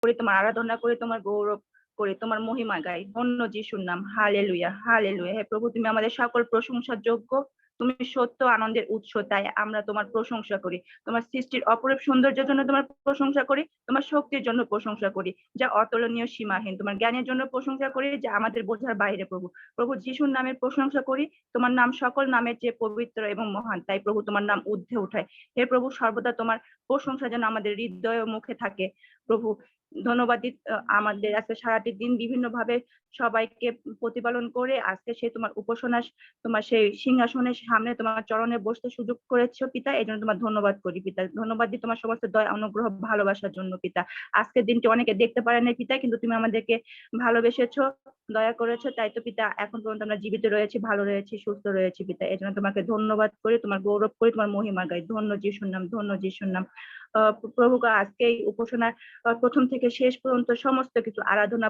করি, তোমার আরাধনা করি, তোমার গৌরব করি, তোমার মহিমা গাই। ধন্য যিশুর নাম। Hallelujah, hallelujah. হে প্রভু, তুমি আমাদের সকল প্রশংসার যোগ্য, তুমি সত্য আনন্দের উৎস, তাই আমরা তোমার প্রশংসা করি। তোমার সৃষ্টির অপরূপ সৌন্দর্যের জন্য তোমার প্রশংসা করি, তোমার শক্তির জন্য প্রশংসা করি, যা অতুলনীয় সীমাহীন। তোমার জ্ঞানের জন্য প্রশংসা করি, যা আমাদের বোঝার বাইরে। প্রভু, প্রভু যিশুর নামের প্রশংসা করি, তোমার নাম সকল নামের চেয়ে পবিত্র এবং মহান, তাই প্রভু তোমার নাম ঊর্ধ্বে উঠায়। হে প্রভু, সর্বদা তোমার প্রশংসা যেন আমাদের হৃদয় ও মুখে থাকে। প্রভু, ধন্যবাদ। আমাদের আজকে সারাটি দিন বিভিন্ন ভাবে সবাইকে প্রতিপালন করে আজকে সে তোমার উপাসনা, তোমার সেই সিংহাসনের সামনে তোমার চরণে বসতে সুযোগ করেছো পিতা, এই জন্য তোমার ধন্যবাদ করি পিতা। ধন্যবাদ দিই তোমার সমস্ত দয়া, অনুগ্রহ, ভালোবাসার জন্য পিতা। আজকের দিনটি অনেকে দেখতে পারে না পিতা, কিন্তু তুমি আমাদেরকে ভালোবেসেছো, দয়া করেছো, তাই তো পিতা এখন পর্যন্ত আমরা জীবিত রয়েছি, ভালো রয়েছি, সুস্থ রয়েছি পিতা। এই জন্য তোমাকে ধন্যবাদ করি, তোমার গৌরব করি, তোমার মহিমা গাই। ধন্য যিশুর নাম, ধন্য যিশুর নাম। প্রভু, আজকে এই উপাসনার প্রথম থেকে শেষ পর্যন্ত সমস্ত কিছু আরাধনা,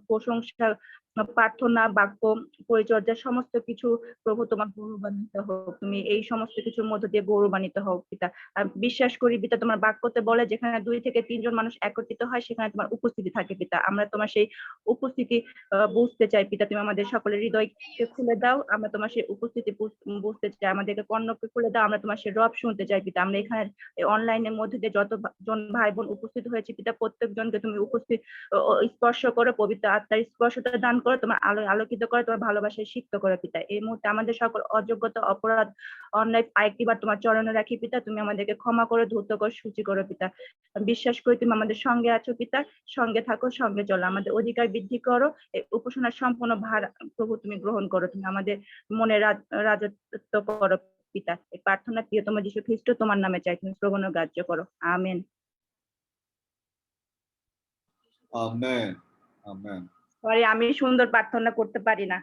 প্রশংসা, প্রার্থনা, বাক্য পরিচর্যা, সমস্ত কিছু প্রভু তোমার গৌরবান্বিত হোক। তুমি এই সমস্ত কিছুর মধ্য দিয়ে গৌরবান্বিত হোক পিতা। বিশ্বাস করি পিতা, তোমার বাক্যতে বলে যেখানে 2 থেকে 3 জন মানুষ একত্রিত হয় সেখানে তোমার উপস্থিতি থাকে পিতা। আমরা তোমার সেই উপস্থিতি বুঝতে চাই পিতা। তুমি আমাদের সকলের হৃদয়কে খুলে দাও, আমরা তোমার সেই উপস্থিতি বুঝতে চাই। আমাদেরকে কর্ণকে খুলে দাও, আমরা তোমার সেই রব শুনতে চাই পিতা। আমরা এখানে অনলাইনের মধ্যে দিয়ে যতজন ভাই বোন উপস্থিত হয়েছে পিতা, প্রত্যেকজনকে তুমি উপস্থিত স্পর্শ করো, পবিত্র আত্মার স্পর্শতা দান করো, তোমার আলোয় আলোকিত করো, তোমার ভালোবাসায় সিক্ত করো পিতা। এই মুহূর্তে আমাদের সকল অযোগ্যতা, অপরাধ, অন্যায় আরেকটিবার তোমার চরণে রাখি পিতা। তুমি আমাদেরকে ক্ষমা করো, ধৌত করো, সূচি করো পিতা। বিশ্বাস করি তুমি আমাদের সঙ্গে আছো পিতা, সঙ্গে থাকো, সঙ্গে চলো। আমাদের অধিকার বৃদ্ধি করো, এই উপাসনার সম্পূর্ণ ভার প্রভু তুমি গ্রহণ করো। তুমি আমাদের মনে রাজত্ব করো পিতা। এই প্রার্থনা প্রিয়তম যীশু খ্রিস্ট তোমার নামে চাই, তুমি শ্রবণ ও গ্রাহ্য করো। আমেন। Amen, amen. সরি, আমি সুন্দর প্রার্থনা করতে পারি না,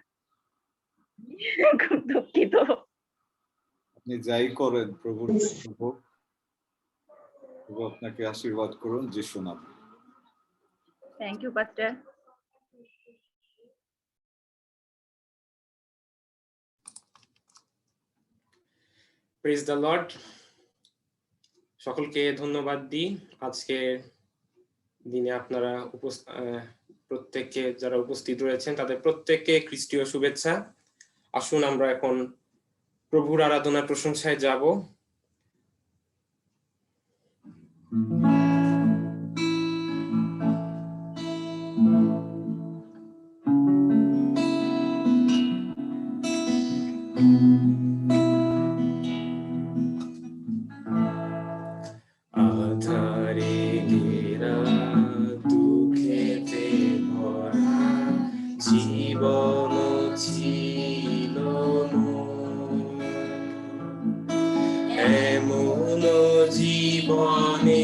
খুব দুঃখিত। আপনি যাই করেন প্রভুর প্রভু আপনাকে আশীর্বাদ করুন যিশু নামে। Thank you pastor. Praise the lord. সকলকে ধন্যবাদ দিই। আজকে দিনে আপনারা প্রত্যেককে যারা উপস্থিত রয়েছেন তাদের প্রত্যেককে খ্রিস্টীয় শুভেচ্ছা। আসুন আমরা এখন প্রভুর আরাধনা প্রশংসায় যাব। আধারে ঘেরা দুঃখেতে ভরা জীবন ছিল এমন জীবনে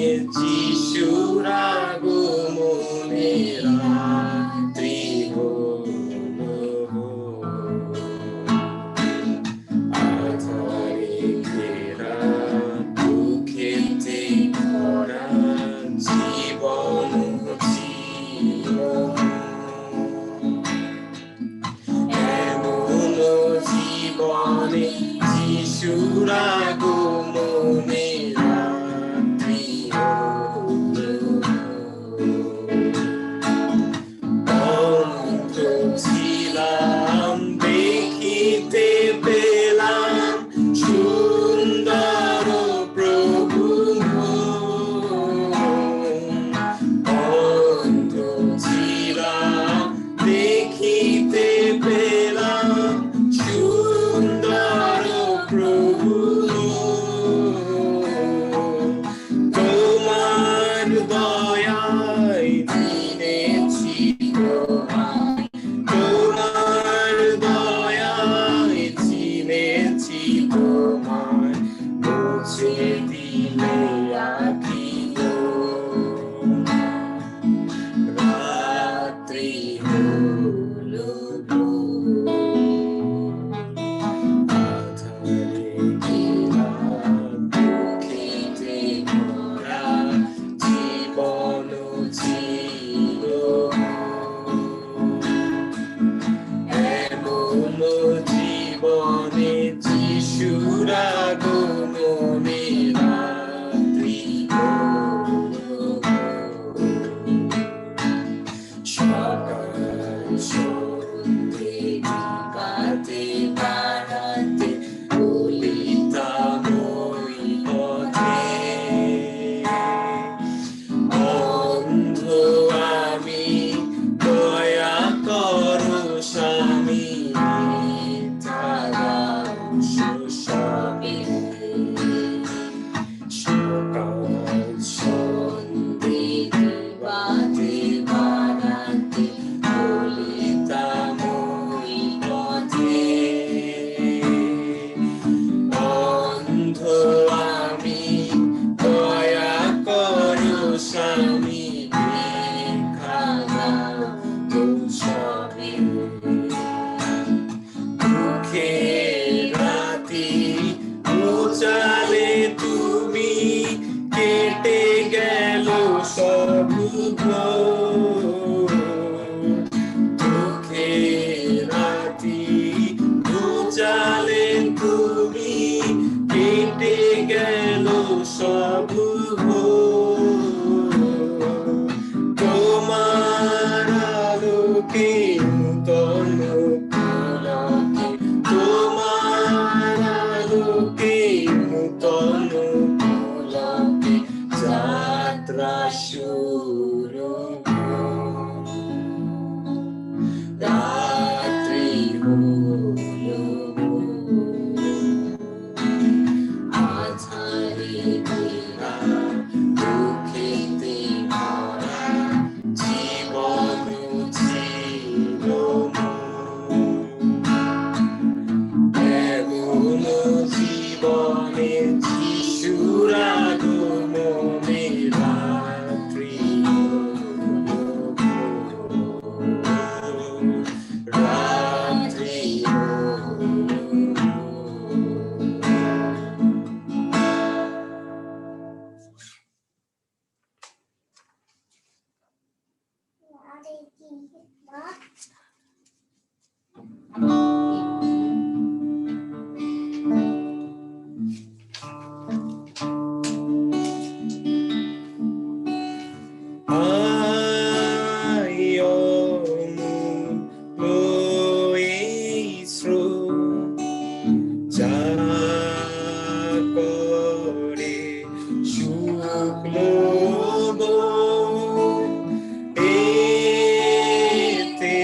রাত্রি হলো আধারে ঘেরা দুঃখেতে ভরা জীবন ছিল এমন জীবনে যিশুর আগমনে রাত্রি হলো রাত্রি শুক্লো এতে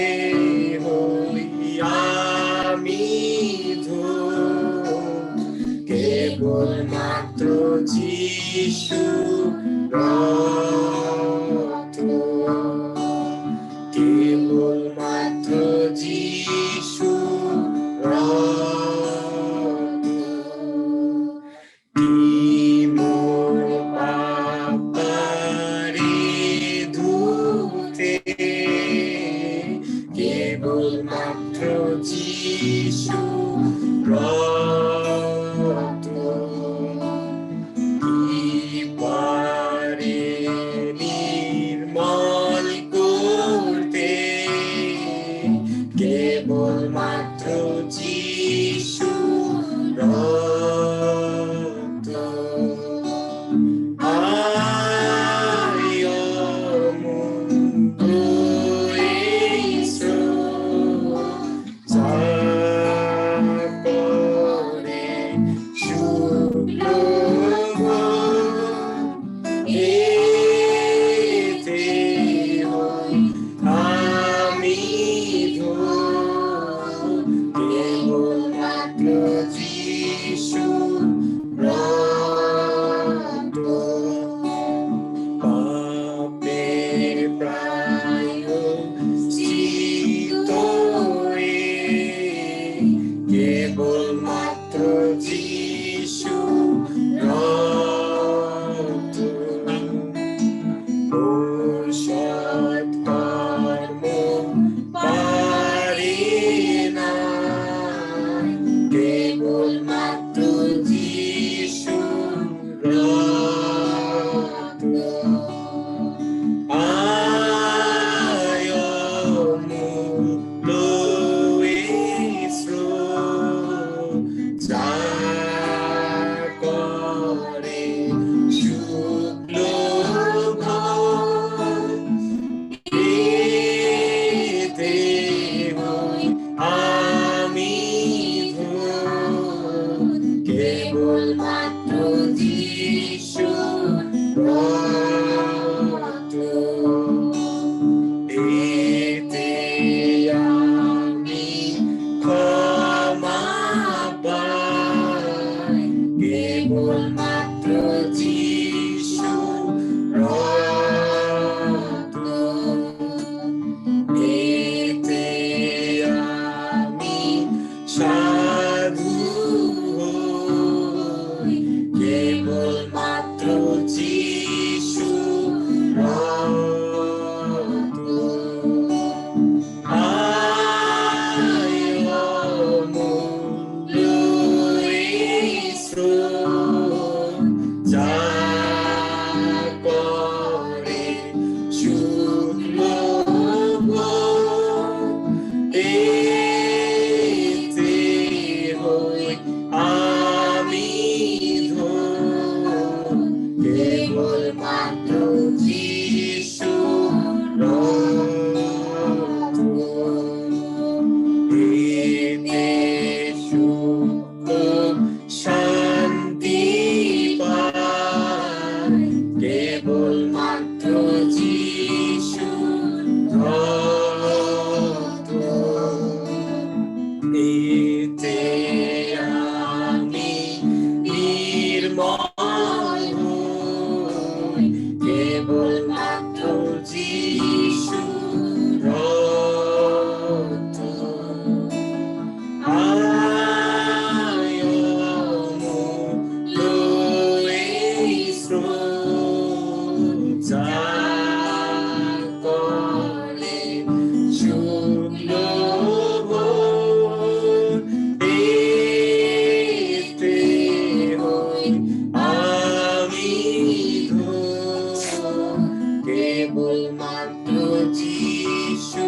কেবলমাত্র যিশু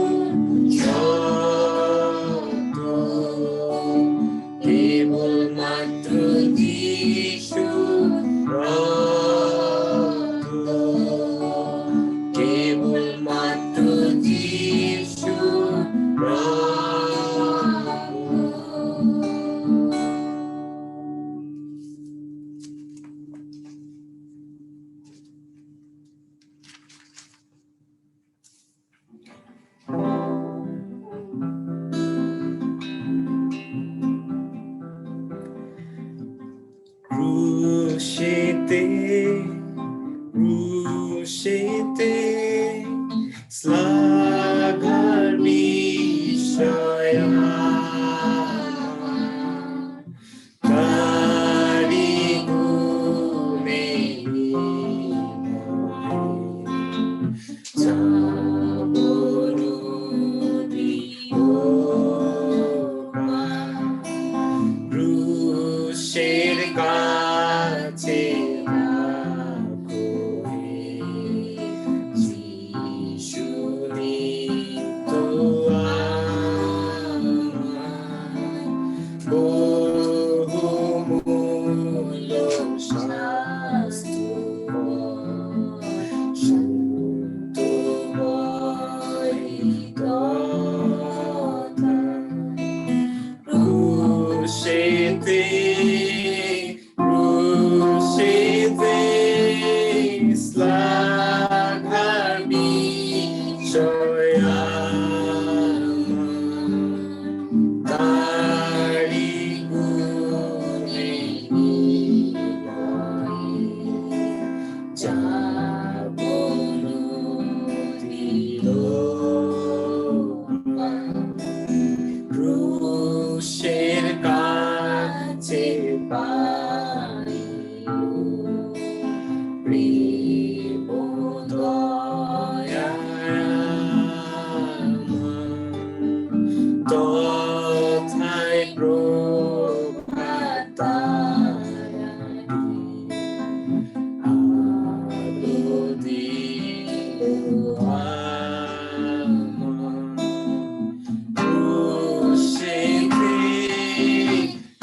সত্য, কেবলমাত্র যিশু রক্ত, কেবলমাত্র যিশু ক্রুশেতে, ক্রুশেতে শ্লাঘার বিষয় তারি গুণে ক্রুশের কাছে রাখো হে যিশু নিত্য আমার বহুমূল্য শাস্ত্র সত্যময় কথা। ক্রুশেতে, ক্রুশেতে শ্লাঘার বিষয় তারি গুণে যাব নদীর ক্রুশের কাছে পাইও প্রেম দয়া তথায় প্রভাত আলো দিও ক্রুশেতে,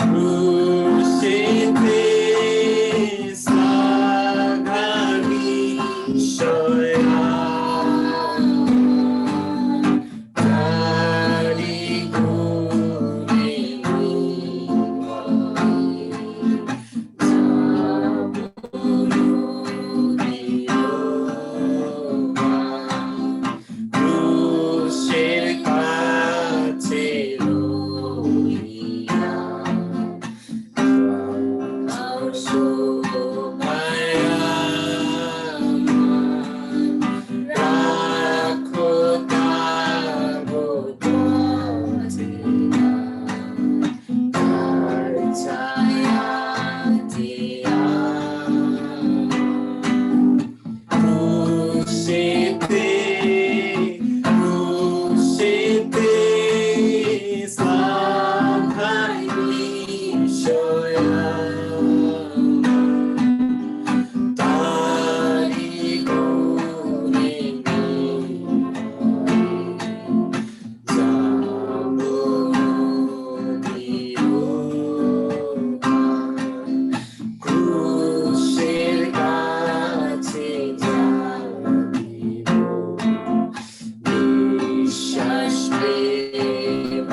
ক্রুশেতে শ্লাঘার বিষয় তারি গুণে ক্রুশের কাছে রহিয়া রাখো তার কাছে তার ছায়াতে ক্রুশেতে, ক্রুশেতে শ্লাঘার বিষয় তারি গুণে যাব নদীর ক্রুশের কাছে যাইব বিশ্বাস প্রেম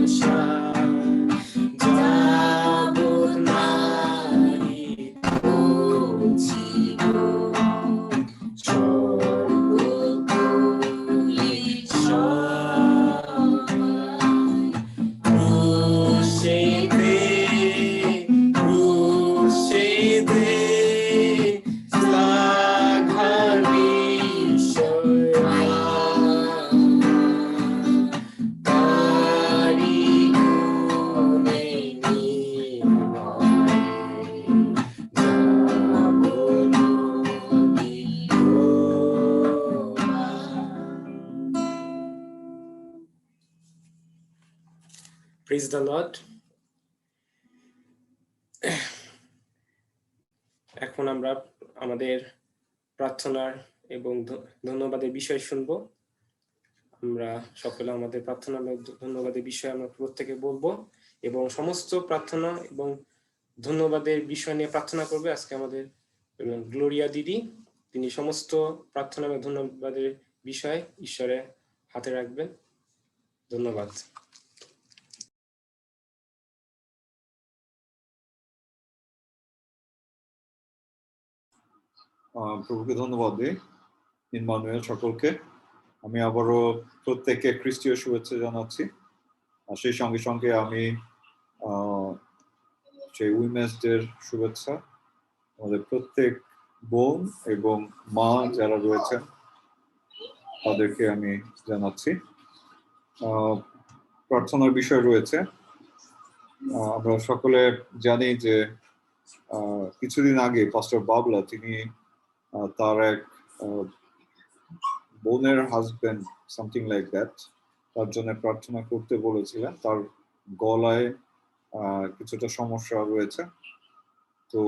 আশা যাব নারী পৌঁছিব সর্বকুলে সবাই ক্রুশেতে, ক্রুশেতে শ্লাঘার বিষয় তারি গুণে যাব নদীর Praise the Lord. এখন আমরা আমাদের প্রার্থনার এবং ধন্যবাদের বিষয় শুনবো। আমরা সকলে আমাদের প্রার্থনা এবং ধন্যবাদের বিষয়ে আমরা প্রত্যেকে বলবো এবং সমস্ত প্রার্থনা এবং ধন্যবাদের বিষয় নিয়ে প্রার্থনা করবে আজকে আমাদের গ্লোরিয়া দিদি। তিনি সমস্ত প্রার্থনা এবং ধন্যবাদের বিষয় ঈশ্বরের হাতে রাখবেন। ধন্যবাদ। প্রভুকে ধন্যবাদ দিই। ইম্মানুয়েল সকলকে আমি আবারও প্রত্যেককে খ্রিস্টীয় শুভেচ্ছা জানাচ্ছি। আর সেই সঙ্গে সঙ্গে আমি সেই উইমেন্স ডের শুভেচ্ছা আমাদের প্রত্যেক বোন এবং মা যারা রয়েছেন তাদেরকে আমি জানাচ্ছি। প্রার্থনার বিষয় রয়েছে। আমরা সকলে জানি যে কিছুদিন আগে পাস্টর বাবলা তিনি তার এক বোনের হাজবেন্ড সামথিং লাইক দ্যাট তার জন্য প্রার্থনা করতে বলেছিলেন। তার গলায় কিছুটা সমস্যা রয়েছে, তো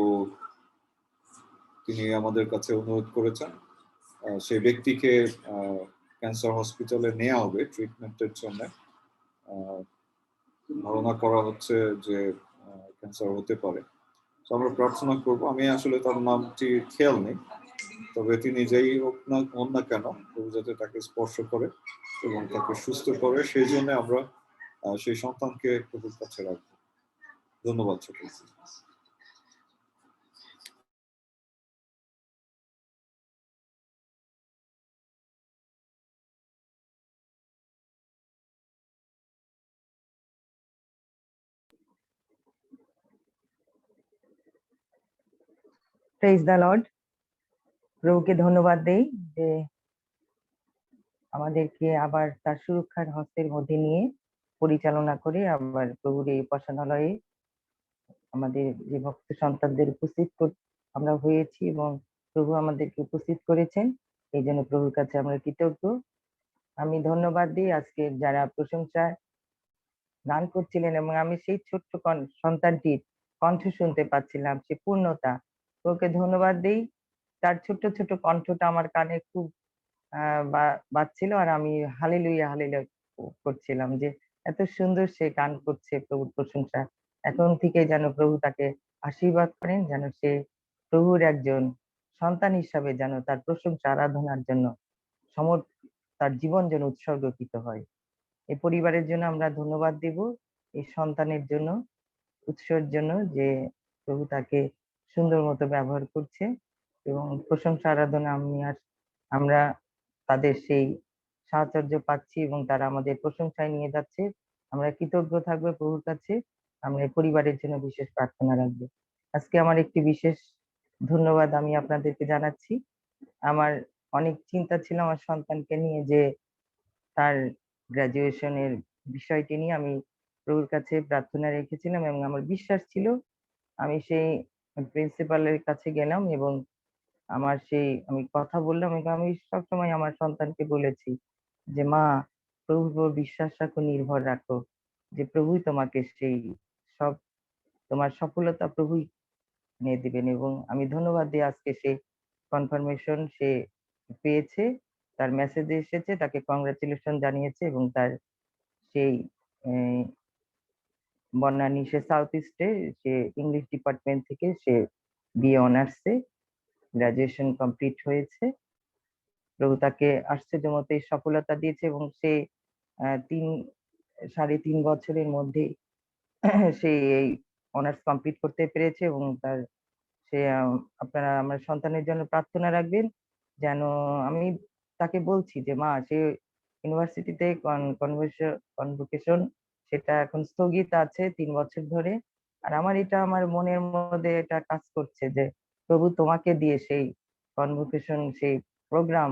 তিনি আমাদের কাছে অনুরোধ করেছেন সেই ব্যক্তিকে ক্যান্সার হসপিটালে নেওয়া হবে ট্রিটমেন্টের জন্য। ধারণা করা হচ্ছে যে ক্যান্সার হতে পারে। তো আমরা প্রার্থনা করব। আমি আসলে তার নামটি খেয়াল নেই, তবে তিনি যেই হোক না হন না কেন প্রভু যাতে তাকে স্পর্শ করে এবং তাকে সুস্থ করে, সেই জন্য আমরা সেই সন্তানকে প্রভুর কাছে রাখবো। ধন্যবাদ সকলকে। Praise the lord. প্রভুকে ধন্যবাদ দেই যে আমাদেরকে আবার তার সুরক্ষার হস্তের মধ্যে নিয়ে পরিচালনা করে আবার প্রভুর এই উপাসনালয়ে আমাদের যে ভক্ত সন্তানদের উপস্থিত আমরা হয়েছি এবং প্রভু আমাদেরকে উপস্থিত করেছেন, এই জন্য প্রভুর কাছে আমরা কৃতজ্ঞ। আমি ধন্যবাদ দিই আজকে যারা প্রশংসা গান করছিলেন এবং আমি সেই ছোট্ট সন্তানটির কণ্ঠ শুনতে পাচ্ছিলাম, সে পূর্ণতা। ওকে ধন্যবাদ দিই। তার ছোট্ট ছোট্ট কণ্ঠটা আমার কানে খুব বাজছিল আর আমি হালেলুয়া হালেলুয়া করছিলাম যে এত সুন্দর সে গান করছে প্রভুর প্রশংসা। এখন থেকে যেন প্রভু তাকে আশীর্বাদ করেন, যেন সে প্রভুর একজন সন্তান হিসাবে যেন তার প্রশংসা আরাধনার জন্য তার জীবন যেন উৎসর্গকৃত হয়। এই পরিবারের জন্য আমরা ধন্যবাদ দেব, এই সন্তানের জন্য, উৎসর জন্য যে প্রভু তাকে সুন্দর মতো ব্যবহার করছে এবং প্রশংসা আরাধনা আমরা তাদের সেই সাহচর্য পাচ্ছি এবং তারা আমাদের প্রশংসায় নিয়ে যাচ্ছে। আমরা কৃতজ্ঞ থাকবো প্রভুর কাছে। আমরা এই পরিবারের জন্য বিশেষ প্রার্থনা রাখবো। আজকে আমার একটি বিশেষ ধন্যবাদ আমি আপনাদেরকে জানাচ্ছি। আমার অনেক চিন্তা ছিল আমার সন্তানকে নিয়ে, যে তার গ্রাজুয়েশনের বিষয়টি নিয়ে আমি প্রভুর কাছে প্রার্থনা রেখেছিলাম এবং আমার বিশ্বাস ছিল। আমি সেই প্রিন্সিপালের কাছে গেলাম এবং আমি কথা বললাম এবং আমি সবসময় আমার সন্তানকে বলেছি যে মা, প্রভুর উপর বিশ্বাস রাখো, নির্ভর রাখো, যে প্রভুই তোমাকে সেই সব তোমার সফলতা প্রভুই এনে দিবেন। এবং আমি ধন্যবাদ দিই আজকে সে কনফার্মেশন সে পেয়েছে, তার মেসেজ এসেছে, তাকে কংগ্রাচুলেশন জানিয়েছে এবং তার সেই বনানী সে সাউথ ইস্টে সে ইংলিশ ডিপার্টমেন্ট থেকে সে বিএ অনার্সে গ্রাজুয়েশন কমপ্লিট হয়েছে। প্রভু তাকে আশ্চর্য মতো এই সফলতা দিয়েছে এবং সে 3.5 বছরের মধ্যে সে এই অনার্স কমপ্লিট করতে পেরেছে এবং তার সে আপনারা আমার সন্তানের জন্য প্রার্থনা রাখবেন যেন। আমি তাকে বলছি যে মা, সে ইউনিভার্সিটিতে কনভোকেশন সেটা এখন স্থগিত আছে 3 বছর ধরে। আর আমার মনের মধ্যে এটা কাজ করছে যে প্রভু তোমাকে দিয়ে সেই কনভোকেশন সেই প্রোগ্রাম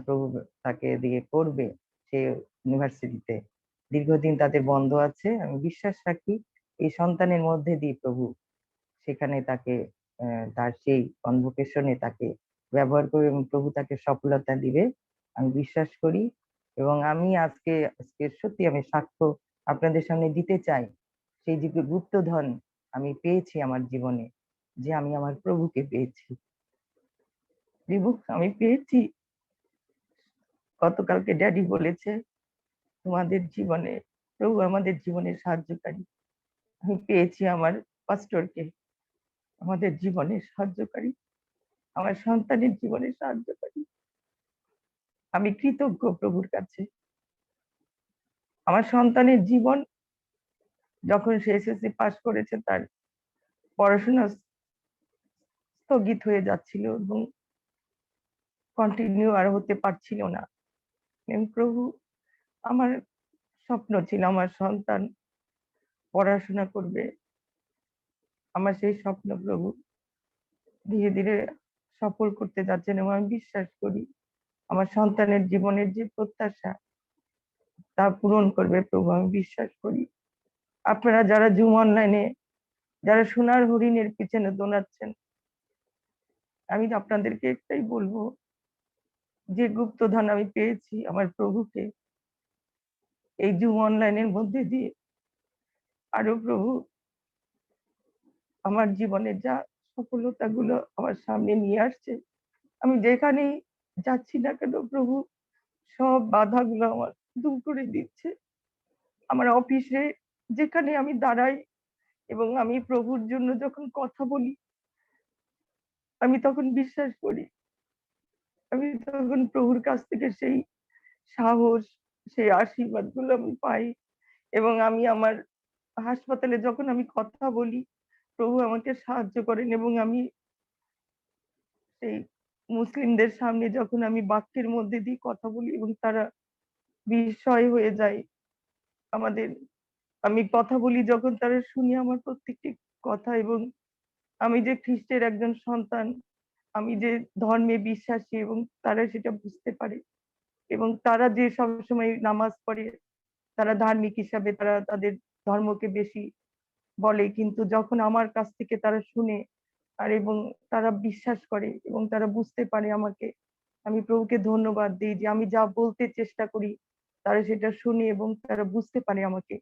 প্রভু তাকে দিয়ে করবে সে ইউনিভার্সিটিতে। দীর্ঘদিন তাদের বন্ধ আছে। আমি বিশ্বাস রাখি এই সন্তানের মধ্যে দিয়ে প্রভু সেখানে তাকে তার সেই কনভোকেশনে তাকে ব্যবহার করে এবং প্রভু তাকে সফলতা দিবে আমি বিশ্বাস করি। এবং আমি আজকে সত্যি আমি সাক্ষ্য আপনাদের সামনে দিতে চাই, সেই যে গুপ্তধন আমি পেয়েছি আমার জীবনে, যে আমি আমার প্রভুকে পেয়েছি। এবং আমি পেয়েছি, গতকালকে ড্যাডি বলেছে তোমাদের জীবনে প্রভু আমাদের জীবনে সাহায্যকারী। আমি পেয়েছি আমার পাস্টরকে আমাদের জীবনে সাহায্যকারী, আমার সন্তানের জীবনে সাহায্যকারী। আমি কৃতজ্ঞ প্রভুর কাছে। আমার সন্তানের জীবন যখন সে এসএসসি পাস করেছে, তার পড়াশোনা স্থগিত হয়ে যাচ্ছিল এবং কন্টিনিউ আর হতে পারছিল না। প্রভু, আমার স্বপ্ন ছিল আমার সন্তান পড়াশোনা করবে। আমার সেই স্বপ্ন প্রভু ধীরে ধীরে সফল করতে যাচ্ছেন এবং আমি বিশ্বাস করি আমার সন্তানের জীবনের যে প্রত্যাশা তা পূরণ করবে প্রভু, আমি বিশ্বাস করি। আপনারা যারা জুম অনলাইনে যারা সোনার হরিণের পিছনে দৌড়াচ্ছেন, আমি আপনাদেরকে একটাই বলবো, যে গুপ্তধন আমি পেয়েছি আমার প্রভুকে এই জুম অনলাইনের মধ্যে দিয়ে, আরো প্রভু আমার জীবনে যা সফলতা গুলো আমার সামনে নিয়ে আসছে, আমি যেখানেই যাচ্ছি না কেন প্রভু সব বাধাগুলো আমার দূর করে দিচ্ছে। আমার অফিসে যেখানে আমি দাঁড়াই এবং আমি প্রভুর জন্য যখন কথা বলি, আমি তখন বিশ্বাস করি, আমি তখন প্রভুর কাছ থেকে সেই সাহস, সেই আশীর্বাদ গুলো আমি পাই। এবং আমি আমার হাসপাতালে যখন আমি কথা বলি, প্রভু আমাকে সাহায্য করেন এবং আমি সেই মুসলিমদের সামনে যখন আমি বাক্যের মধ্যে দিয়ে কথা বলি এবং তারা বিস্ময় হয়ে যায় আমাদের, আমি কথা বলি যখন তারা শুনি আমার প্রত্যেকটি কথা, এবং আমি যে খ্রিস্টের একজন সন্তান, আমি যে ধর্মে বিশ্বাসী এবং তারা সেটা বুঝতে পারে। এবং তারা যে সবসময় নামাজ পড়ে, তারা ধার্মিক হিসাবে তারা তাদের ধর্মকে বেশি বলে, কিন্তু যখন আমার কাছ থেকে তারা শুনে আর এবং তারা বিশ্বাস করে এবং তারা বুঝতে পারে আমাকে, আমি প্রভুকে ধন্যবাদ দিই যে আমি যা বলতে চেষ্টা করি তারা সেটা শুনে এবং তারা বুঝতে পারে আমাকে।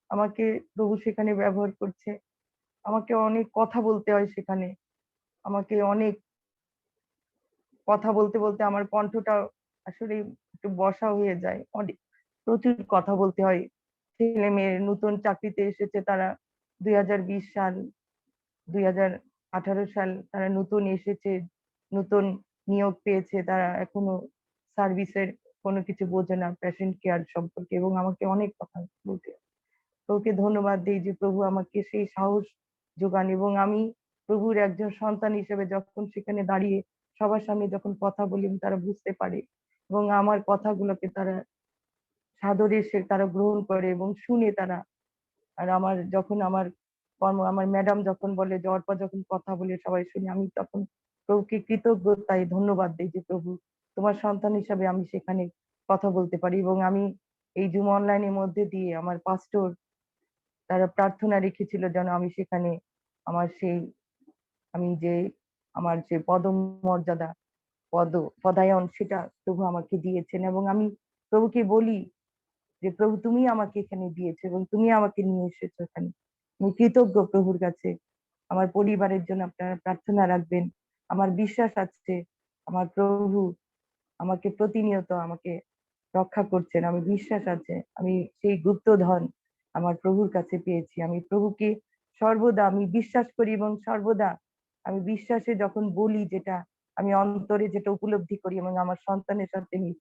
আমাকে প্রভু সেখানে ব্যবহার করছে, আমাকে অনেক কথা বলতে হয় সেখানে, আমাকে অনেক কথা বলতে বলতে আমার কণ্ঠটা আসলে একটু বসা হয়ে যায়, অনেক প্রচুর কথা বলতে হয়। ছেলে মেয়ের নতুন চাকরিতে এসেছে তারা, 2020 সাল 2018 সাল তারা নতুন এসেছে, নতুন নিয়োগ পেয়েছে, তারা এখনো সার্ভিসের কোনো কিছু বোঝে না পেশেন্ট কেয়ার সম্পর্কে, এবং আমাকে অনেক কথা বলতে হয়। প্রভুকে ধন্যবাদ দিই যে প্রভু আমাকে সেই সাহস যোগান, এবং আমি প্রভুর একজন সন্তান হিসেবে যখন সেখানে দাঁড়িয়ে সবার সামনে যখন কথা বলি তারা বুঝতে পারে এবং আমার কথাগুলোকে তারা সাদরে সে তারা গ্রহণ করে এবং শুনে তারা। আর আমার যখন আমার আমার ম্যাডাম যখন বলে, যে অর্পা যখন কথা বলে সবাই শুনে, আমি তখন প্রভুকে কৃতজ্ঞতায় ধন্যবাদ দিই যে প্রভু তোমার সন্তান হিসাবে আমি সেখানে কথা বলতে পারি। এবং আমি এই জুম অনলাইনের মধ্যে দিয়ে আমার পাস্টর তারা প্রার্থনা রেখেছিল যেন আমি সেখানে আমার সেই আমি যে আমার যে পদমর্যাদা পদায়ন সেটা প্রভু আমাকে দিয়েছেন, এবং আমি প্রভুকে বলি যে প্রভু তুমি আমাকে এখানে দিয়েছো এবং তুমি আমাকে নিয়ে এসেছো এখানে। আমি কৃতজ্ঞ প্রভুর কাছে। আমার পরিবারের জন্য আপনারা প্রার্থনা রাখবেন। আমার বিশ্বাস আছে আমার প্রভু আমাকে প্রতিনিয়ত আমাকে রক্ষা করছেন, আমি বিশ্বাস আছে আমি সেই গুপ্তধন আমার প্রভুর কাছে পেয়েছি। আমি প্রভুকে সর্বদা আমি বিশ্বাস করি এবং সর্বদা আমি বিশ্বাসে যখন বলি, যেটা আমি অন্তরে যেটা উপলব্ধি করি এবং আমার সন্তানের সাথে আমি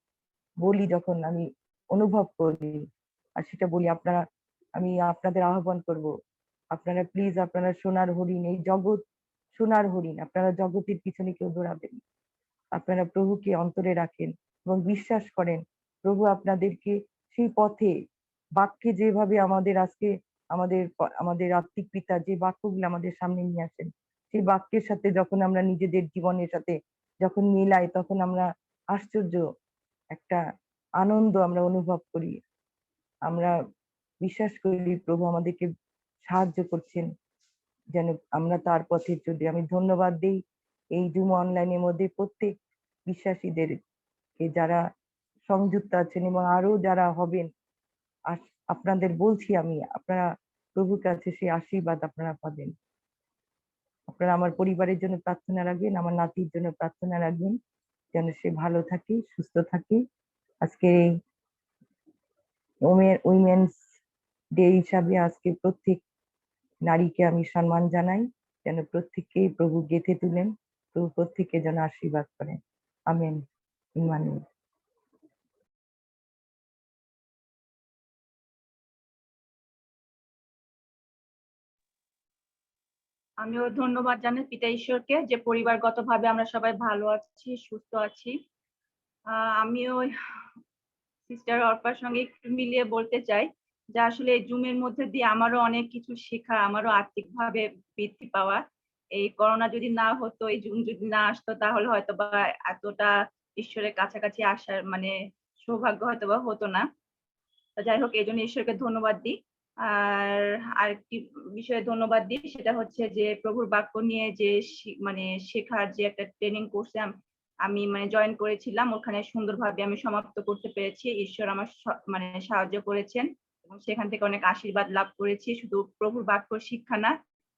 বলি, যখন আমি অনুভব করি আর সেটা বলি, আপনারা আমি আপনাদের আহ্বান করব, আপনারা প্লিজ আপনারা সোনার হরিণ, এই জগৎ সোনার হরিণ, আপনারা জগতের পিছনে কেউ দৌড়াবেন, আপনারা প্রভুকে অন্তরে রাখেন এবং বিশ্বাস করেন প্রভু আপনাদেরকে সেই পথে বাক্যে যেভাবে আমাদের আজকে আমাদের আত্মিক পিতা যে বাক্যগুলো আমাদের সামনে নিয়ে আসেন, সেই বাক্যের সাথে যখন আমরা নিজেদের জীবনের সাথে যখন মিলাই, তখন আমরা আশ্চর্য একটা আনন্দ আমরা অনুভব করি। আমরা বিশ্বাস করি প্রভু আমাদেরকে সাহায্য করছেন যেন আমরা তার পথে চলি। আমি ধন্যবাদ দিই এই জুম অনলাইনের মধ্যে প্রত্যেক বিশ্বাসীদের যারা সংযুক্ত আছেন এবং আরো যারা হবেন। আপনাদের বলছি আমি, আপনারা প্রভুর কাছে সেই আশীর্বাদ আপনারা পাবেন। আপনারা আমার পরিবারের জন্য প্রার্থনা রাখবেন, আমার নাতির জন্য প্রার্থনা রাখবেন, যেন সে ভালো থাকে, সুস্থ থাকে। আজকে এই উইমেন্স ডে হিসাবে আজকে প্রত্যেক নারীকে আমি সম্মান জানাই, যেন প্রত্যেককে প্রভু গেঁথে তুলেন, প্রভু প্রত্যেককে যেন আশীর্বাদ করেন। আমেন। ইমানুয়েল। আমিও ধন্যবাদ জানাই পিতা ঈশ্বরকে যে পরিবারগতভাবে আমরা সবাই ভালো আছি, সুস্থ আছি। আমিও সিস্টার অর্পার সঙ্গে একটু মিলিয়ে বলতে চাই যে আসলে জুমের মধ্যে দিয়ে আমারও অনেক কিছু শেখা, আমারও আর্থিকভাবে বৃদ্ধি পাওয়া। এই করোনা যদি না হতো, এই জুম যদি না আসতো, তাহলে হয়তো বা এতটা ঈশ্বরের কাছাকাছি আসার মানে সৌভাগ্য হয়তো বা হতো না। তো যাই হোক, এই জন্য ঈশ্বরকে ধন্যবাদ দিই। আর আরেকটি বিষয়ে ধন্যবাদ দিই, সেটা হচ্ছে যে প্রভুর বাক্য নিয়ে যে মানে শেখার যে একটা ট্রেনিং কোর্সে আমি মানে জয়েন করেছিলাম, ওখানে সুন্দরভাবে আমি সমাপ্ত করতে পেরেছি। ঈশ্বর আমার মানে সাহায্য করেছেন এবং সেখান থেকে অনেক আশীর্বাদ লাভ করেছি। শুধু প্রভুর বাক্য শিক্ষা না,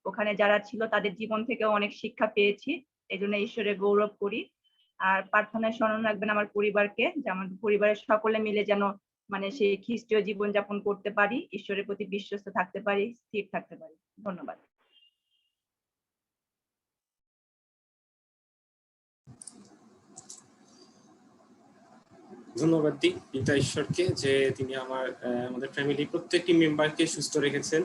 ওখানে যারা ছিল তাদের জীবন থেকেও অনেক শিক্ষা পেয়েছি। এই জন্য ঈশ্বরের গৌরব করি। আর প্রার্থনায় স্মরণ রাখবেন আমার পরিবারকে, যে আমার পরিবারের সকলে মিলে যেন মানে সেই খ্রিস্টীয় জীবন যাপন করতে পারি, ঈশ্বরের প্রতি বিশ্বস্ত থাকতে পারি, স্থির থাকতে পারি। ধন্যবাদ। ধন্যবাদ দিই পিতা ঈশ্বরকে যে তিনি আমাদের ফ্যামিলি প্রত্যেকটি মেম্বারকে সুস্থ রেখেছেন।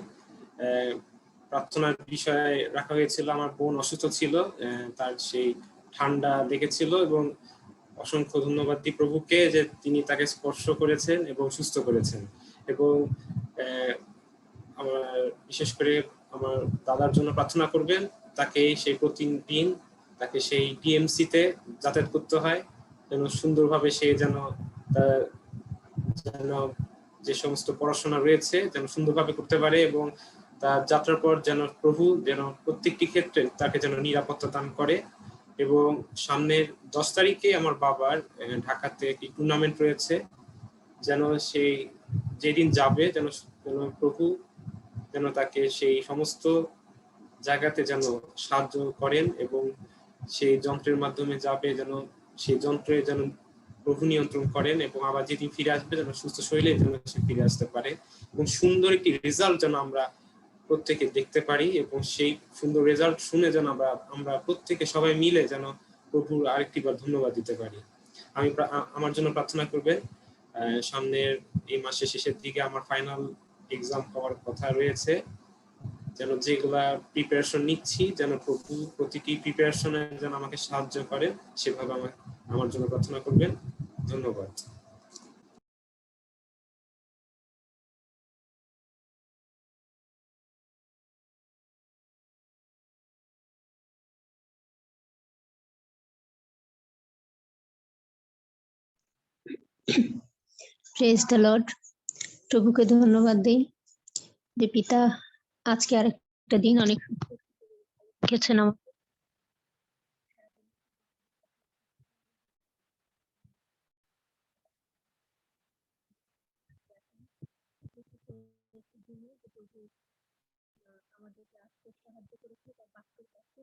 প্রার্থনার বিষয়ে রাখা হয়েছিল, আমার বোন অসুস্থ ছিল, তার সেই ঠান্ডা লেগেছিল, এবং অসংখ্য ধন্যবাদ দিই প্রভুকে যে তিনি তাকে স্পর্শ করেছেন এবং সুস্থ করেছেন। এবং আমার বিশেষ করে আমার দাদার জন্য প্রার্থনা করবেন, তাকে সেই প্রতিদিন তাকে সেই টিএমসিতে যাতায়াত করতে হয়, যেন সুন্দরভাবে সে যেন যে সমস্ত পড়াশোনা রয়েছে যেন সুন্দরভাবে করতে পারে, এবং তার যাত্রার পর যেন প্রভু যেন প্রত্যেকটি ক্ষেত্রে তাকে যেন নিরাপত্তা দান করে। এবং সামনের 10 তারিখে আমার বাবার ঢাকাতে একটি টুর্নামেন্ট রয়েছে, যেন সেই যেদিন যাবে যেন প্রভু যেন তাকে সেই সমস্ত জায়গাতে যেন সাহায্য করেন, এবং সেই যন্ত্রের মাধ্যমে যাবে যেন সেই যন্ত্রে যেন প্রভু নিয়ন্ত্রণ করেন, এবং আবার যেদিন ফিরে আসবে যেন সুস্থ শরীরে যেন সে ফিরে আসতে পারে, এবং সুন্দর একটি রেজাল্ট যেন আমরা প্রত্যেকে দেখতে পারি, এবং সেই সুন্দর রেজাল্ট শুনে যেন আমরা প্রত্যেকে সবাই মিলে যেন প্রভুর আরেকটিবার ধন্যবাদ দিতে পারি। আমার জন্য প্রার্থনা করবেন। সামনের এই মাসের শেষের দিকে আমার ফাইনাল এক্সাম হওয়ার কথা রয়েছে, যেন যেগুলা প্রিপারেশন নিচ্ছি যেন প্রভু প্রতিটি প্রিপারেশনে যেন আমাকে সাহায্য করে, সেভাবে আমার জন্য প্রার্থনা করবেন। ধন্যবাদ। Praise the lord. প্রভুকে ধন্যবাদ দিই যে পিতা আজকে আরেকটা দিন অনেক রেখেছেন আমাকে। আমাদেরকে আসতে সাহায্য করেছে তার বাক্যের কাছে,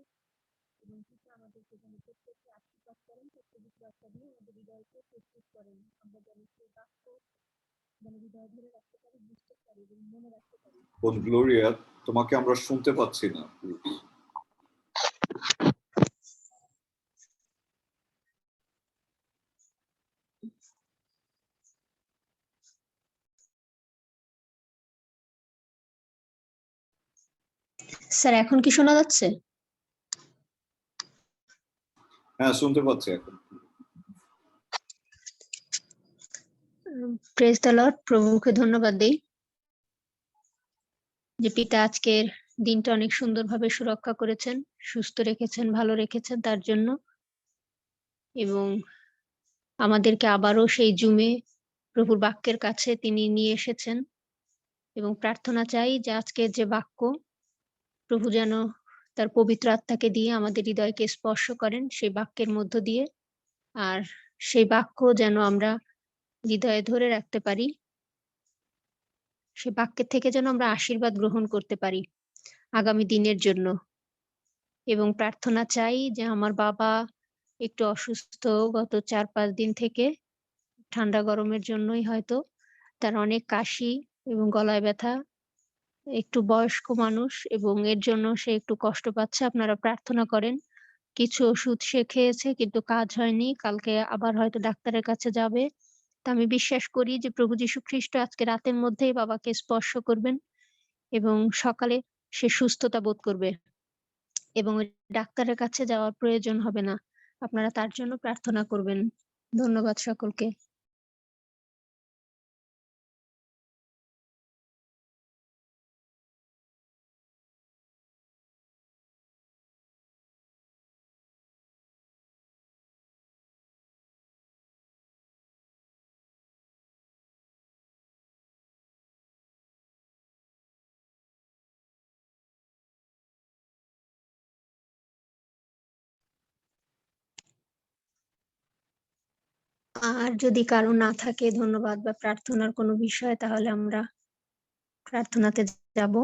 এবং পিতা আমাদেরকে যেন প্রত্যেককে আশীর্বাদ করেন, প্রত্যেক বার্তা দিয়ে আমাদের হৃদয়কে প্রস্তুত করেন, আমরা যেন সেই বাক্য যেন হৃদয় ধরে রাখতে পারি, বুঝতে পারি এবং মনে রাখতে পারি। বোন গ্লোরিয়া, তোমাকে আমরা শুনতে পাচ্ছি না। স্যার এখন কি শোনা যাচ্ছে? হ্যাঁ, শুনতে পাচ্ছি এখন। Praise the lord. প্রভুকে ধন্যবাদ দেই যে পিতা আজকের দিনটা অনেক সুন্দরভাবে সুরক্ষা করেছেন, সুস্থ রেখেছেন, ভালো রেখেছেন তার জন্য, এবং আমাদেরকে আবারও সেই জুমে প্রভুর বাক্যের কাছে তিনি নিয়ে এসেছেন। এবং প্রার্থনা চাই যে আজকের যে বাক্য প্রভু যেন তার পবিত্র আত্মাকে দিয়ে আমাদের হৃদয়কে স্পর্শ করেন সেই বাক্যের মধ্য দিয়ে, আর সেই বাক্য যেন আমরা হৃদয়ে ধরে রাখতে পারি, সেই বাক্যের থেকে যেন আমরা আশীর্বাদ গ্রহণ করতে পারি আগামী দিনের জন্য। এবং প্রার্থনা চাই যে আমার বাবা একটু অসুস্থ গত 4-5 দিন থেকে, ঠান্ডা গরমের জন্যই হয়তো। তার অনেক কাশি এবং গলায় ব্যথা, একটু বয়স্ক মানুষ এবং এর জন্য সে একটু কষ্ট পাচ্ছে। আপনারা প্রার্থনা করেন। কিছু ওষুধ সে খেয়েছে কিন্তু কাজ হয়নি। কালকে আবার হয়তো ডাক্তারের কাছে যাবে। তা আমি বিশ্বাস করি যে প্রভু যীশু খ্রিস্ট আজকে রাতের মধ্যেই বাবাকে স্পর্শ করবেন এবং সকালে সে সুস্থতা বোধ করবে এবং ওই ডাক্তারের কাছে যাওয়ার প্রয়োজন হবে না। আপনারা তার জন্য প্রার্থনা করবেন। ধন্যবাদ সকলকে। আর যদি কারো না থাকে ধন্যবাদ বা প্রার্থনার কোনো বিষয়, তাহলে আমরা প্রার্থনাতে যাব।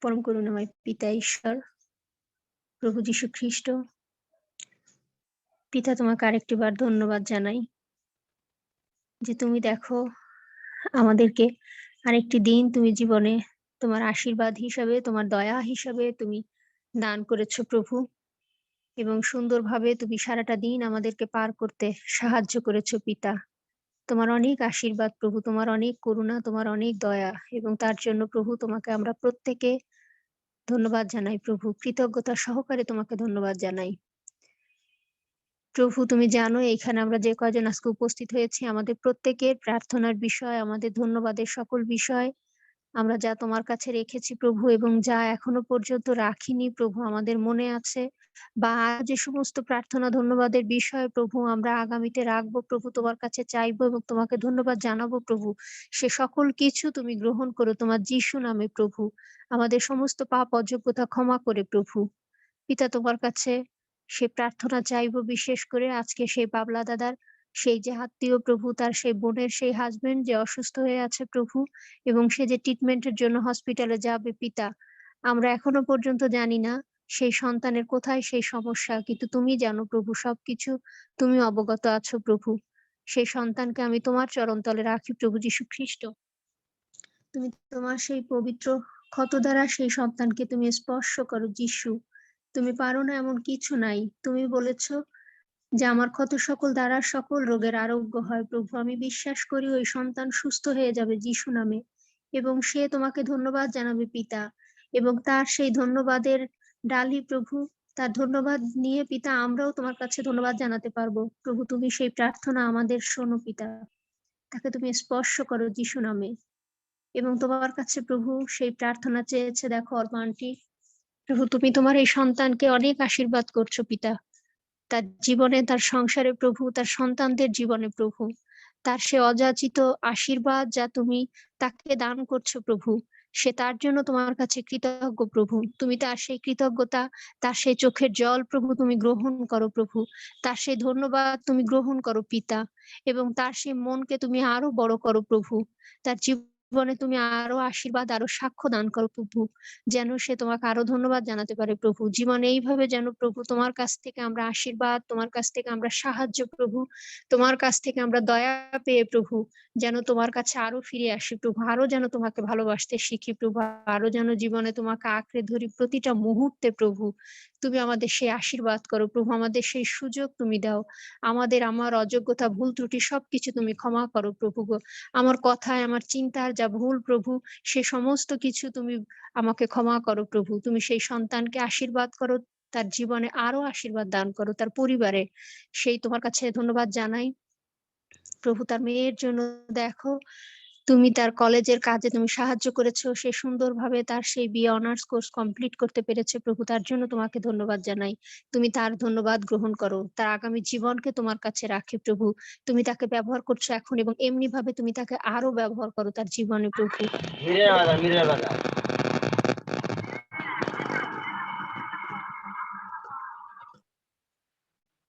পরম করুণাময় পিতা ঈশ্বর, প্রভু যীশু খ্রিস্ট, পিতা তোমাকে আরেকটি বার ধন্যবাদ জানাই যে তুমি দেখো আমাদেরকে আরেকটি দিন তুমি জীবনে তোমার আশীর্বাদ হিসাবে, তোমার দয়া হিসাবে তুমি দান করেছো প্রভু, এবং সুন্দরভাবে তুমি সারাটা দিন আমাদেরকে পার করতে সাহায্য করেছো পিতা। তোমার অনেক আশীর্বাদ প্রভু, তোমার অনেক করুণা, তোমার অনেক দয়া, এবং তার জন্য প্রভু তোমাকে আমরা প্রত্যেকে ধন্যবাদ জানাই প্রভু, কৃতজ্ঞতা সহকারে তোমাকে ধন্যবাদ জানাই প্রভু। তুমি জানো এখানে আমরা যে কয়জন আজকে উপস্থিত হয়েছি আমাদের প্রত্যেকের প্রার্থনার বিষয়, আমাদের ধন্যবাদের সকল বিষয় আমরা যা তোমার কাছে রেখেছি প্রভু, এবং যা এখনো পর্যন্ত রাখিনি প্রভু আমাদের মনে আছে, বা যে সমস্ত প্রার্থনা ধন্যবাদের বিষয় প্রভু আমরা আগামীতে রাখবো প্রভু, তোমার কাছে চাইবো এবং তোমাকে ধন্যবাদ জানাবো প্রভু, সে সকল কিছু তুমি গ্রহণ করো তোমার যিশু নামে প্রভু। আমাদের সমস্ত পাপ অযোগ্যতা ক্ষমা করে প্রভু। পিতা তোমার কাছে সে প্রার্থনা চাইবো, বিশেষ করে আজকে সেই বাবলা দাদার সেই যে আত্মীয় প্রভু, তার সেই বোনের সেই হাজবেন্ড যে অসুস্থ হয়ে আছে প্রভু, এবং সে যে ট্রিটমেন্টের জন্য হসপিটালে যাবে পিতা, আমরা এখনো পর্যন্ত জানি না সেই সন্তানের কোথায় সেই সমস্যা, কিন্তু তুমি জানো প্রভু সবকিছু, তুমি অবগত আছো প্রভু। সেই সন্তানকে আমি তোমার চরণতলে রাখি প্রভু যীশু খ্রিস্ট। তুমি তোমার সেই পবিত্র ক্ষত দ্বারা সেই সন্তানকে তুমি স্পর্শ করো যিশু। তুমি পারো না এমন কিছু নাই। তুমি বলেছো যে আমার ক্ষত সকল দ্বারা সকল রোগের আরোগ্য হয় প্রভু। আমি বিশ্বাস করি ওই সন্তান সুস্থ হয়ে যাবে যিশু নামে, এবং সে তোমাকে ধন্যবাদ জানাবে পিতা, এবং তার সেই ধন্যবাদের ডালি প্রভু, তার ধন্যবাদ নিয়ে পিতা আমরাও তোমার কাছে ধন্যবাদ জানাতে পারবো প্রভু। তুমি সেই প্রার্থনা আমাদের শোনো পিতা, তাকে তুমি স্পর্শ করো যিশু নামে। এবং তোমার কাছে প্রভু সেই প্রার্থনা চেয়েছে, দেখো অর্পা আন্টি প্রভু, তুমি তোমার এই সন্তানকে অনেক আশীর্বাদ করছো পিতা, তার জীবনে, তার সংসারে প্রভু, তার সন্তানদের জীবনে প্রভু, তার সে অযাচিত আশীর্বাদ যা তুমি তাকে দান করছো প্রভু, সে তার জন্য তোমার কাছে কৃতজ্ঞ প্রভু। তুমি তার সেই কৃতজ্ঞতা, তার সেই চোখের জল প্রভু তুমি গ্রহণ করো প্রভু, তার সেই ধন্যবাদ তুমি গ্রহণ করো পিতা, এবং তার সেই মনকে তুমি আরো বড় করো প্রভু, তার জীবনে তুমি আরো আশীর্বাদ, আরো সাক্ষ্য দান করো প্রভু, যেন সে তোমাকে আরো ধন্যবাদ জানাতে পারে প্রভু জীবনে। এইভাবে যেন প্রভু তোমার কাছ থেকে আমরা আশীর্বাদ, তোমার কাছ থেকে আমরা সাহায্য প্রভু, তোমার কাছ থেকে আমরা দয়া পেয়ে প্রভু যেন তোমার কাছে আরো ফিরে আসি প্রভু, আরো যেন তোমাকে ভালোবাসতে শিখি প্রভু, আরো যেন জীবনে তোমাকে আঁকড়ে ধরি প্রতিটা মুহূর্তে প্রভু। তুমি আমাদের সেই আশীর্বাদ করো প্রভু, আমাদের সেই সুযোগ তুমি দাও, আমার অযোগ্যতা, ভুল ত্রুটি সবকিছু তুমি ক্ষমা করো প্রভু গো। আমার কথায়, আমার চিন্তার যা ভুল প্রভু, সে সমস্ত কিছু তুমি আমাকে ক্ষমা করো প্রভু। তুমি সেই সন্তানকে আশীর্বাদ করো, তার জীবনে আরো আশীর্বাদ দান করো, তার পরিবারে সেই তোমার কাছে ধন্যবাদ জানাই প্রভু। তার মেয়ের জন্য দেখো তুমি তার কলেজের কাজে তুমি সাহায্য করেছো, সে সুন্দরভাবে তার সেই বিএ অনার্স কোর্স কমপ্লিট করতে পেরেছে প্রভু, তার জন্য তোমাকে ধন্যবাদ জানাই। তুমি তার ধন্যবাদ গ্রহণ করো, তার আগামী জীবনকে তোমার কাছে রাখে প্রভু। তুমি তাকে ব্যবহার করছো এখন, এবং এমনি ভাবে তুমি তাকে আরো ব্যবহার করো তার জীবনে প্রভু।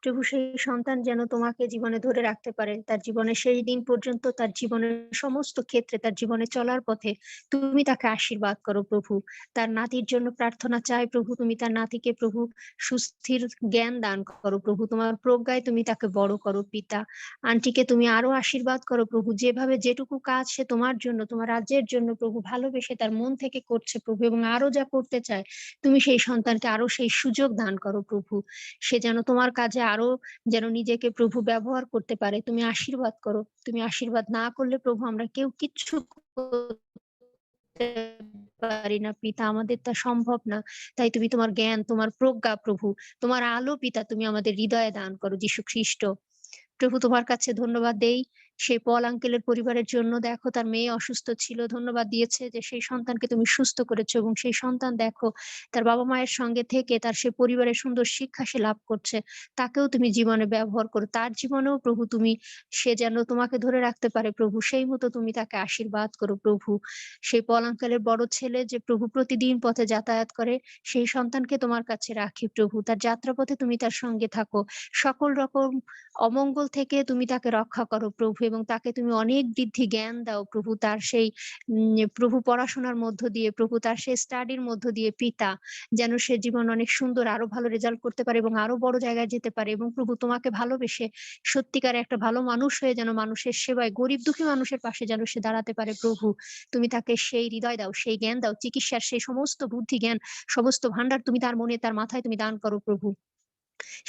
প্রভু সেই সন্তান যেন তোমাকে জীবনে ধরে রাখতে পারে, তার জীবনের শেষ দিন পর্যন্ত, তার জীবনের সমস্ত ক্ষেত্রে, তার জীবনে চলার পথে তুমি তাকে আশীর্বাদ করো প্রভু। তার নাতির জন্য প্রার্থনা চাই প্রভু, তুমি তার নাতিকে প্রভু সুস্থির জ্ঞান দান করো প্রভু, তোমার প্রজ্ঞায় তুমি তাকে বড় করো পিতা। আন্টিকে তুমি আরো আশীর্বাদ করো প্রভু, যেভাবে যেটুকু কাজ সে তোমার জন্য, তোমার রাজ্যের জন্য প্রভু ভালোবেসে তার মন থেকে করছে প্রভু, এবং আরো যা করতে চায় তুমি সেই সন্তানকে আরো সেই সুযোগ দান করো প্রভু। সে যেন তোমার কাজে আরো যেন নিজেকে প্রভু ব্যবহার করতে পারে, তুমি আশীর্বাদ করো। তুমি আশীর্বাদ না করলে প্রভু আমরা কেউ কিচ্ছু করতে পারি না পিতা, আমাদের তা সম্ভব না। তাই তুমি তোমার জ্ঞান, তোমার প্রজ্ঞা প্রভু, তোমার আলো পিতা তুমি আমাদের হৃদয়ে দান করো যীশু খ্রিস্ট। প্রভু তোমার কাছে ধন্যবাদ দেই সেই পল আঙ্কেলের পরিবারের জন্য। দেখো তার মেয়ে অসুস্থ ছিল, ধন্যবাদ দিয়েছে যে সেই সন্তানকে তুমি সুস্থ করেছো, এবং সেই সন্তান দেখো তার বাবা মায়ের সঙ্গে থেকে তার সে পরিবারের সুন্দর শিক্ষা সে লাভ করছে, তাকেও তুমি জীবনে ব্যবহার করো, তার জীবনেও প্রভু তুমি সে যেন তোমাকে ধরে রাখতে পারে প্রভু, সেই মতো তুমি তাকে আশীর্বাদ করো প্রভু। সেই পল আঙ্কেলের বড় ছেলে যে প্রভু প্রতিদিন পথে যাতায়াত করে, সেই সন্তানকে তোমার কাছে রাখি প্রভু, তার যাত্রাপথে তুমি তার সঙ্গে থাকো, সকল রকম অমঙ্গল থেকে তুমি তাকে রক্ষা করো প্রভু, এবং তাকে তুমি অনেক বৃদ্ধি জ্ঞান দাও প্রভু, তার সেই প্রভু পড়াশোনার মধ্য দিয়ে প্রভু, তার সেই স্টাডির মধ্য দিয়ে পিতা, যেন সে জীবন অনেক সুন্দর আরো ভালো রেজাল্ট করতে পারে এবং আরো বড় জায়গায় যেতে পারে, এবং প্রভু তোমাকে ভালোবেসে সত্যিকারে একটা ভালো মানুষ হয়ে যেন মানুষের সেবায়, গরিব দুঃখী মানুষের পাশে যেন সে দাঁড়াতে পারে প্রভু। তুমি তাকে সেই হৃদয় দাও, সেই জ্ঞান দাও, চিকিৎসার সেই সমস্ত বুদ্ধি জ্ঞান, সমস্ত ভান্ডার তুমি তার মনে, তার মাথায় তুমি দান করো প্রভু।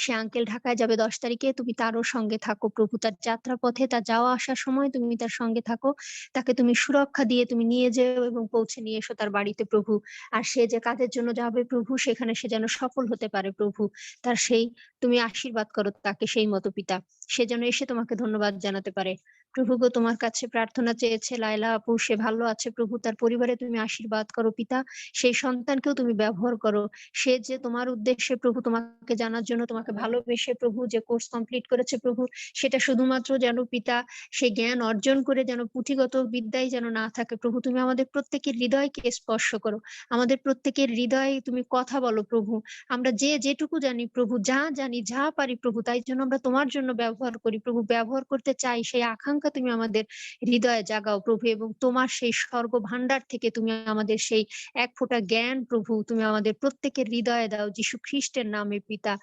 সে আঙ্কেল ঢাকায় যাবে 10 তারিখে, তুমি তারও সঙ্গে থাকো প্রভু, তার যাত্রা পথে, তার যাওয়া আসার সময় তুমি তার সঙ্গে থাকো, তাকে তুমি সুরক্ষা দিয়ে তুমি নিয়ে যেও এবং পৌঁছে নিয়ে এসো তার বাড়িতে প্রভু। আর সে যে কাজের জন্য যাবে প্রভু, সেখানে সে যেন সফল হতে পারে প্রভু, তার সেই তুমি আশীর্বাদ করো তাকে সেই মতো পিতা, সে যেন এসে তোমাকে ধন্যবাদ জানাতে পারে প্রভু গো। তোমার কাছে প্রার্থনা চেয়েছে লায়লা আপু, সে ভালো আছে প্রভু, তার পরিবারে তুমি আশীর্বাদ করো পিতা, সেই সন্তানকেও তুমি ব্যবহার করো, সে যে তোমার উদ্দেশ্যে প্রভু তোমাকে জানার জন্য, তোমাকে ভালোবেসে প্রভু যে কোর্স কমপ্লিট করেছে প্রভু, সেটা শুধুমাত্র যেন পিতা সেই জ্ঞান অর্জন করে যেন পুঁথিগত বিদ্যাই যেন না থাকে প্রভু, তুমি আমাদের প্রত্যেকের হৃদয়কে স্পর্শ করো, আমাদের প্রত্যেকের হৃদয়ে তুমি কথা বলো প্রভু, আমরা যে যেটুকু জানি প্রভু, যা জানি যা পারি প্রভু, তাই জন্য আমরা তোমার জন্য ব্যবহার করি প্রভু, ব্যবহার করতে চাই, সেই আকাঙ্ক্ষা তুমি আমাদের হৃদয়ে জাগাও প্রভু, এবং তোমার সেই স্বর্গ ভান্ডার থেকে তুমি আমাদের সেই এক ফোঁটা জ্ঞান প্রভু তুমি আমাদের প্রত্যেকের হৃদয়ে দাও যীশু খ্রিস্টের নামে পিতা।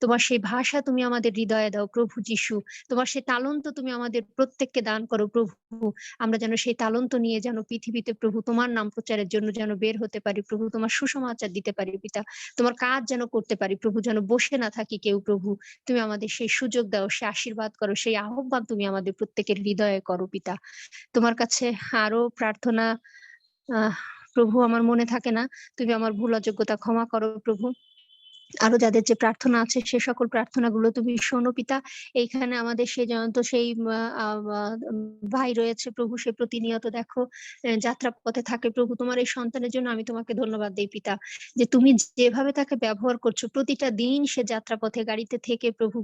তোমার সেই ভাষা তুমি আমাদের হৃদয়ে দাও প্রভু যীশু, তোমার সেই তালন্ত তুমি আমাদের প্রত্যেককে দান করো প্রভু, আমরা যেন সেই তালন্ত নিয়ে যেন পৃথিবীতে প্রভু তোমার নাম প্রচারের জন্য যেন বের হতে পারি প্রভু, তোমার সুসমাচার দিতে পারি পিতা, তোমার কাজ যেন করতে পারি প্রভু, যেন বসে না থাকি কেউ প্রভু, তুমি আমাদের সেই সুযোগ দাও, সেই আশীর্বাদ করো, সেই আহ্বান তুমি আমাদের প্রত্যেকের হৃদয়ে করো পিতা। তোমার কাছে আরো প্রার্থনা প্রভু আমার মনে থাকে না, তুমি আমার ভুল অযোগ্যতা ক্ষমা করো প্রভু, আরো যাদের যে প্রার্থনা আছে সে সকল প্রার্থনাগুলো তুমি শোনো পিতা। এইখানে আমাদের সেই জয়ন্ত সেই ভাই রয়েছে প্রভু, সে প্রতিনিয়ত দেখো যাত্রা পথে থাকে প্রভু, তোমার এই সন্তানের জন্য আমি তোমাকে ধন্যবাদ দিই পিতা, যে তুমি যেভাবে তাকে ব্যবহার করছো, প্রতিটা দিন সে যাত্রা পথে গাড়িতে থেকে প্রভু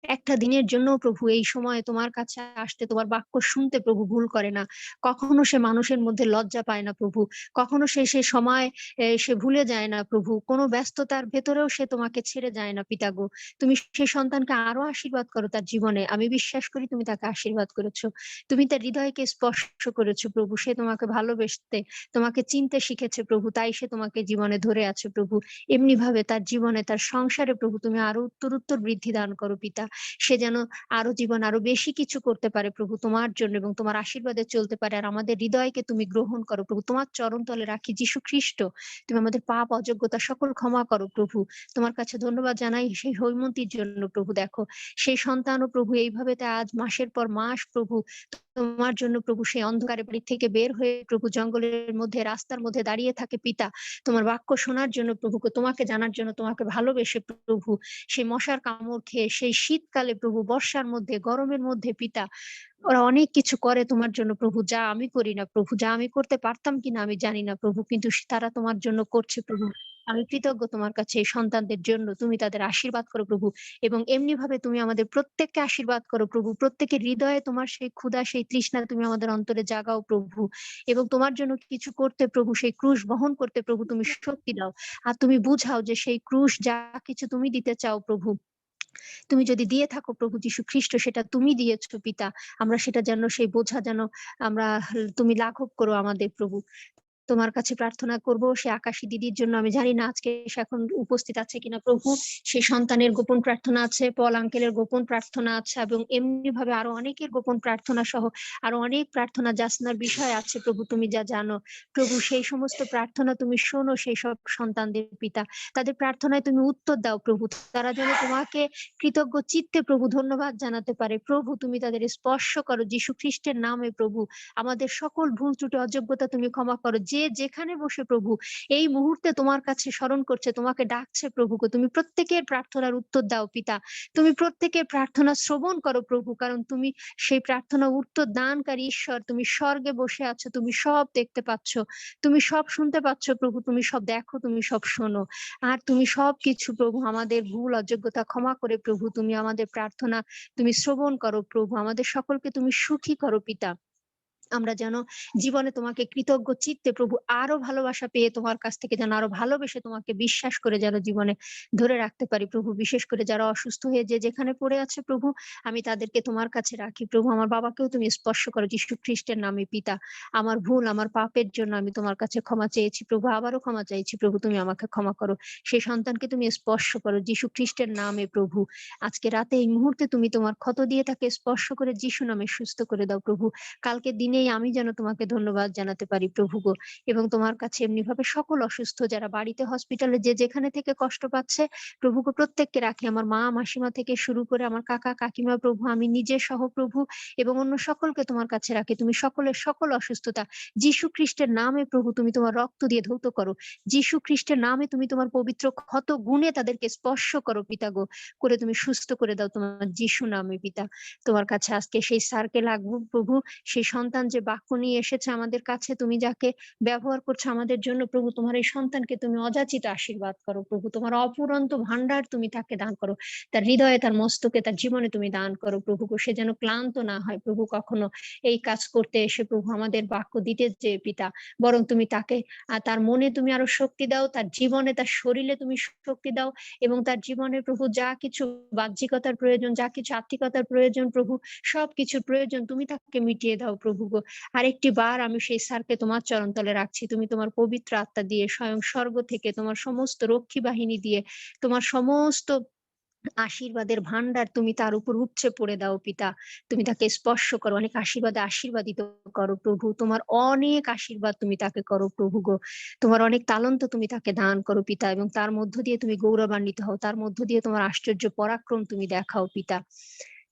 একটা দিনের জন্য প্রভু এই সময় তোমার কাছে আসতে, তোমার বাক্য শুনতে প্রভু ভুল করে না, কখনো সে মানুষের মধ্যে লজ্জা পায় না প্রভু, কখনো সে সে সময় সে ভুলে যায় না প্রভু, কোনো ব্যস্ততার ভেতরেও সে তোমাকে ছেড়ে যায় না পিতা গো। তুমি সেই সন্তানকে আরো আশীর্বাদ করো তার জীবনে, আমি বিশ্বাস করি তুমি তাকে আশীর্বাদ করেছো, তুমি তার হৃদয়কে স্পর্শ করেছো প্রভু, সে তোমাকে ভালোবেসতে, তোমাকে চিনতে শিখেছে প্রভু, তাই সে তোমাকে জীবনে ধরে আছে প্রভু। এমনি ভাবে তার জীবনে, তার সংসারে প্রভু তুমি আরো উত্তর বৃদ্ধি দান করো পিতা, সে যেন আরো জীবন আরো বেশি কিছু করতে পারে প্রভু তোমার জন্য, এবং তোমার আশীর্বাদে চলতে পারে, আর আমাদের হৃদয়কে তুমি গ্রহণ করো প্রভু, তোমার চরণ তলে রাখি যীশু খ্রিস্ট, তুমি আমাদের পাপ অযোগ্যতা সকল ক্ষমা করো প্রভু। তোমার কাছে ধন্যবাদ জানাই সেই হৈমন্তীর জন্য প্রভু, দেখো সেই সন্তানও প্রভু এইভাবে আজ মাসের পর মাস প্রভু তোমার জন্য প্রভু সেই অন্ধকারের বাড়ি থেকে বের হয়ে প্রভু জঙ্গলের মধ্যে, রাস্তার মধ্যে দাঁড়িয়ে থাকে পিতা, তোমার বাক্য শোনার জন্য প্রভুকে, তোমাকে জানার জন্য, তোমাকে ভালোবেসে প্রভু সেই মশার কামড় খেয়ে, সেই শীতকালে প্রভু, বর্ষার মধ্যে, গরমের মধ্যে পিতা, ওরা অনেক কিছু করে তোমার জন্য প্রভু, যা আমি করি না প্রভু, যা আমি করতে পারতাম কিনা আমি জানি না প্রভু, কিন্তু তারা তোমার জন্য করছে প্রভু। আমি কৃতজ্ঞ তোমার কাছে এই সন্তানদের জন্য, তুমি তাদের আশীর্বাদ করো প্রভু, এবং এমনি ভাবে তুমি আমাদের প্রত্যেককে আশীর্বাদ করো প্রভু, প্রত্যেকের হৃদয়ে তোমার সেই ক্ষুধা, সেই তৃষ্ণা তুমি আমাদের অন্তরে জাগাও প্রভু, এবং তোমার জন্য কিছু করতে প্রভু, সেই ক্রুশ বহন করতে প্রভু তুমি শক্তি দাও, আর তুমি বুঝাও যে সেই ক্রুশ যা কিছু তুমি দিতে চাও প্রভু, তুমি যদি দিয়ে থাকো প্রভু যীশু খ্রিস্ট, সেটা তুমি দিয়েছো পিতা, আমরা সেটা যেন সেই বোঝা যেন আমরা তুমি লাঘব করো আমাদের প্রভু। তোমার কাছে প্রার্থনা করব সে আকাশী দিদির জন্য। আমি জানি না আজকে সে এখন উপস্থিত আছে কিনা প্রভু, সেই সন্তানের গোপন প্রার্থনা আছে, পল আঙ্কেলের গোপন প্রার্থনা আছে, এবং এমনি ভাবে আরো অনেকের গোপন প্রার্থনা সহ আরো অনেক প্রার্থনা জাসনার বিষয় আছে প্রভু, তুমি যা জানো প্রভু। সেই সমস্ত প্রার্থনা তুমি শোনো সেই সব সন্তানদের পিতা, তাদের প্রার্থনায় তুমি উত্তর দাও প্রভু, তারা যেন তোমাকে কৃতজ্ঞ চিত্তে প্রভু ধন্যবাদ জানাতে পারে প্রভু। তুমি তাদের স্পর্শ করো যীশু খ্রিস্টের নামে প্রভু। আমাদের সকল ভুল ত্রুটি অযোগ্যতা তুমি ক্ষমা করো। যে যেখানে বসে প্রভু এই মুহূর্তে তোমার কাছে স্মরণ করছে, তোমাকে ডাকছে প্রভু গো, তুমি প্রত্যেকের প্রার্থনার উত্তর দাও পিতা, তুমি প্রত্যেকের প্রার্থনা শ্রবণ করো প্রভু, কারণ তুমি সেই প্রার্থনা উত্তর দানকারী ঈশ্বর। তুমি স্বর্গে বসে আছো, তুমি সব দেখতে পাচ্ছ, তুমি সব শুনতে পাচ্ছ প্রভু, তুমি সব দেখো, তুমি সব শোনো, আর তুমি সব কিছু প্রভু আমাদের ভুল অযোগ্যতা ক্ষমা করে প্রভু তুমি আমাদের প্রার্থনা তুমি শ্রবণ করো প্রভু। আমাদের সকলকে তুমি সুখী করো পিতা, আমরা যেন জীবনে তোমাকে কৃতজ্ঞ চিত্তে প্রভু আরো ভালোবাসা পেয়ে তোমার কাছ থেকে যেন আরো ভালোবেসে তোমাকে বিশ্বাস করে যেন জীবনে ধরে রাখতে পারি প্রভু। বিশেষ করে যারা অসুস্থ হয়ে যে যেখানে পড়ে আছে প্রভু, আমি তাদেরকে তোমার কাছে রাখি প্রভু। আমার বাবাকেও তুমি স্পর্শ করো যীশু খ্রিস্টের নামে পিতা। আমার ভুল আমার পাপের জন্য আমি তোমার কাছে ক্ষমা চেয়েছি প্রভু, আবারও ক্ষমা চাইছি প্রভু, তুমি আমাকে ক্ষমা করো। সেই সন্তানকে তুমি স্পর্শ করো যীশু খ্রিস্টের নামে প্রভু। আজকে রাতে এই মুহূর্তে তুমি তোমার ক্ষত দিয়ে তাকে স্পর্শ করে যীশু নামে সুস্থ করে দাও প্রভু। কালকে দিনে আমি যেন তোমাকে ধন্যবাদ জানাতে পারি প্রভু গো, এবং তোমার কাছে এমনি ভাবে সকল অসুস্থ যারা বাড়িতে হসপিটালে যে যেখানে থেকে কষ্ট পাচ্ছে প্রভু গো, প্রত্যেককে রাখি, আমার মা মাসিমা থেকে শুরু করে আমার কাকা কাকিমা প্রভু, আমি নিজে সহ প্রভু, এবং অন্য সকলকে তোমার কাছে রাখি। তুমি সকলের সকল অসুস্থতা যীশু খ্রিস্টের নামে প্রভু তুমি তোমার রক্ত দিয়ে ধৌত করো, যীশু খ্রিস্টের নামে তুমি তোমার পবিত্র ক্ষত গুণে তাদেরকে স্পর্শ করো পিতা গো, করে তুমি সুস্থ করে দাও তোমার যীশু নামে পিতা। তোমার কাছে আজকে সেই স্যারকে লাগবো প্রভু, সেই সন্তান যে বাক্য নিয়ে এসেছে আমাদের কাছে, তুমি যাকে ব্যবহার করছো আমাদের জন্য প্রভু, তোমার এই সন্তানকে তুমি অযাচিত আশীর্বাদ করো প্রভু, তোমার অপুরন্ত ভান্ডার তুমি তাকে দান করো, তার হৃদয়ে তার মস্তকে তার জীবনে তুমি দান করো প্রভু গো। সে যেন ক্লান্ত না হয় প্রভু কখনো এই কাজ করতে এসে প্রভু আমাদের বাক্য দিতে যে পিতা, বরং তুমি তাকে তার মনে তুমি আরো শক্তি দাও, তার জীবনে তার শরীরে তুমি শক্তি দাও, এবং তার জীবনে প্রভু যা কিছু বাহ্যিকতার প্রয়োজন, যা কিছু আত্মিকতার প্রয়োজন প্রভু, সবকিছুর প্রয়োজন তুমি তাকে মিটিয়ে দাও প্রভু গো। আরেকটি বার আমি সেই স্যারকে তোমার চরণতলে রাখছি, তুমি তোমার পবিত্র আত্মা দিয়ে স্বয়ং স্বর্গ থেকে তোমার সমস্ত রক্ষী বাহিনী দিয়ে তোমার সমস্ত আশীর্বাদের ভান্ডার তুমি তার উপর উপচে পড়ে দাও পিতা। তুমি তাকে স্পর্শ করো, অনেক আশীর্বাদে আশীর্বাদিত করো প্রভু, তোমার অনেক আশীর্বাদ তুমি তাকে করো প্রভু গো, তোমার অনেক তালন্ত তুমি তাকে দান করো পিতা, এবং তার মধ্য দিয়ে তুমি গৌরবান্বিত হও, তার মধ্য দিয়ে তোমার আশ্চর্য পরাক্রম তুমি দেখাও পিতা।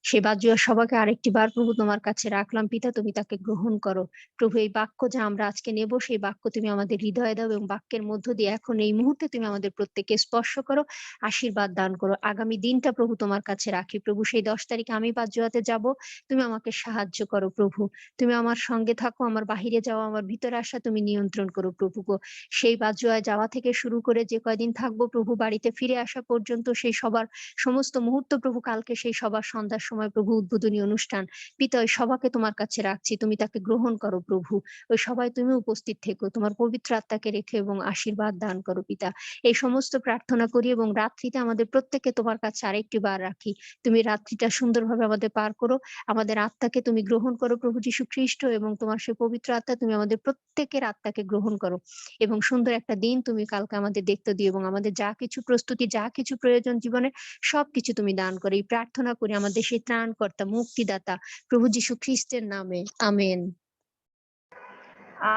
সে বাজুয়া সবাকে আরেকটি বার প্রভু তোমার কাছে রাখলাম পিতা, তুমি তাকে গ্রহণ করো প্রভু। এই বাক্য যা আমরা আজকে নেব সেই বাক্য তুমি আমাদের হৃদয়ে দাও, এবং বাক্যের মধ্য দিয়ে এখন এই মুহূর্তে তুমি আমাদের প্রত্যেককে স্পর্শ করো, আশীর্বাদ দান করো। আগামী দিনটা প্রভু তোমার কাছে রাখি প্রভু, সেই 10 তারিখে আমি বাজুয়াতে যাব, তুমি আমাকে সাহায্য করো প্রভু, তুমি আমার সঙ্গে থাকো, আমার বাহিরে যাওয়া আমার ভিতরে আসা তুমি নিয়ন্ত্রণ করো প্রভু গো। সেই বাজুয়ায় যাওয়া থেকে শুরু করে যে কয়দিন থাকবো প্রভু, বাড়িতে ফিরে আসা পর্যন্ত সেই সবার সমস্ত মুহূর্ত প্রভু, কালকে সেই সবার সন্ধ্যার সময় প্রভু উদ্বোধনী অনুষ্ঠান পিতা, ওই সবাকে তোমার কাছে রাখছি, তুমি তাকে গ্রহণ করো প্রভু। ওই সবাই তুমি উপস্থিত থেকো, তোমার পবিত্র আত্মাকে রেখে এবং আশীর্বাদ দান করো পিতা। এই সমস্ত প্রার্থনা করি, এবং রাত্রিতে আমাদের প্রত্যেককে তোমার কাছে আরেকটি বার রাখি, তুমি রাত্রিটা সুন্দরভাবে আমাদের পার করো, আমাদের আত্মাকে তুমি গ্রহণ করো প্রভু যীশু খ্রিস্ট, এবং তোমার সেই পবিত্র আত্মা তুমি আমাদের প্রত্যেকের আত্মাকে গ্রহণ করো, এবং সুন্দর একটা দিন তুমি কালকে আমাদের দেখতে দিও, এবং আমাদের যা কিছু প্রস্তুতি যা কিছু প্রয়োজন জীবনে সবকিছু তুমি দান করে। এই প্রার্থনা করি আমাদের সেই ত্রাণকর্তা মুক্তিদাতা প্রভু যীশু খ্রিস্টের নামে, amen.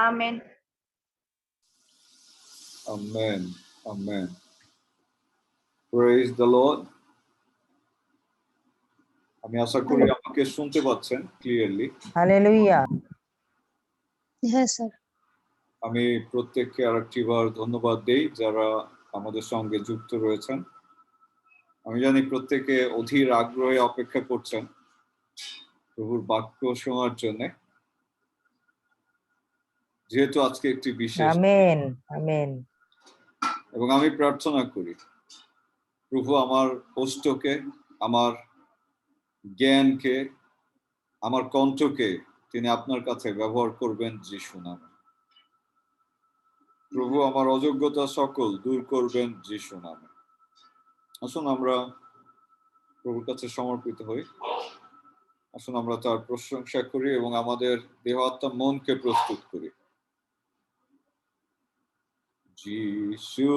Amen. Amen. Amen. Praise the Lord. আমি আশা করি আমাকে শুনতে পাচ্ছেন ক্লিয়ারলি। হালেলুয়া। হ্যাঁ স্যার। আমি প্রত্যেককে আরেকটিবার ধন্যবাদ দেই যারা আমাদের সঙ্গে যুক্ত রয়েছেন। আমি জানি প্রত্যেকে অধীর আগ্রহে অপেক্ষা করছেন প্রভুর বাক্য শোনার জন্য, যেহেতু আজকে একটি বিশেষ। Amen amen. এবং আমি প্রার্থনা করি প্রভু আমার কষ্টকে, আমার জ্ঞানকে, আমার কণ্ঠকে তিনি আপনার কাছে ব্যবহার করবেন যিশু নামে। প্রভু আমার অযোগ্যতা সকল দূর করবেন যিশু নামে। আসুন আমরা প্রভুর কাছে সমর্পিত হই। আসুন আমরা তার প্রশংসা করি এবং আমাদের দেহ আত্মা মনকে প্রস্তুত করি। যিশু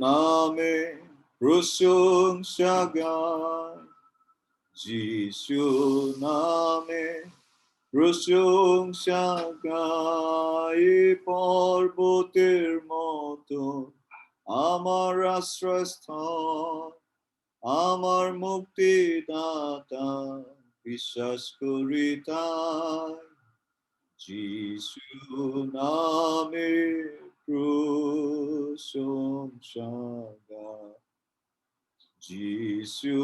নামে প্রশংসা গাই, যিশু নামে প্রশংসা গাই, পর্বতের মতো আমার আশ্রয়স্থল, আমার মুক্তিদাতা, বিশ্বাস করি তাই। যিশু নামে প্রশংসা গাই, যিশু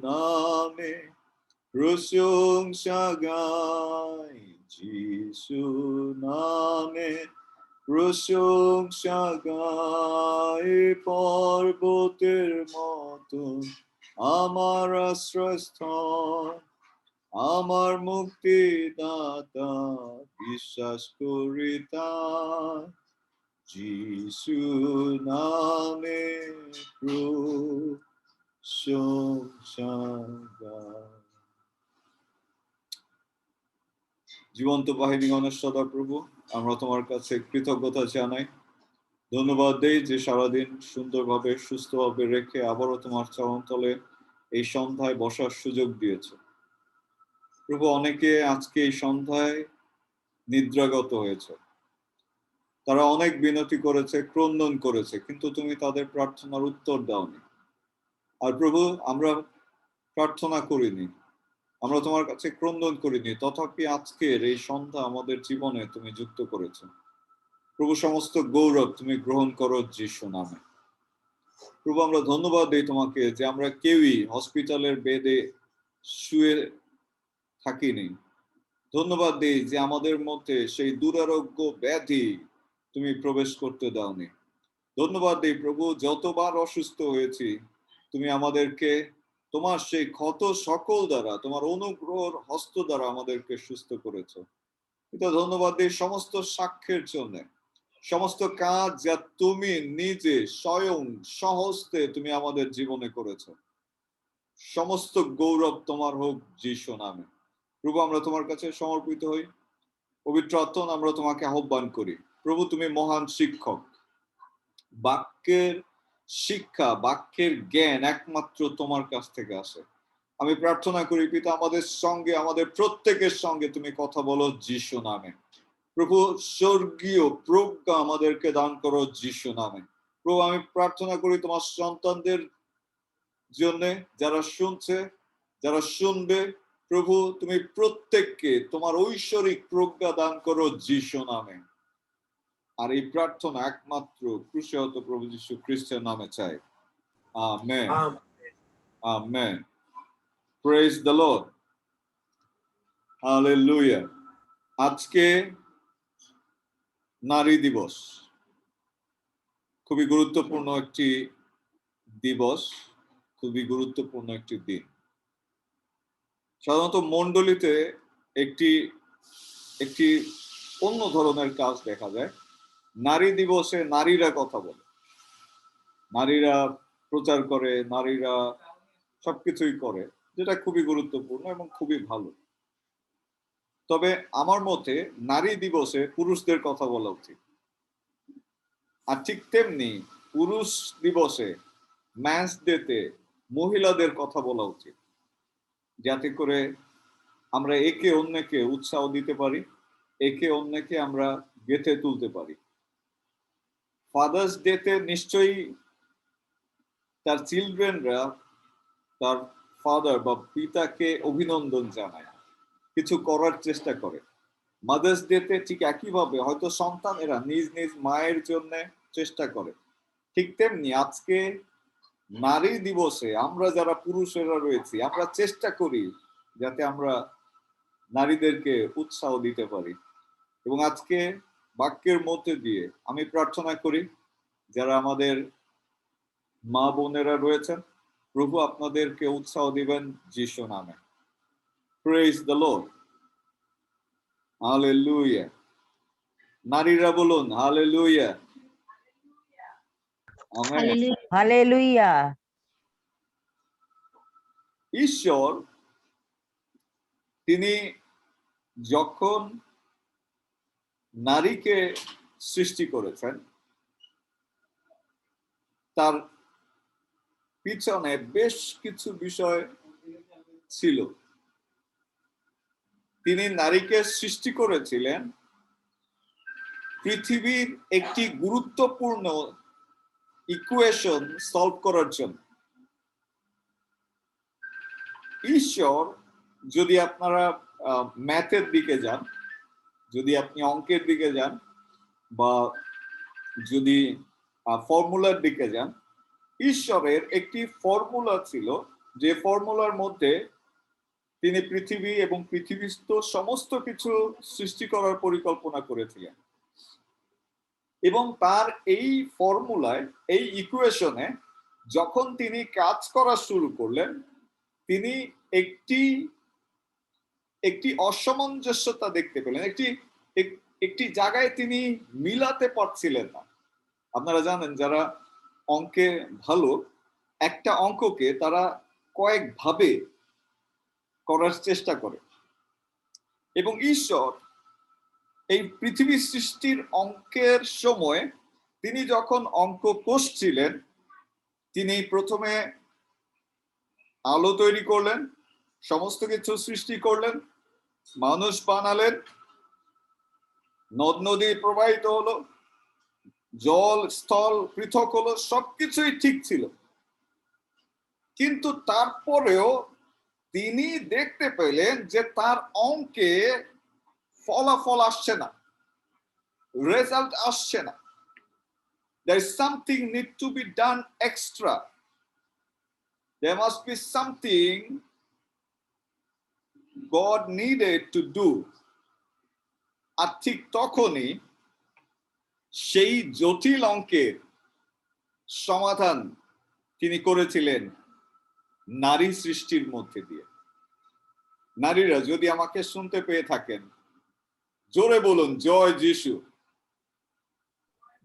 নামে প্রশংসা গাই, যিশু নামে প্রশংসা গাই, পর্বতের মতো আমার আশ্রয়স্থল, আমার মুক্তিদাতা, বিশ্বাস করি তাই। যিশু নামে প্রশংসা গাই। জীবন্ত বাহিনীগণের সদাপ্রভু, আমরা তোমার কাছে কৃতজ্ঞতা জানাই, ধন্যবাদ দেই যে সারাদিন সুন্দরভাবে সুস্থভাবে রেখে আবারও তোমার চরণতলে এই সন্ধ্যায় বসার সুযোগ দিয়েছ। প্রভু, অনেকে আজকে এই সন্ধ্যায় নিদ্রাগত হয়েছে, তারা অনেক বিনতি করেছে, ক্রন্দন করেছে, কিন্তু তুমি তাদের প্রার্থনার উত্তর দাওনি। আর প্রভু, আমরা প্রার্থনা করিনি, আমরা তোমার কাছে ক্রন্দন করিনি, তথাপি আজকের এই সন্ধ্যা আমাদের জীবনে তুমি যুক্ত করেছ। প্রভু, সমস্ত গৌরব তুমি গ্রহণ করো যিশু নামে। প্রভু, আমরা ধন্যবাদ দিই তোমাকে যে আমরা কেউই হসপিটালের বেডে শুয়ে থাকিনি। ধন্যবাদ দিই যে আমাদের মধ্যে সেই দুরারোগ্য ব্যাধি তুমি প্রবেশ করতে দাওনি। ধন্যবাদ দিই প্রভু, যতবার অসুস্থ হয়েছি তুমি আমাদেরকে তোমার সেই ক্ষত সকল দ্বারা, তোমার অনুগ্রহর হস্ত দ্বারা আমাদেরকে সুস্থ করেছো। এটা ধন্যবাদ দিই সমস্ত সাক্ষ্যের জন্য, সমস্ত কাজ যা তুমি নিজে স্বয়ং সহস্তে তুমি আমাদের জীবনে করেছো। সমস্ত গৌরব তোমার হোক যিশু নামে। প্রভু, আমরা তোমার কাছে সমর্পিত হই। পবিত্র আত্মা, আমরা তোমাকে আহ্বান করি। প্রভু, তুমি মহান শিক্ষক, বাক্যের শিক্ষা, বাক্যের জ্ঞান একমাত্র তোমার কাছ থেকে আসে। আমি প্রার্থনা করি পিতা, আমাদের সঙ্গে, আমাদের প্রত্যেকের সঙ্গে তুমি কথা বলো যিশু নামে। প্রভু, স্বর্গীয় প্রজ্ঞা আমাদেরকে দান করো যিশু নামে। প্রভু, আমি প্রার্থনা করি তোমার সন্তানদের জন্য, যারা শুনছে, যারা শুনবে। প্রভু, তুমি প্রত্যেককে তোমার ঐশ্বরিক প্রজ্ঞা দান করো যিশু নামে। আর এই প্রার্থনা একমাত্র ক্রুশিহত প্রভু যীশু খ্রিস্টের নামে চাই। Amen, amen. Praise the lord, hallelujah. আজকে নারী দিবস, খুবই গুরুত্বপূর্ণ একটি দিবস, খুবই গুরুত্বপূর্ণ একটি দিন। সাধারণত মণ্ডলীতে একটি একটি অন্য ধরনের কাজ দেখা যায়। নারী দিবসে নারীরা কথা বলে, নারীরা প্রচার করে, নারীরা সবকিছুই করে, যেটা খুবই গুরুত্বপূর্ণ এবং খুবই ভালো। তবে আমার মতে নারী দিবসে পুরুষদের কথা বলা উচিত। আর ঠিক তেমনি পুরুষ দিবসে, ম্যান্স ডেতে মহিলাদের কথা বলা উচিত, যাতে করে আমরা একে অন্যকে উৎসাহ দিতে পারি, একে অন্যকে আমরা গেঁথে তুলতে পারি। ফাদার্স ডেতে নিশ্চয়ই তার চিলড্রেনরা তার ফাদার বা পিতাকে অভিনন্দন জানায়, কিছু করার চেষ্টা করে। মাদার্স ডেতে ঠিক একইভাবে হয়তো সন্তানেরা নিজ নিজ মায়ের জন্য চেষ্টা করে। ঠিক তেমনি আজকে নারী দিবসে আমরা যারা পুরুষেরা রয়েছি, আমরা চেষ্টা করি যাতে আমরা নারীদেরকে উৎসাহ দিতে পারি। এবং আজকে বাক্যের মধ্যে দিয়ে আমি প্রার্থনা করি, যারা আমাদের মা বোনেরা রয়েছেন, প্রভু আপনাদেরকে উৎসাহ দিবেন যিশু নামে। Praise the lord, hallelujah. নারীরা বলুন হালেলুয়া, আমেন। হালেলুয়া। হালেলুয়া। ঈশ্বর তিনি যখন নারীকে সৃষ্টি করেছেন তার পিছনে বেশ কিছু বিষয় ছিল। তিনি নারীকে সৃষ্টি করেছিলেন পৃথিবীর একটি গুরুত্বপূর্ণ ইকুয়েশন সলভ করার জন্য। ঈশ্বর, যদি আপনারা ম্যাথের দিকে যান, যদি আপনি অঙ্কের দিকে যান, বা যদি ফর্মুলার দিকে যান, ঈশ্বরের একটি ফর্মুলা ছিল, যে ফর্মুলার মধ্যে তিনি পৃথিবী এবং পৃথিবীস্থ সমস্ত কিছু সৃষ্টি করার পরিকল্পনা করেছিলেন। এবং তার এই ফর্মুলায়, এই ইকুয়েশনে যখন তিনি কাজ করা শুরু করলেন, তিনি একটি অসামঞ্জস্যতা দেখতে পেলেন। একটি জায়গায় তিনি মিলাতে পারছিলেন না। আপনারা জানেন, যারা অঙ্কে ভালো, একটা অঙ্ককে তারা কয়েকভাবে করার চেষ্টা করে। এবং ঈশ্বর এই পৃথিবী সৃষ্টির অঙ্কের সময় তিনি যখন অঙ্ক কষছিলেন, তিনি প্রথমে আলো তৈরি করলেন, সমস্ত কিছু সৃষ্টি করলেন, মানুষ বানালেন, নদ নদী প্রবাহিত হলো, জল স্থল পৃথক হলো, সবকিছুই ঠিক ছিল। কিন্তু তারপরেও তিনি দেখতে পেলেন যে তার অঙ্কে ফলাফল আসছে না, রেজাল্ট আসছে না। There is something need to be done extra. There must be something God needed to do. আর ঠিক তখনই সেই জটিল অঙ্কের সমাধান তিনি করেছিলেন নারী সৃষ্টির মধ্যে দিয়ে। নারীরা যদি আমাকে শুনতে পেয়ে থাকেন, জোরে বলুন জয় যিশু।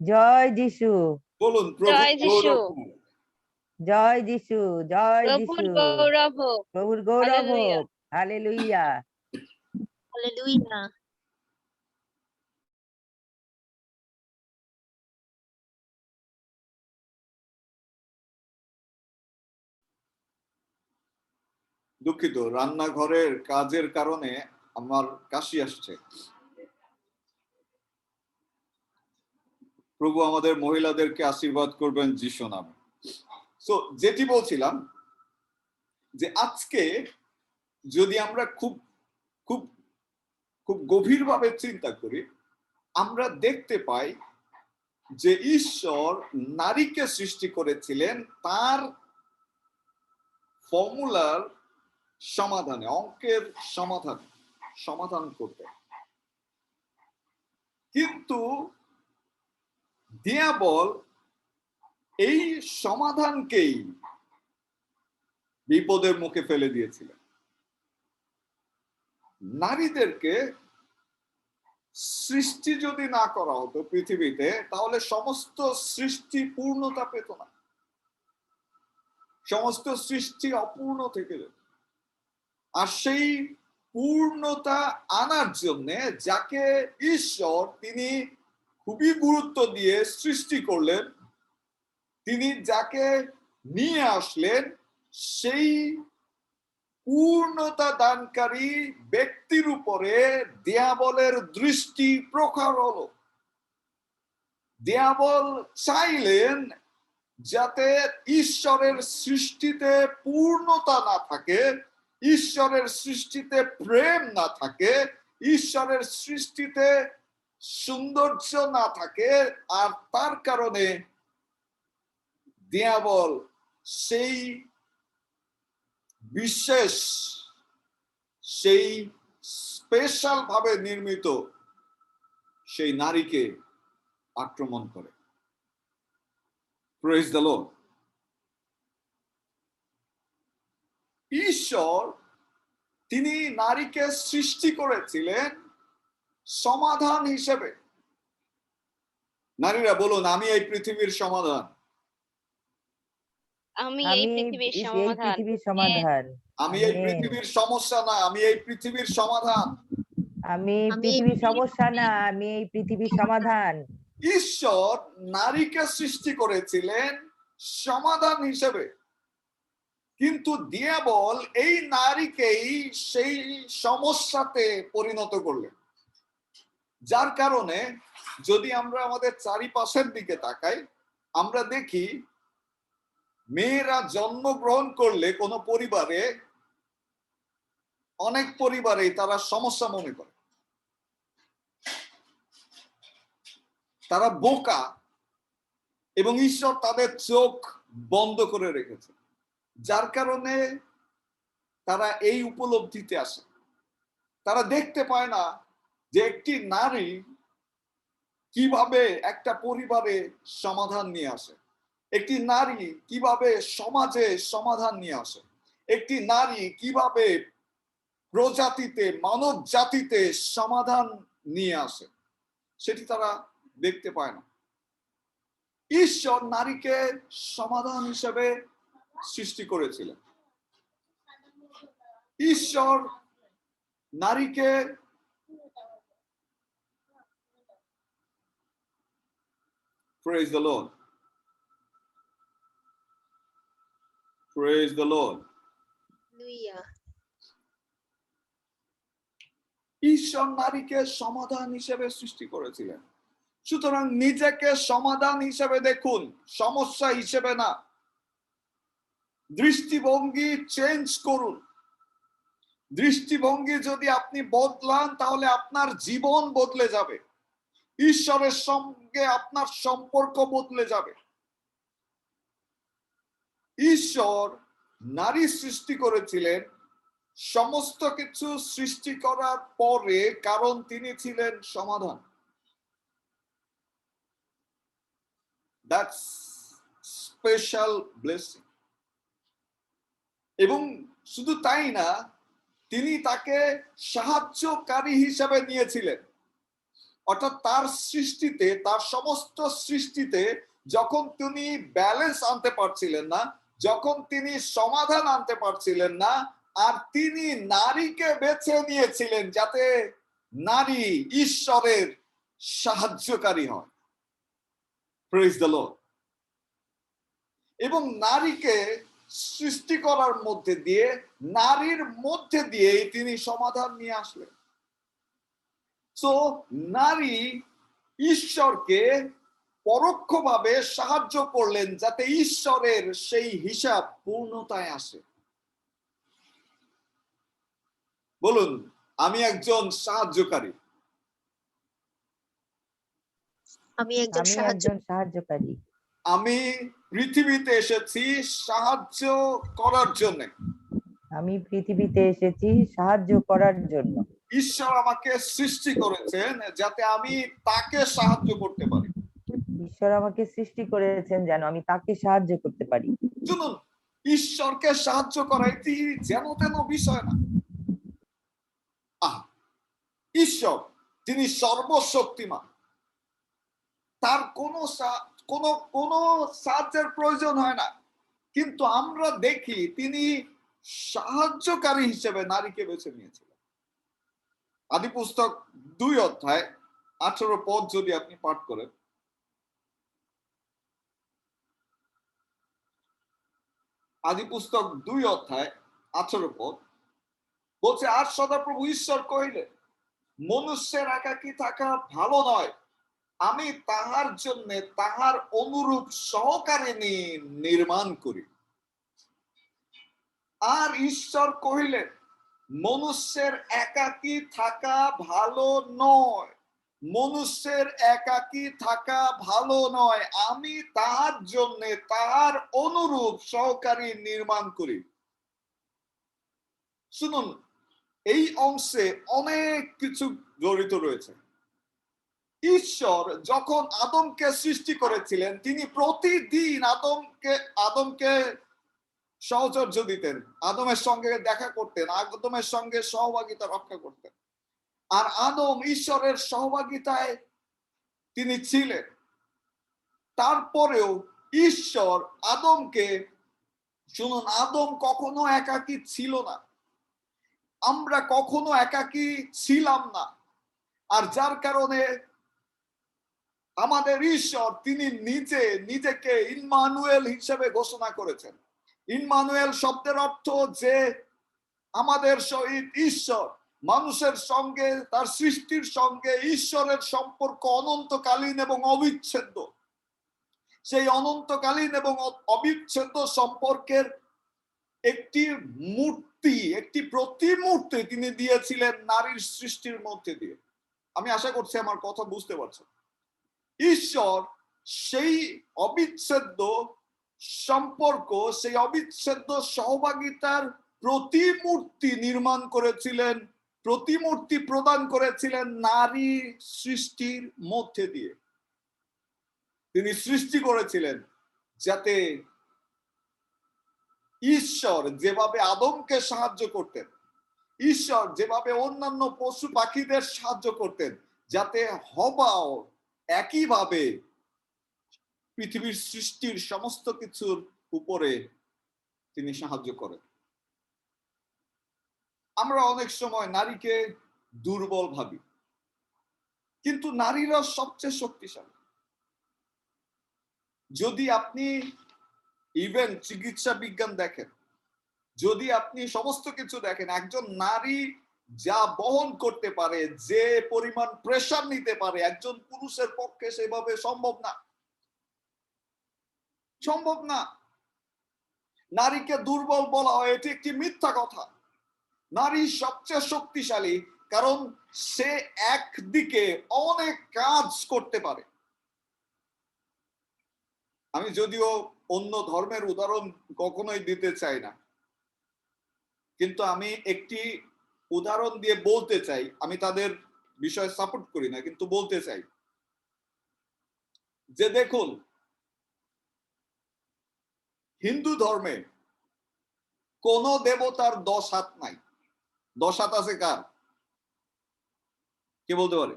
জয় যিশু, বলুন প্রভু জয় যিশু। গৌরব হোক। জয় যিশু, জয় প্রভুর যিশু, গৌরব হোক। প্রভুর গৌরব হালেলুয়া। হোক। হালেলুয়া। হালেলুয়া। দুঃখিত, রান্নাঘরের কাজের কারণে আমার কাশি আসছে। প্রভু আমাদের মহিলাদেরকে আশীর্বাদ করবেন যিশু নামে। সো যেটি বলছিলাম, যে আজকে যদি আমরা খুব খুব খুব গভীরভাবে চিন্তা করি, আমরা দেখতে পাই যে ঈশ্বর নারীকে সৃষ্টি করেছিলেন তার ফর্মুলার সমাধানে, অঙ্কের সমাধান করতে। কিন্তু দিয়াবল এই সমাধানকেই বিপদের মুখে ফেলে দিয়েছিলেন। নারীদেরকে সৃষ্টি যদি না করা হতো পৃথিবীতে, তাহলে সমস্ত সৃষ্টি পূর্ণতা পেত না, সমস্ত সৃষ্টি অপূর্ণ থেকে যেত। আর সেই পূর্ণতা আনার জন্য যাকে ঈশ্বর তিনি খুবই গুরুত্ব দিয়ে সৃষ্টি করলেন, তিনি যাকে নিয়ে আসলেন, সেই পূর্ণতা দানকারী ব্যক্তির উপরে দিয়াবলের দৃষ্টি প্রখর হলো। দিয়াবল চাইলেন যাতে ঈশ্বরের সৃষ্টিতে পূর্ণতা না থাকে, ঈশ্বরের সৃষ্টিতে প্রেম না থাকে, ঈশ্বরের সৃষ্টিতে সৌন্দর্য না থাকে। আর তার কারণে দিয়াবল সেই বিশেষ, সেই স্পেশাল ভাবে নির্মিত সেই নারীকে আক্রমণ করে। Praise the lord. ঈশ্বর তিনি নারীকে সৃষ্টি করেছিলেন সমাধান হিসেবে। নারীরা বলুন, আমি এই পৃথিবীর সমাধান। আমি এই আমি পৃথিবীর এই সমাধান। পৃথিবীর সমাধান। আমি এই আমেন। পৃথিবীর সমস্যা না, আমি এই পৃথিবীর সমাধান। আমি এই আমি এই পৃথিবীর পৃথিবীর সমস্যা না, আমি এই পৃথিবীর সমাধান। ঈশ্বর নারীকে সৃষ্টি করেছিলেন সমাধান হিসেবে, কিন্তু দিয়াবল এই নারীকেই সেই সমস্যাতে পরিণত করলেন। যার কারণে যদি আমরা আমাদের চারিপাশের দিকে তাকাই, আমরা দেখি মেয়েরা জন্মগ্রহণ করলে কোনো পরিবারে, অনেক পরিবারেই তারা সমস্যা মনে করে, তারা বোকা, এবং ঈশ্বর তাদের চোখ বন্ধ করে রেখেছে। যার কারণে তারা এই উপলব্ধিতে আসে, তারা দেখতে পায় না যে একটি নারী কিভাবে একটা পরিবারে সমাধান নিয়ে আসে, একটি নারী কিভাবে সমাজে সমাধান নিয়ে আসে, একটি নারী কিভাবে প্রজাতিতে, মানব জাতিতে সমাধান নিয়ে আসে, সেটি তারা দেখতে পায় না। ঈশ্বর নারীকে সমাধান হিসেবে সৃষ্টি করেছিলেন। ঈশ্বর নারীকে Praise the Lord. Praise the Lord. Hallelujah. ঈশ্বর নারীকে সমাধান হিসেবে সৃষ্টি করেছিলেন। সুতরাং নিজেকে সমাধান হিসেবে দেখুন, সমস্যা হিসেবে না। দৃষ্টিভঙ্গি চেঞ্জ করুন। দৃষ্টিভঙ্গি যদি আপনি বদলান, তাহলে আপনার জীবন বদলে যাবে, ঈশ্বরের সঙ্গে আপনার সম্পর্ক বদলে যাবে। ঈশ্বর নারী সৃষ্টি করেছিলেন সমস্ত কিছু সৃষ্টি করার পরে, কারণ তিনি ছিলেন সমাধান। That's special blessing. এবং শুধু তাই না, তিনি তাকে সাহায্যকারী হিসেবে নিয়েছিলেন। অর্থাৎ তার সৃষ্টিতে, তার সমস্ত সৃষ্টিতে যখন তিনি ব্যালেন্স আনতে পারছিলেন না, যখন তিনি সমাধান আনতে পারছিলেন না, আর তিনি নারীকে বেছে নিয়েছিলেন যাতে নারী ঈশ্বরের সাহায্যকারী হয়। Praise the lord. এবং নারীকে সৃষ্টি করার মধ্যে দিয়ে, নারীর মধ্যে দিয়েই তিনি সমাধান নিয়ে আসলেন। সো নারী ঈশ্বরকে পরোক্ষভাবে সাহায্য করলেন যাতে ঈশ্বরের সেই হিসাব পূর্ণতায় আসে। বলুন, আমি একজন সাহায্যকারী। আমি একজন সাহায্যকারী। আমি পৃথিবীতে এসেছি সাহায্য করার জন্য। আমি পৃথিবীতে এসেছি সাহায্য করার জন্য। ঈশ্বর আমাকে সৃষ্টি করেছেন যাতে আমি তাকে সাহায্য করতে পারি। ঈশ্বর আমাকে সৃষ্টি করেছেন যেন আমি তাকে সাহায্য করতে পারি। শুনুন, ঈশ্বরকে সাহায্য করা এটি যেন তেন বিষয় না। ঈশ্বর, তিনি সর্বশক্তিমান, তার কোনো সাহায্যের প্রয়োজন হয় না। কিন্তু আমরা দেখি তিনি সাহায্যকারী হিসেবে নারীকে বেছে নিয়েছিলেন। আদিপুস্তক 2 অধ্যায় 18 পদ যদি আপনি পাঠ করেন, আদিপুস্তক 2 অধ্যায় 18 পদ বলছে, আর সদাপ্রভু ঈশ্বর কহিলেন, মনুষ্যের একাকী থাকা ভালো নয়, আমি তাহার জন্য তাহার অনুরূপ সহকারিণী নির্মাণ করি। আর ঈশ্বর কহিলেন, মনুষ্যের একাকী থাকা ভালো নয়, মনুষ্যের একাকী থাকা ভালো নয়, আমি তাহার জন্য তাহার অনুরূপ সহকারী নির্মাণ করি। শুনুন, এই অংশে অনেক কিছু জড়িত রয়েছে। ঈশ্বর যখন আদমকে সৃষ্টি করেছিলেন, তিনি প্রতিদিন আদমকে সহচর্য দিতেন, আদমের সঙ্গে দেখা করতেন, আদমের সঙ্গে সহভাগিতা রক্ষা করতেন। আর আদম ঈশ্বরের সহভাগিতায় তিনি ছিলেন। তারপরেও ঈশ্বর আদমকে শুনুন, আদম কখনো একাকী ছিল না, আমরা কখনো একাকী ছিলাম না। আর যার কারণে আমাদের ঈশ্বর তিনি নিজেকে ইম্মানুয়েল হিসেবে ঘোষণা করেছেন। ইম্মানুয়েল শব্দের অর্থ যে আমাদের সহিত ঈশ্বর, মানুষের সঙ্গে, তার সৃষ্টির সঙ্গে ঈশ্বরের সম্পর্ক অনন্তকালীন এবং অবিচ্ছেদ্য। সেই অনন্তকালীন এবং অবিচ্ছেদ্য সম্পর্কের একটি মূর্তি, একটি প্রতিমূর্তি তিনি দিয়েছিলেন নারীর সৃষ্টির মধ্যে দিয়ে। আমি আশা করছি আমার কথা বুঝতে পারছেন। ঈশ্বর সেই অবিচ্ছেদ্য সম্পর্ক, সেই অবিচ্ছেদ্য সহভাগিতার প্রতিমূর্তি নির্মাণ করেছিলেন, প্রতিমূর্তি প্রদান করেছিলেন নারী সৃষ্টির মধ্যে দিয়ে। তিনি সৃষ্টি করেছিলেন যাতে ঈশ্বর যেভাবে আদমকে সাহায্য করতেন, ঈশ্বর যেভাবে অন্যান্য পশু পাখিদের সাহায্য করতেন, যাতে হওয়াও একইভাবে পৃথিবীর সৃষ্টির সমস্ত কিছুর উপরে তিনি সাহায্য করেন। আমরা অনেক সময় নারীকে দুর্বল ভাবি, কিন্তু নারীরা সবচেয়ে শক্তিশালী। যদি আপনি ইভেন চিকিৎসা বিজ্ঞান দেখেন, যদি আপনি সমস্ত কিছু দেখেন, একজন নারী যা বহন করতে পারে, যে পরিমাণ প্রেসার নিতে পারে, একজন পুরুষের পক্ষে সেভাবে সম্ভব না, সম্ভব না। নারীকে দুর্বল বলা হয়, এটি একটি মিথ্যা কথা। নারী সবচেয়ে শক্তিশালী, কারণ সে একদিকে অনেক কাজ করতে পারে। আমি যদিও অন্য ধর্মের উদাহরণ কখনোই দিতে চাই না, কিন্তু আমি একটি উদাহরণ দিয়ে বলতে চাই। আমি তাদের বিষয়ে সাপোর্ট করি না, কিন্তু বলতে চাই যে দেখুন, হিন্দু ধর্মে কোন দেবতার 10 হাত নাই। 10 হাত আছে কার? কে বলতে পারে?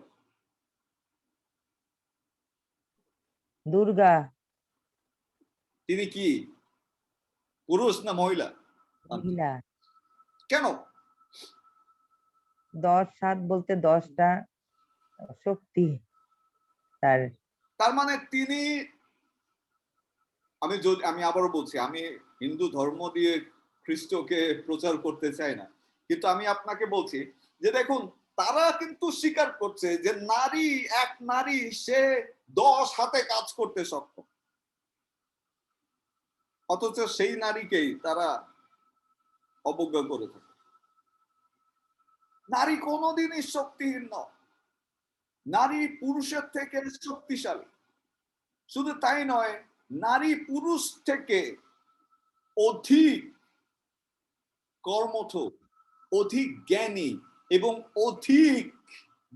দুর্গা। তিনি কি পুরুষ না মহিলা? মহিলা। কেন? 10 হাত বলতে 10টা শক্তি তার। তার মানে তিনি, আমি আবারও বলছি, আমি হিন্দু ধর্ম দিয়ে খ্রিস্টকে প্রচার করতে চাই না, কিন্তু আমি আপনাকে বলছি যে দেখুন, তারা কিন্তু স্বীকার করছে যে এক নারী সে 10 হাতে কাজ করতে সক্ষম, অথচ সেই নারীকেই তারা অবজ্ঞা করে থাকে। নারী কোনোদিনই শক্তিহীন নয়, নারী পুরুষের থেকে শক্তিশালী। শুধু তাই নয়, নারী পুরুষ থেকে অধিক কর্মঠ, অধিক জ্ঞানী এবং অধিক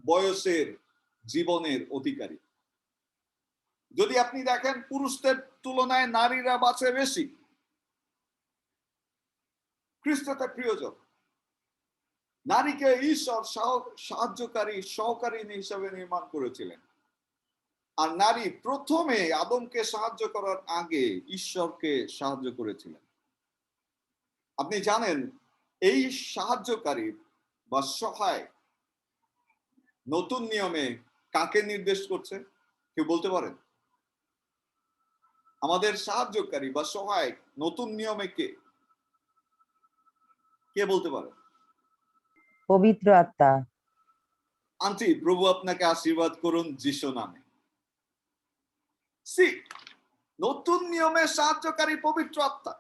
বয়সের জীবনের অধিকারী। যদি আপনি দেখেন, পুরুষদের তুলনায় নারীরা বাঁচে বেশি। খ্রিস্টতে প্রিয়জন, নারীকে ঈশ্বর সাহায্যকারী, সহকারী হিসেবে নির্মাণ করেছিলেন। আর নারী প্রথমে আদমকে সাহায্য করার আগে ঈশ্বরকে সাহায্য করেছিলেন। আপনি জানেন, এই সাহায্যকারী বা সহায় নতুন নিয়মে কাকে নির্দেশ করছে? কেউ বলতে পারেন? আমাদের সাহায্যকারী বা সহায় নতুন নিয়মে কে বলতে পারে? পবিত্র আত্মা। আন্টি, প্রভু আপনাকে আশীর্বাদ করুন যিশু নামে। নতুন নিয়মের সাহায্যকারী পবিত্র আত্মা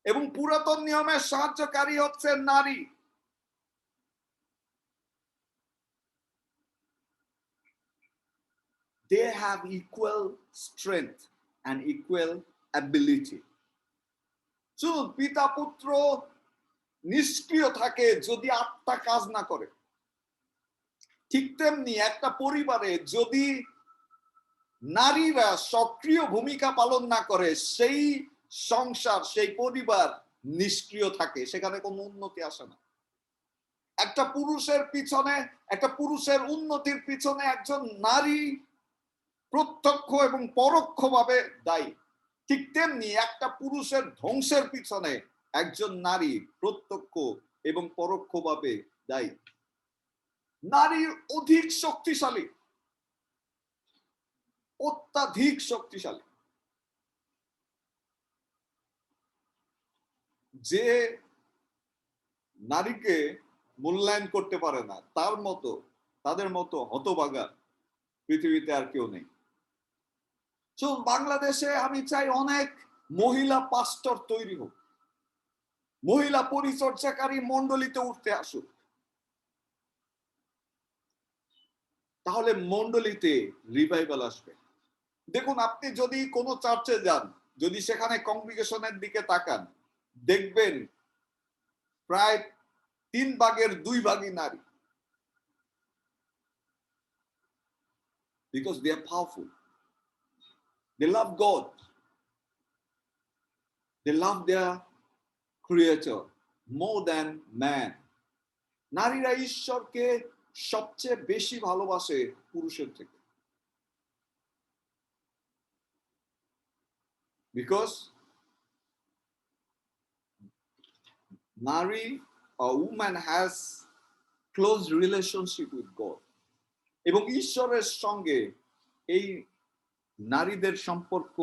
এবং পুরাতন নিয়মের সাহায্যকারী হচ্ছে নারী। They have equal strength and equal ability. শুনুন, পিতা পুত্র নিষ্ক্রিয় থাকে যদি আত্মা কাজ না করে। ঠিক তেমনি একটা পরিবারে যদি নারীরা সক্রিয় ভূমিকা পালন না করে, সেই সংসার, সেই পরিবার নিষ্ক্রিয় থাকে, সেখানে কোনো উন্নতি আসে না। একটা পুরুষের উন্নতির পিছনে একজন নারী প্রত্যক্ষ এবং পরোক্ষভাবে দায়ী। ঠিক তেমনি একটা পুরুষের ধ্বংসের পিছনে একজন নারী প্রত্যক্ষ এবং পরোক্ষভাবে দায়ী। নারী অধিক শক্তিশালী, অত্যাধিক শক্তিশালী। যে নারীকে মূল্যায়ন করতে পারে না তাদের মতো হতভাগা পৃথিবীতে আর কেউ নেই। তো বাংলাদেশে আমি চাই অনেক মহিলা পাস্টর তৈরি হোক, মহিলা পরিচর্যাকারী মণ্ডলীতে উঠতে আসুক, তাহলে মণ্ডলীতে রিভাইভাল আসবে। দেখুন, আপনি যদি কোনো চার্চে যান, যদি সেখানে কংগ্রিগেশনের দিকে তাকান, দেখবেন প্রায় 3 ভাগের 2 ভাগই নারী। Because they are powerful. They love God. They love their creator more than man. নারীরা ঈশ্বরকে সবচেয়ে বেশি ভালোবাসে পুরুষের থেকে। Because নারী, a woman has close relationship with God. এবং ঈশ্বরের সঙ্গে এই নারীদের সম্পর্ক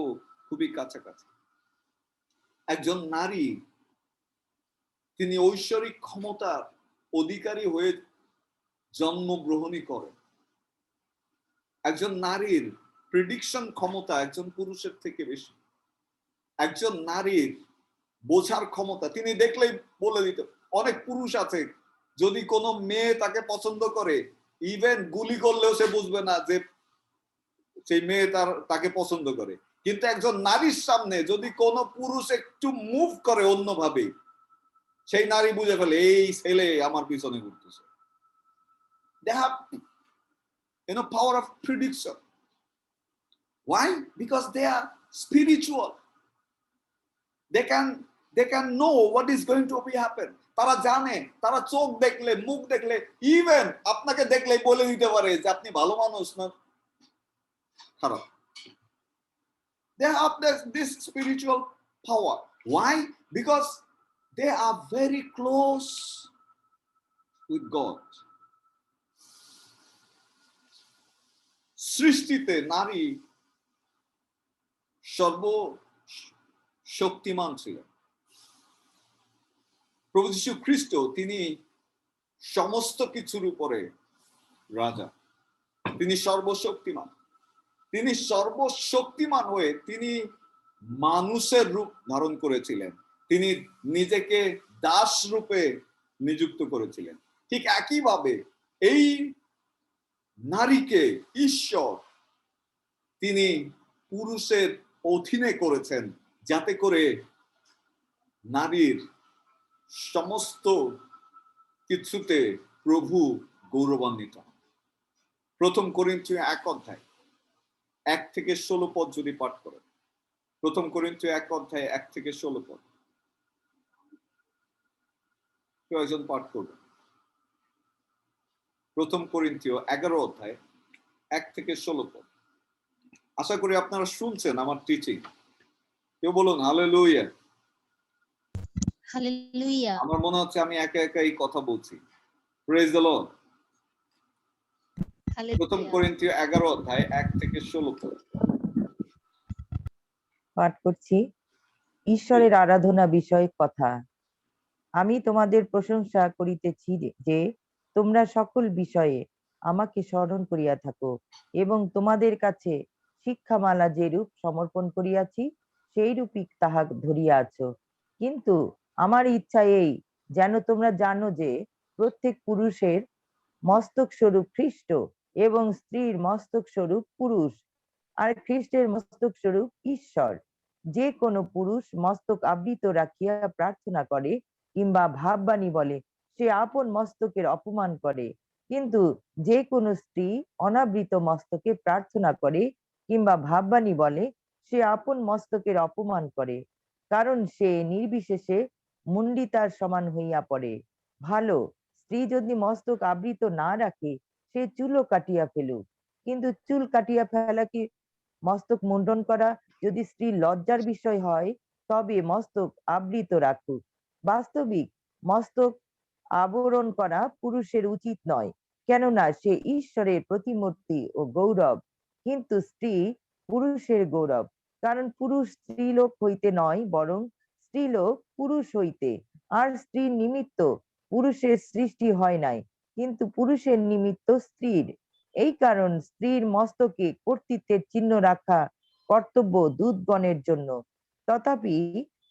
খুবই কাছাকাছি। একজন নারী তিনি ঐশ্বরিক ক্ষমতার অধিকারী হয়ে জন্মগ্রহণই করেন। একজন নারীর প্রেডিকশন ক্ষমতা একজন পুরুষের থেকে বেশি। একজন নারীর বোঝার ক্ষমতা, তিনি দেখলেই বলে দিত। অনেক পুরুষ আছে, যদি কোনো মেয়ে তাকে পছন্দ করে, ইভেন গুলি করলেও সে বুঝবে না যে সেই মেয়ে তাকে পছন্দ করে। কিন্তু একজন নারীর সামনে যদি কোনো পুরুষ একটু মুভ করে অন্যভাবে, সেই নারী বুঝে ফেলে এই ছেলে আমার পিছনে ঘুরতেছে। They have, power of prediction. Why? Because they are spiritual. They can know what is going to be happen. তারা জানে, তারা চোখ দেখলে, মুখ দেখলে, ইভেন আপনাকে দেখলে বলে দিতে পারে যে আপনি ভালো মানুষ না খারাপ। They have this spiritual power. Why? Because they are very close with God. সৃষ্টিতে নারী সর্বশক্তিমান ছিলেন। প্রভু যীশু খ্রিস্ট তিনি সমস্ত কিছুর উপরে রাজা, তিনি সর্বশক্তিমান। তিনি সর্বশক্তিমান হয়ে তিনি মানুষের রূপ ধারণ করেছিলেন, তিনি নিজেকে দাস রূপে নিযুক্ত করেছিলেন। ঠিক একইভাবে এই নারীকে ঈশ্বর তিনি পুরুষের অধীনে করেছেন, যাতে করে নারীর সমস্ত কিছুতে প্রভু গৌরবান্বিত। 1 করিন্থীয় 1 অধ্যায় 1 থেকে 16 পদ যদি পাঠ করেন, 1 করিন্থীয় 1 অধ্যায় 1 থেকে 16 পদ কেউ একজন পাঠ করবেন। 1 করিন্থীয় 11 অধ্যায় 1 থেকে 16 পদ। আশা করি আপনারা শুনছেন আমার টিচিং। কেউ বলুন হালেলুয়া। হালেলুয়া। আমার মনে হচ্ছে আমি একা একাই কথা বলছি। Praise the Lord. 1 করিন্থীয় 11 অধ্যায় 1 থেকে 16 পদ পাঠ করছি। ঈশ্বরের আরাধনা বিষয়ক কথা। আমি তোমাদের প্রশংসা করিতেছি যে তোমরা সকল বিষয়ে আমাকে স্মরণ করিয়া থাকো, এবং তোমাদের কাছে শিক্ষামালা যেরূপ সমর্পণ করিয়াছি সেই রূপই তাহা ধরিয়া আছো। কিন্তু আমার ইচ্ছা এই, যেন তোমরা জানো যে প্রত্যেক পুরুষের মস্তক স্বরূপ খ্রিস্ট, এবং স্ত্রীর মস্তক স্বরূপ পুরুষ, আর খ্রিস্টের মস্তক স্বরূপ ঈশ্বর। যে কোনো পুরুষ মস্তক আবৃত রাখিয়া প্রার্থনা করে কিংবা ভাববাণী বলে, সে আপন মস্তকের অপমান করে। কিন্তু যে কোনো স্ত্রী অনাবৃত মস্তকে প্রার্থনা করে কিংবা ভাববাণী বলে, সে আপন মস্তকের অপমান করে, কারণ সে নির্বিশেষে মুন্ডিতার সমান হইয়া পড়ে। ভালো, স্ত্রী যদি মস্তক আবৃত না রাখে, সে চুলও কাটিয়া ফেলুক। কিন্তু চুল কাটিয়া ফেলা কি মস্তক মুন্ডন করা যদি স্ত্রী লজ্জার বিষয় হয় তবে মস্তক আবৃত রাখুক। বাস্তবিক মস্তক আবরণ করা পুরুষের উচিত নয়, কেননা সে ঈশ্বরের প্রতিমূর্তি ও গৌরব, কিন্তু স্ত্রী পুরুষের গৌরব। কারণ পুরুষ স্ত্রীলোক হইতে নয়, বরং স্ত্রীলোক পুরুষ হইতে। আর স্ত্রীর নিমিত্ত পুরুষের সৃষ্টি হয় নাই, কিন্তু পুরুষের নিমিত্ত স্ত্রীর। এই কারণ স্ত্রীর মস্তকে কর্তৃত্বের চিহ্ন রাখা কর্তব্য দূতগণের জন্য। তথাপি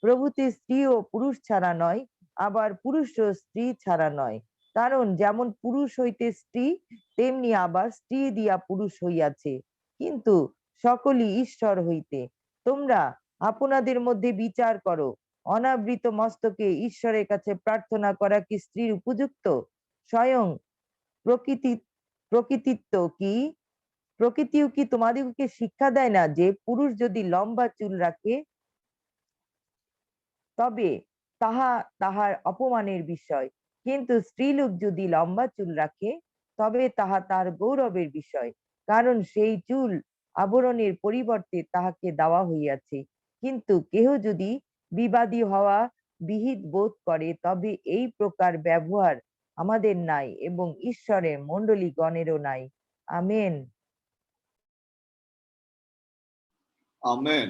প্রভুতে স্ত্রী ও পুরুষ ছাড়া নয়, আবার পুরুষও স্ত্রী ছাড়া নয়। কারণ যেমন পুরুষ হইতে স্ত্রী, তেমনি আবার স্ত্রী দিয়া পুরুষ হইয়াছে, কিন্তু সকলই ঈশ্বর হইতে। তোমরা আপনাদের মধ্যে বিচার করো, অনাবৃত মস্তকে ঈশ্বরের কাছে প্রার্থনা করা কি স্ত্রীর উপযুক্ত? স্বয়ং প্রকৃতিও কি তোমাদেরকে শিক্ষা দেয় না যে পুরুষ যদি লম্বা চুল রাখে তবে তাহা তাহার অপমানের বিষয়, কিন্তু স্ত্রীলোক যদি লম্বা চুল রাখে তবে তাহা তার গৌরবের বিষয়, কারণ সেই চুল আবরণের পরিবর্তে তাহাকে দেওয়া হইয়াছে। কিন্তু কেহ যদি বিবাদী হওয়া বিহিত বোধ করে তবে এই প্রকার ব্যবহার আমাদের নাই এবং ঈশ্বরের মণ্ডলীগণেরও নাই। আমেন। আমেন।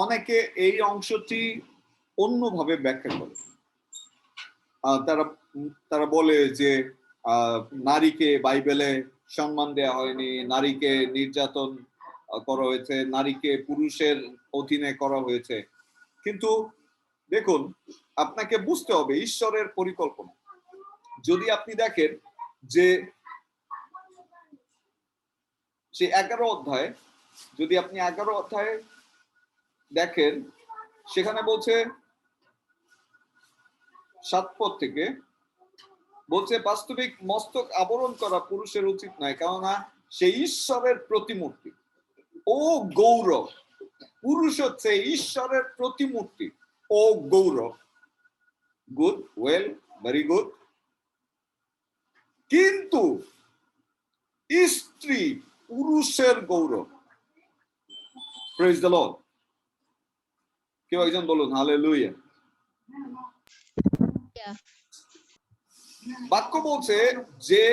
অনেকে এই অংশটি অন্যভাবে ব্যাখ্যা করে। তারা বলে যে নারীকে বাইবেলে সম্মান দেওয়া হয়নি, নারীকে নির্যাতন করা হয়েছে, নারীকে পুরুষের অধীনে করা হয়েছে। কিন্তু দেখুন, আপনাকে বুঝতে হবে ঈশ্বরের পরিকল্পনা। যদি আপনি দেখেন যে সে 11 অধ্যায়, যদি আপনি 11 অধ্যায়ে দেখেন, সেখানে বলছে 7 পদ থেকে বলছে, বাস্তবিক মস্তক আবরণ করা পুরুষের উচিত নয়, কেননা সে ঈশ্বরের প্রতিমূর্তি ও গৌরব। পুরুষ হচ্ছে ঈশ্বরের প্রতিমূর্তি ও গৌরব। Good, well, very good. কিন্তু স্ত্রী পুরুষের গৌরব। Praise the Lord. কেউ একজন বলুন হালেলুয়া। বাক্য বলছে যে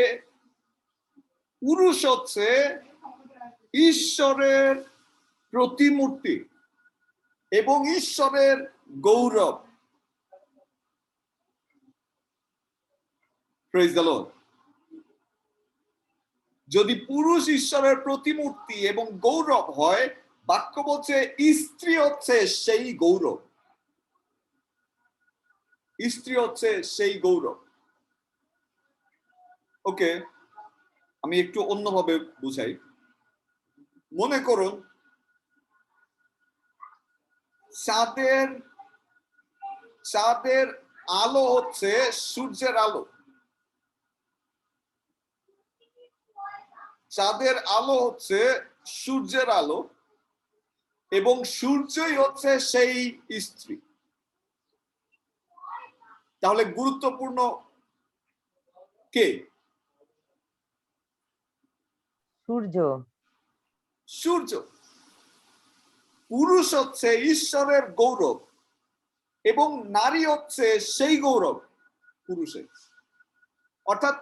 পুরুষ হচ্ছে ঈশ্বরের প্রতিমূর্তি এবং ঈশ্বরের গৌরব। Praise the Lord. যদি পুরুষ ঈশ্বরের প্রতিমূর্তি এবং গৌরব হয়, বাক্য বলছে স্ত্রী হচ্ছে সেই গৌরব। স্ত্রী হচ্ছে সেই গৌরব। ওকে, আমি একটু অন্যভাবে বুঝাই। মনে করুন চাঁদের আলো হচ্ছে সূর্যের আলো। চাঁদের আলো হচ্ছে সূর্যের আলো এবং সূর্যই হচ্ছে সেই স্ত্রী। তাহলে গুরুত্বপূর্ণ কে? সূর্য। সূর্য। পুরুষ হচ্ছে ঈশ্বরের গৌরব এবং নারী হচ্ছে সেই গৌরব পুরুষের। অর্থাৎ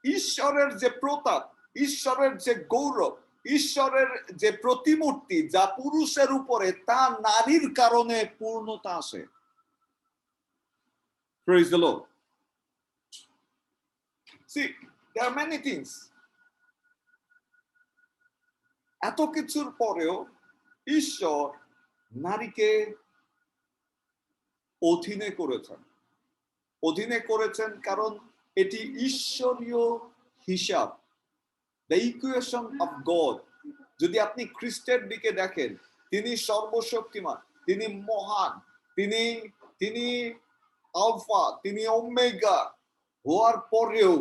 ঈশ্বরের যে প্রতাপ, ঈশ্বরের যে গৌরব, ঈশ্বরের যে প্রতিমূর্তি যা পুরুষের উপরে, তা নারীর কারণে পূর্ণতা আসে। Praise the Lord. See, there are many things. এত কিছুর পরেও ঈশ্বর নারীকে অধীনে করেছেন। অধীনে করেছেন কারণ এটি ঈশ্বরীয় হিসাব, the equation of God. যদি আপনি খ্রিস্টের দিকে দেখেন, তিনি সর্বশক্তিমান, তিনি মহান, তিনি আলফা, তিনি ওমেগা হওয়ার পরেও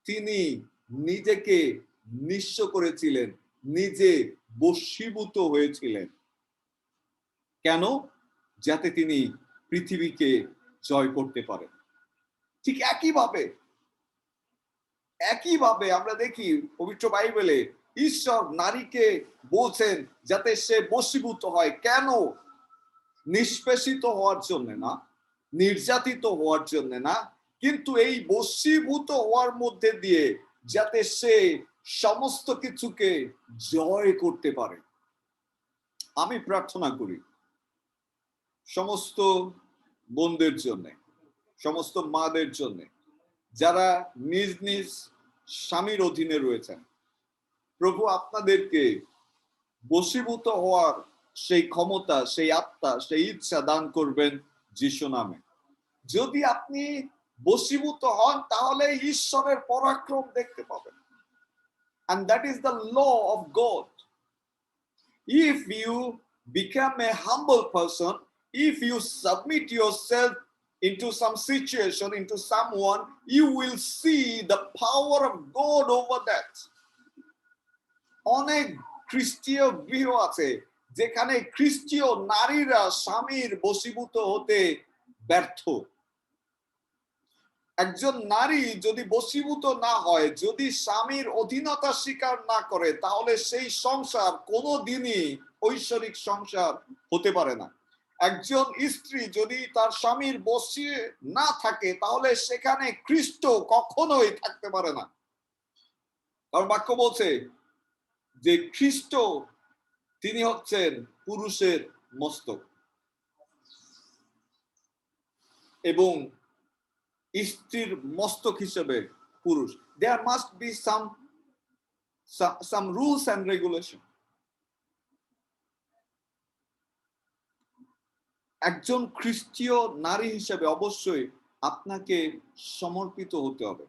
তিনি নিজেকে নিঃস্ব করেছিলেন, নিজে বশীভূত হয়েছিলেন। কেন? যাতে তিনি পৃথিবীকে জয় করতে পারেন। ঠিক একইভাবে আমরা দেখি পবিত্র বাইবেলে ঈশ্বর নারীকে বলছেন যাতে সে বশীভূত হয়। কেন? নিষ্পেষিত হওয়ার জন্য না, নির্যাতিত হওয়ার জন্য না, কিন্তু এই বশীভূত হওয়ার মধ্যে দিয়ে যাতে সে সমস্ত কিছুকে জয় করতে পারে। আমি প্রার্থনা করি সমস্ত বোনদের জন্য, সমস্ত মাদের জন্য যারা নিজ নিজ স্বামীর অধীনে রয়েছেন, প্রভু আপনাদেরকে বশীভূত হওয়ার সেই ক্ষমতা, সেই আত্মা, সেই ইচ্ছা দান করবেন যিশু নামে। যদি আপনি বশীভূত হন তাহলে ঈশ্বরের পরাক্রম দেখতে পাবেন। And that is the law of God. If you become a humble person, if you submit yourself into some situation, into someone, you will see the power of God over that. অনেক খ্রিস্টীয় গৃহ আছে যেখানে খ্রিস্টীয় নারীরা স্বামীর বশীভূত হতে ব্যর্থ। একজন নারী যদি বশীভূত না হয়, যদি স্বামীর অধীনতা স্বীকার না করে, তাহলে সেই সংসার কোনোদিনই ঐশ্বরিক সংসার হতে পারে না। একজন স্ত্রী যদি তার স্বামীর বশে না থাকে, তাহলে সেখানে খ্রিস্ট কখনোই থাকতে পারে না। কারণ বাক্য বলছে যে খ্রিস্ট তিনি হচ্ছেন পুরুষের মস্তক এবং স্ত্রীর মস্তক হিসেবে পুরুষ। There must be some rules and regulation. একজন খ্রিস্টীয় নারী হিসেবে অবশ্যই আপনাকে সমর্পিত হতে হবে।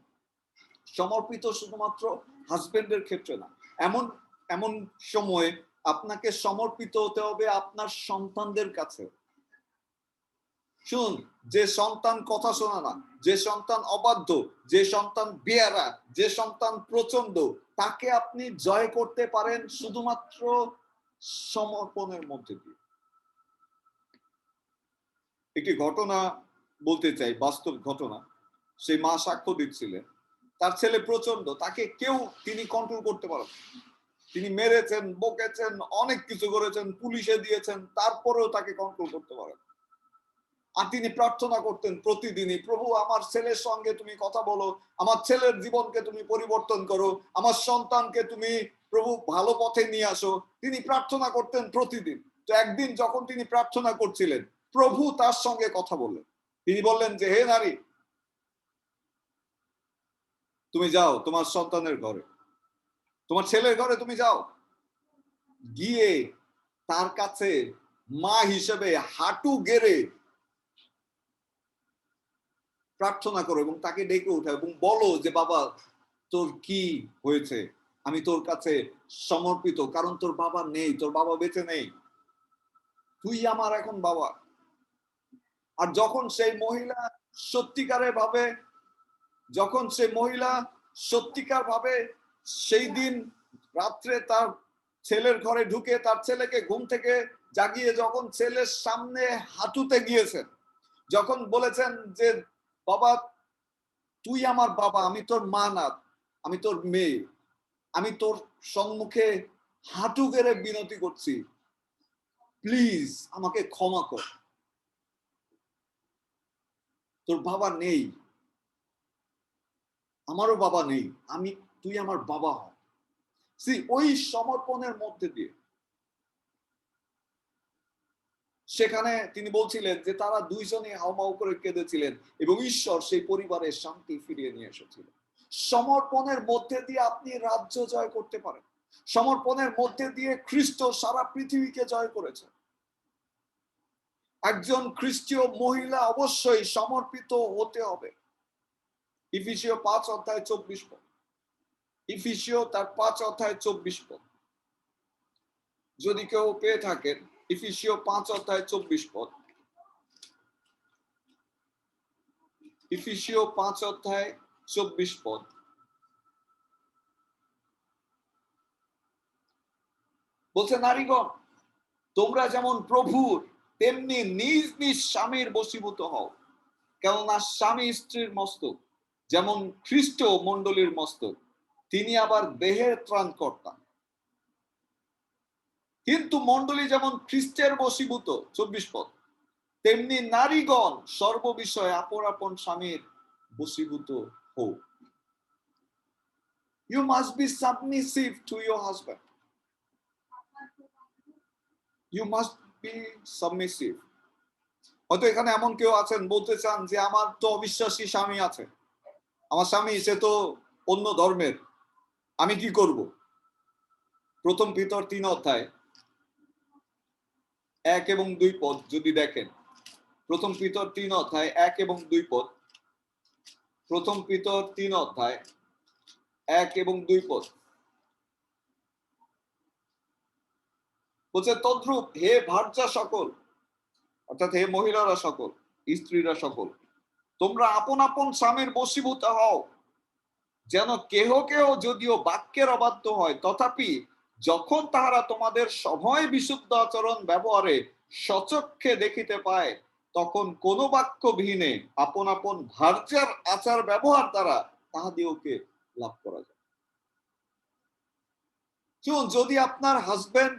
সমর্পিত শুধুমাত্র হাজবেন্ডের ক্ষেত্রে না, এমন সময় আপনাকে সমর্পিত হতে হবে আপনার সন্তানদের কাছে। শুনুন, যে সন্তান কথা শোনা না, যে সন্তান অবাধ্য, যে সন্তান বেয়ারা, যে সন্তান প্রচন্ড, তাকে আপনি জয় করতে পারেন শুধুমাত্র সমর্পণের মধ্যে দিয়ে। একটি ঘটনা বলতে চাই, বাস্তব ঘটনা। সেই মা সাক্ষ্য দিচ্ছিলেন, তার ছেলে প্রচন্ড, তাকে তিনি কন্ট্রোল করতে পারেন। তিনি মেরেছেন, বকেছেন, অনেক কিছু করেছেন, পুলিশে দিয়েছেন, তারপরেও তাকে কন্ট্রোল করতে পারেন। আর তিনি প্রার্থনা করতেন প্রতিদিনই, প্রভু আমার ছেলের সঙ্গে তুমি কথা বলো, আমার ছেলের জীবনকে তুমি পরিবর্তন করো, আমার সন্তানকে তুমি প্রভু ভালো পথে নিয়ে আসো। তিনি প্রার্থনা করতেন প্রতিদিন। তো একদিন যখন তিনি প্রার্থনা করছিলেন, প্রভু তার সঙ্গে কথা বললেন। তিনি বললেন যে, হে নারী, তুমি যাও তোমার সন্তানের ঘরে, তোমার ছেলের ঘরে তুমি যাও, গিয়ে তার কাছে মা হিসেবে হাঁটু গেড়ে প্রার্থনা করো এবং তাকে ডেকে উঠাও এবং বলো যে, বাবা তোর কি হয়েছে, আমি তোর কাছে সমর্পিত, কারণ তোর বাবা নেই, তোর বাবা বেঁচে নেই, তুই আমার এখন বাবা। আর যখন সেই মহিলা সত্যিকার ভাবে সেই দিন রাত্রে তার ছেলের ঘরে ঢুকে তার ছেলেকে ঘুম থেকে জাগিয়ে যখন ছেলের সামনে হাঁটুতে গিয়েছেন, যখন বলেছেন যে, বাবা তুই আমার বাবা, আমি তোর মা না, আমি তোর মেয়ে, আমি তোর সম্মুখে হাঁটু গেড়ে বিনতি করছি, প্লিজ আমাকে ক্ষমা কর, তোর বাবা নেই, আমারও বাবা নেই, তুই আমার বাবা হ। ওই সমর্পণের মধ্যে দিয়ে সেখানে তিনি বলছিলেন যে তারা দুইজনে হাউমাউ করে কেঁদেছিলেন এবং ঈশ্বর সেই পরিবারের শান্তি ফিরিয়ে নিয়ে এসেছিলেন। সমর্পণের মধ্যে দিয়ে আপনি রাজ্য জয় করতে পারেন। সমর্পণের মধ্যে দিয়ে খ্রিস্ট সারা পৃথিবীকে জয় করেছেন। একজন খ্রিস্টীয় মহিলা অবশ্যই সমর্পিত হতে হবে। ইফিসীয় 5:24 পদ, ইফিসীয় তার 5:24 পদ যদি কেউ পেয়ে থাকেন, ইফিসীয় 5:24 পদ, ইফিসীয় 5:24 পদ। বলছে, নারীগণ তোমরা যেমন প্রভুর তেমনি নিজ নিজ স্বামীর বশীভূত হও, কেননা স্বামী স্ত্রীর মস্তক, যেমন খ্রিস্ট মণ্ডলীর মস্তক, তিনি আবার দেহের ত্রাণকর্তা। কিন্তু মণ্ডলী যেমন খ্রিস্টের বশীভূত, 24 পদ, তেমনি নারীগণ সর্ববিষয়ে আপন আপন স্বামীর বশীভূত হোক। You must be submissive to your husband. You must be submissive. হয়তো এখানে এমন কেউ আছেন বলতে চান যে আমার তো অবিশ্বাসী স্বামী আছে, আমার স্বামী সে তো অন্য ধর্মের, আমি কি করব? প্রথম পিতর 3 অধ্যায় 1 এবং 2 পদ যদি দেখেন, প্রথম পিতর 3 অধ্যায় 1 এবং 2 পদ, প্রথম পিতর 3 অধ্যায় 1 এবং 2 পদ বলছে, তদ্রূপ হে ভার্যা সকল, অর্থাৎ হে মহিলারা সকল, স্ত্রীরা সকল, তোমরা আপন আপন স্বামীর বশীভূত হও, যেন কেহ কেহ যদিও বাক্যের অবাধ্য হয়, তথাপি যখন তাহারা তোমাদের সভয় বিশুদ্ধ আচরণ ব্যবহারে সচক্ষে দেখিতে পায়, তখন কোন বাক্যবিহীনে আপন আপন ভার্যার আচার ব্যবহার দ্বারা তাহাদিওকে লাভ করা যায়। যদি আপনার হাজবেন্ড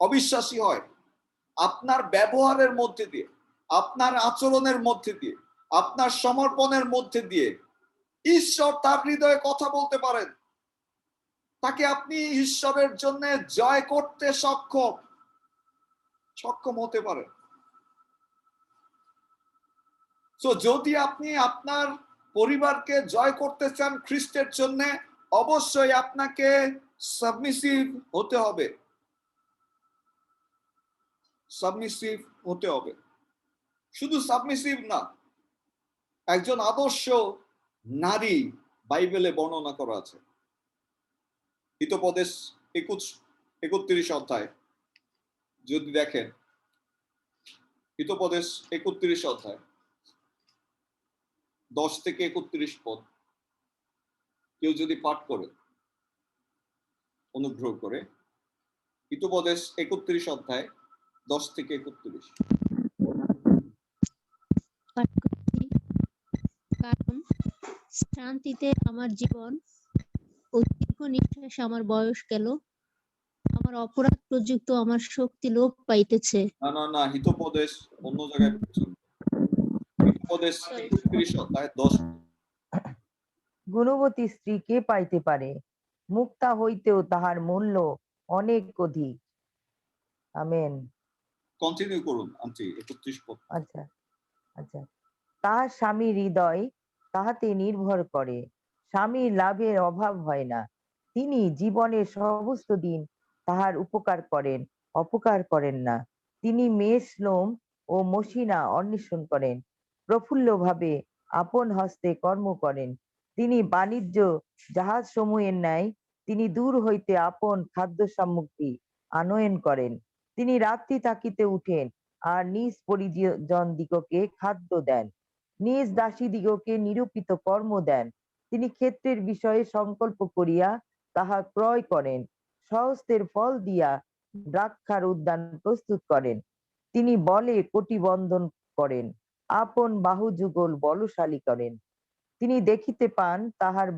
অবিশ্বাসী হয়, আপনার ব্যবহারের মধ্যে দিয়ে, আপনার আচরণের মধ্যে দিয়ে, আপনার সমর্পণের মধ্যে দিয়ে ঈশ্বর তার হৃদয়ে কথা বলতে পারেন, তাকে আপনি ঈশ্বরের জন্য জয় করতে সক্ষম হতে পারেন। তো যদি আপনি আপনার পরিবারকে জয় করতে চান খ্রিস্টের জন্য, অবশ্যই আপনাকে সাবমিসিভ হতে হবে, সাবমিসিভ হতে হবে। শুধু সাবমিসিভ না, একজন আদর্শ নারী বাইবেলে বর্ণনা করা আছে। হিতোপদেশ 31 অধ্যায় যদি দেখেন, হিতোপদেশ 31 অধ্যায় 10 থেকে 31 পদ কেউ যদি পাঠ করে অনুগ্রহ করে, হিতোপদেশ 31 অধ্যায় 10 থেকে 31। কারণ শান্তিতে আমার জীবন ও দীর্ঘ নিঃশ্বাস আমার বয়স গেল, আমার অপরাধ প্রযুক্ত আমার শক্তি লোপ পাইতেছে। না, হিতোপদেশ অন্য জায়গায় পড়ছেন। হিতোপদেশ 31 অধ্যায় 10। গুণবতী স্ত্রী কে পাইতে পারে? মুক্তা হইতেও তাহার মূল্য অনেক অধিক। আমেন। কন্টিনিউ করুন আন্টি, 31 পদ। আচ্ছা, তাহার স্বামীর হৃদয় তাহাতে নির্ভর করে, স্বামীর লাভের অভাব হয় না। তিনি জীবনের সমস্ত দিন তাহার উপকার করেন, অপকার করেন না। তিনি মেষ লোম ও মসিনা অন্বেষণ করেন, প্রফুল্লভাবে আপন হস্তে কর্ম করেন। তিনি বাণিজ্য জাহাজ সমূহের ন্যায় তিনি দূর হইতে আপন খাদ্য সামগ্রী আনয়ন করেন। তিনি রাত্রি থাকিতে উঠেন আর নিজ পরিজন দিগকে খাদ্য দেন, নিজ দাসী দিগকে নিরূপিত কর্ম দেন। তিনি ক্ষেত্রের বিষয়ে সংকল্প করিয়া তাহা ক্রয় করেন, সহস্তের ফল দিয়া দ্রাক্ষার উদ্যান প্রস্তুত করেন। তিনি বলে কটিবন্ধন করেন, আপন বাহু যুগল বলশালী করেন। তিনি দেখিতে পান তাহার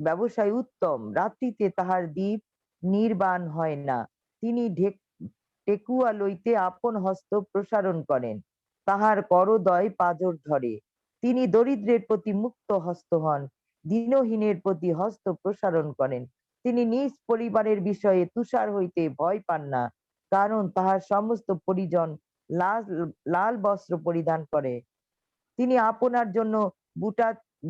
ব্যবসায় উত্তম, রাত্রিতে তাহার দীপ নির্বাণ হয় না। তিনি টেকুয়া লইতে আপন হস্ত প্রসারণ করেন, তাহার করদয় পাজর ধরে। তিনি দরিদ্রের প্রতি মুক্ত হস্ত হন, দীনহীনের প্রতি হস্ত প্রসারণ করেন। তিনি নিজ পরিবারের বিষয়ে তুষার হইতে ভয় পান না, কারণ তাহার সমস্ত পরিজন লাল বস্ত্র পরিধান করে। তিনি আপনার জন্য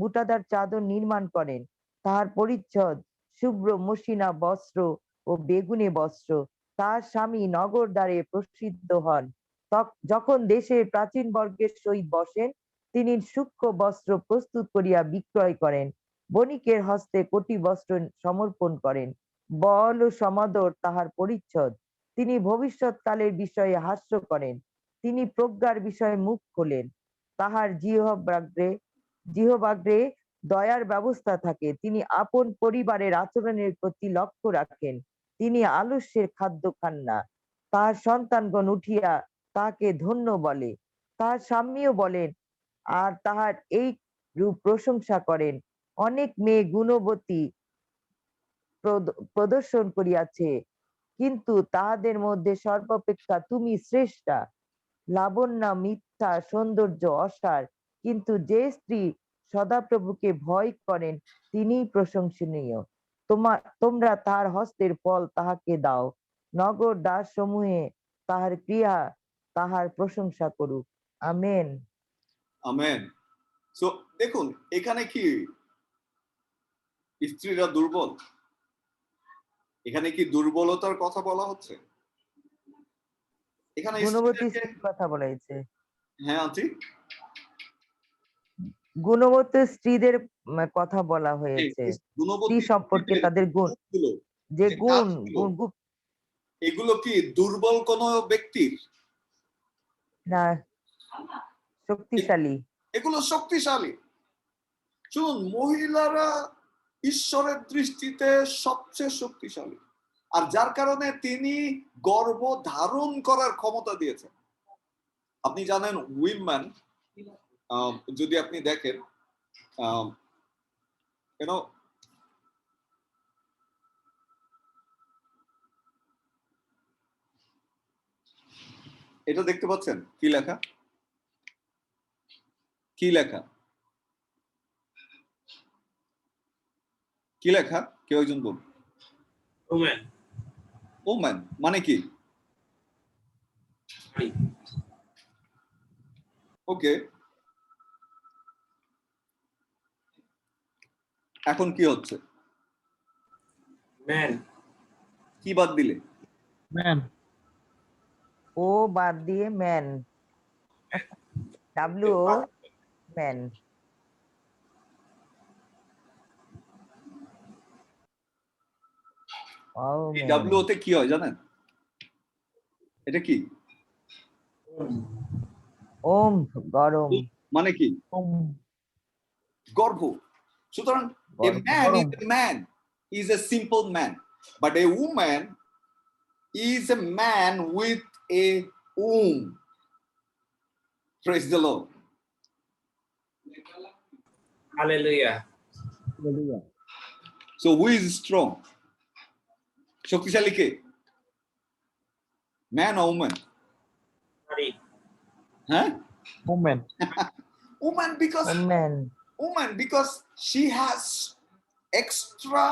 বুটাদার চাদর নির্মাণ করেন, তাহার পরিচ্ছদ শুভ্র মসিনা বস্ত্র ও বেগুনে বস্ত্র। তার স্বামী নগর দ্বারে প্রসিদ্ধ হন। যখন দেশের প্রাচীন বর্গের সহিত বসেন, তিনি সূক্ষ্ম বস্ত্র প্রস্তুত করিয়া বিক্রয় করেন, বণিকের হস্তে কোটি বস্ত্র সমর্পণ করেন। বল ও সমাদর তাহার পরিচ্ছদ। তিনি ভবিষ্যৎকালের বিষয়ে হাস্য করেন, তিনি প্রজ্ঞার বিষয়ে মুখ খোলেন। তাহার জিহ্বাগ্রে দয়ার ব্যবস্থা থাকে। তিনি আপন পরিবারের আচরণের প্রতি লক্ষ্য রাখেন। তিনি আলস্যের খাদ্য খান না। তাহার সন্তানগণ উঠিয়া তাহাকে ধন্য বলে, তাহার স্বামীও বলেন আর তাহার এই রূপ প্রশংসা করেন। অনেক মেয়ে গুণবতী প্রদর্শন করিয়াছে, কিন্তু তাহাদের মধ্যে সর্বাপেক্ষা তুমি শ্রেষ্ঠা। লাবণ্য মিথ্যা, সৌন্দর্য অসার, কিন্তু যে স্ত্রী সদাপ্রভুকে ভয় করেন তিনিই প্রশংসনীয়। তোমরা তাহার হস্তের ফল তাহাকে দাও, নগর দাস সমূহে তাহার ক্রিয়া তাহার প্রশংসা করুক। আমেন। আমেন। সো দেখুন এখানে কি স্ত্রীরা দুর্বল? এখানে কি দুর্বলতার কথা বলা হচ্ছে? এখানে গুণবতী স্ত্রীদেরকে, স্ত্রীর কথা বলা হয়েছে। হ্যাঁ আন্টি, গুণবতী স্ত্রীদের কথা বলা হয়েছে, স্ত্রী গুণবতী সম্পর্কে স্ত্রীদের তাদের গুণ, গুণগুলো, যে যে গুণ কাজগুলো, এগুলো কি দুর্বল কোন ব্যক্তির? না, শক্তিশালী। এগুলো শক্তিশালী। শুনুন, মহিলারা ঈশ্বরের দৃষ্টিতে সবচেয়ে শক্তিশালী, আর যার কারণে তিনি গর্ভ ধারণ করার ক্ষমতা দিয়েছেন। আপনি জানেন উইমেন, যদি আপনি দেখেন এটা দেখতে পাচ্ছেন কি লেখা? কি লেখা? কি লেখা? কেউ একজন বলুন। ওম্যান। ওম্যান মানে কি? ওকে, এখন কি হচ্ছে? ম্যান। কি বাদ দিলে? ম্যান। ও বাদ দিয়ে ম্যান, ডাব্লিউ ম্যান। ডাব্লিউ তে কি হয় জানেন? এটা কি? ওম, গরম। মানে কি? ওম। গর্ভ। সুতরাং a man is a man, is a simple man, but a woman is a man with a womb. Praise the Lord. Hallelujah. So who is strong? শক্তিশালী কে? Man or woman? Huh? Woman. Woman, because she has extra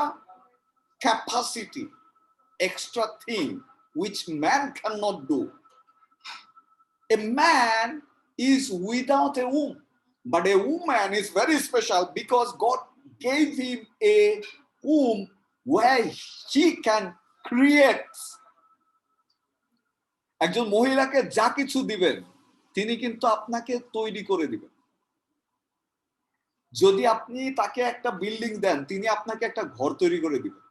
capacity, extra thing which man cannot do. A man is without a womb, but a woman is very special because God gave him a womb where she can create. একজন মহিলাকে যা কিছু দিবেন তিনি কিন্তু আপনাকে তৈরি করে দিবেন। যদি আপনি তাকে একটা বিল্ডিং দেন তিনি আপনাকে একটা ঘর তৈরি করে দিবেন।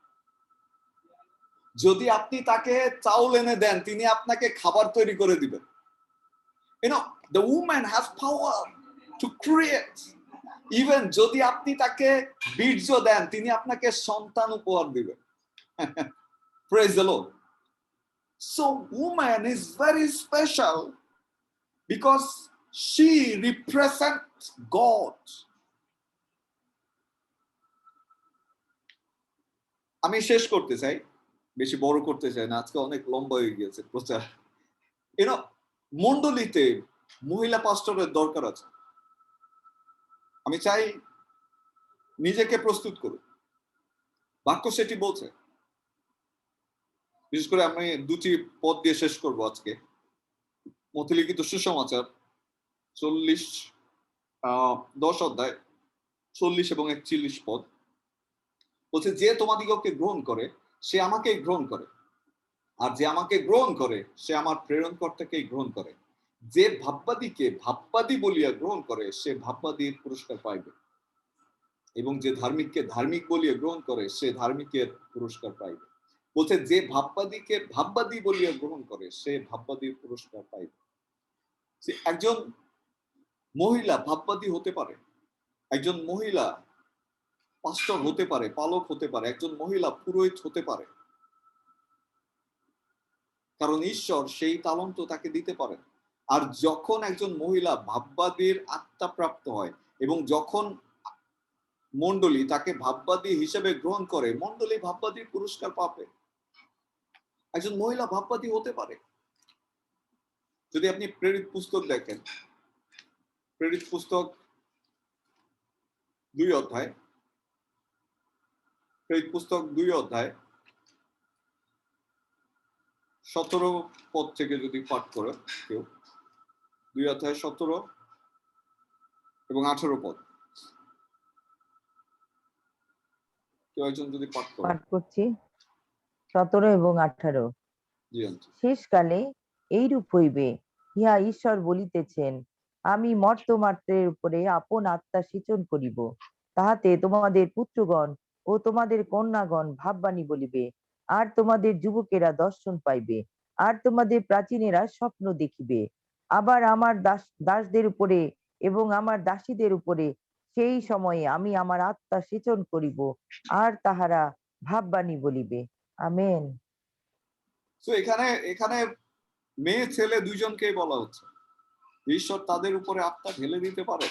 যদি আপনি তাকে চাউল এনে দেন তিনি আপনাকে খাবার তৈরি করে দিবেন। You know, the woman has power to create. Even যদি আপনি তাকে বীর্য দেন তিনি আপনাকে সন্তান উপহার দিবেন। Praise the Lord. So woman is very special because she represents God. আমি শেষ করতে চাই, বেশি বড় করতে চাই না, আজকে অনেক লম্বা হয়ে গিয়েছে প্রচার। মণ্ডলীতে মহিলা পাস্টরের দরকার আছে। আমি চাই নিজেকে প্রস্তুত করুন। বাক্য সেটি বলছে। বিশেষ করে আমি দুটি পদ দিয়ে শেষ করব আজকে। মথিলিখিত সুসমাচার 10 অধ্যায় 40 এবং 41 পদ বলছে, যে তোমাদিগকে গ্রহণ করে সে আমাকেই গ্রহণ করে, আর যে আমাকে গ্রহণ করে সে আমার প্রেরণকর্তাকেই গ্রহণ করে। যে ভাববাদীকে ভাববাদী বলিয়া গ্রহণ করে সে ভাববাদীর পুরস্কার পাইবে, এবং যে ধার্মিককে ধার্মিক বলিয়া গ্রহণ করে সে ধার্মিকের পুরস্কার পাইবে। বলছে যে ভাববাদীকে ভাববাদী বলিয়া গ্রহণ করে সে ভাববাদীর পুরস্কার পাইবে। একজন মহিলা ভাববাদী হতে পারে, একজন মহিলা পাস্টর হতে পারে, পালক হতে পারে, একজন মহিলা পুরোহিত হতে পারে, কারণ ঈশ্বর সেই তালন্ত তাকে দিতে পারেন। আর যখন একজন মহিলা ভাববাদীর আত্মা প্রাপ্ত হয় এবং যখন মণ্ডলী তাকে ভাববাদী হিসেবে গ্রহণ করে, মণ্ডলী ভাববাদীর পুরস্কার পাবে। একজন মহিলা ভাববাদী হতে পারে। যদি আপনি প্রেরিত পুস্তক দেখেন, প্রেরিত পুস্তক 2 অধ্যায়, প্রেরিত পুস্তক 2 অধ্যায় 17 পদ থেকে যদি পাঠ করে কেউ, 2 অধ্যায় 17 এবং 18 পদ, কেউ একজন যদি পাঠ করে। পাঠ করছি 17 এবং 18। জি আন্টি। শেষকালে এইরূপ হইবে, ইহা ঈশ্বর বলিতেছেন, আমি মর্ত্যমাত্রের উপরে আপন আত্মা সিঁচন করিব, তাহাতে তোমাদের পুত্রগণ ও তোমাদের কন্যাগণ ভাববাণী বলিবে, আর তোমাদের যুবকেরা দর্শন পাইবে, আর তোমাদের প্রাচীনেরা স্বপ্ন দেখিবে। আবার আমার দাসদের উপরে এবং আমার দাসীদের উপরে সেই সময়ে আমি আমার আত্মা সিঁচন করিব, আর তাহারা ভাববাণী বলিবে। আমেন। তো এখানে মেয়ে ছেলে দুইজনকেই বলা হচ্ছে, ঈশ্বর তাদের উপরে আত্মা ঢেলে দিতে পারে।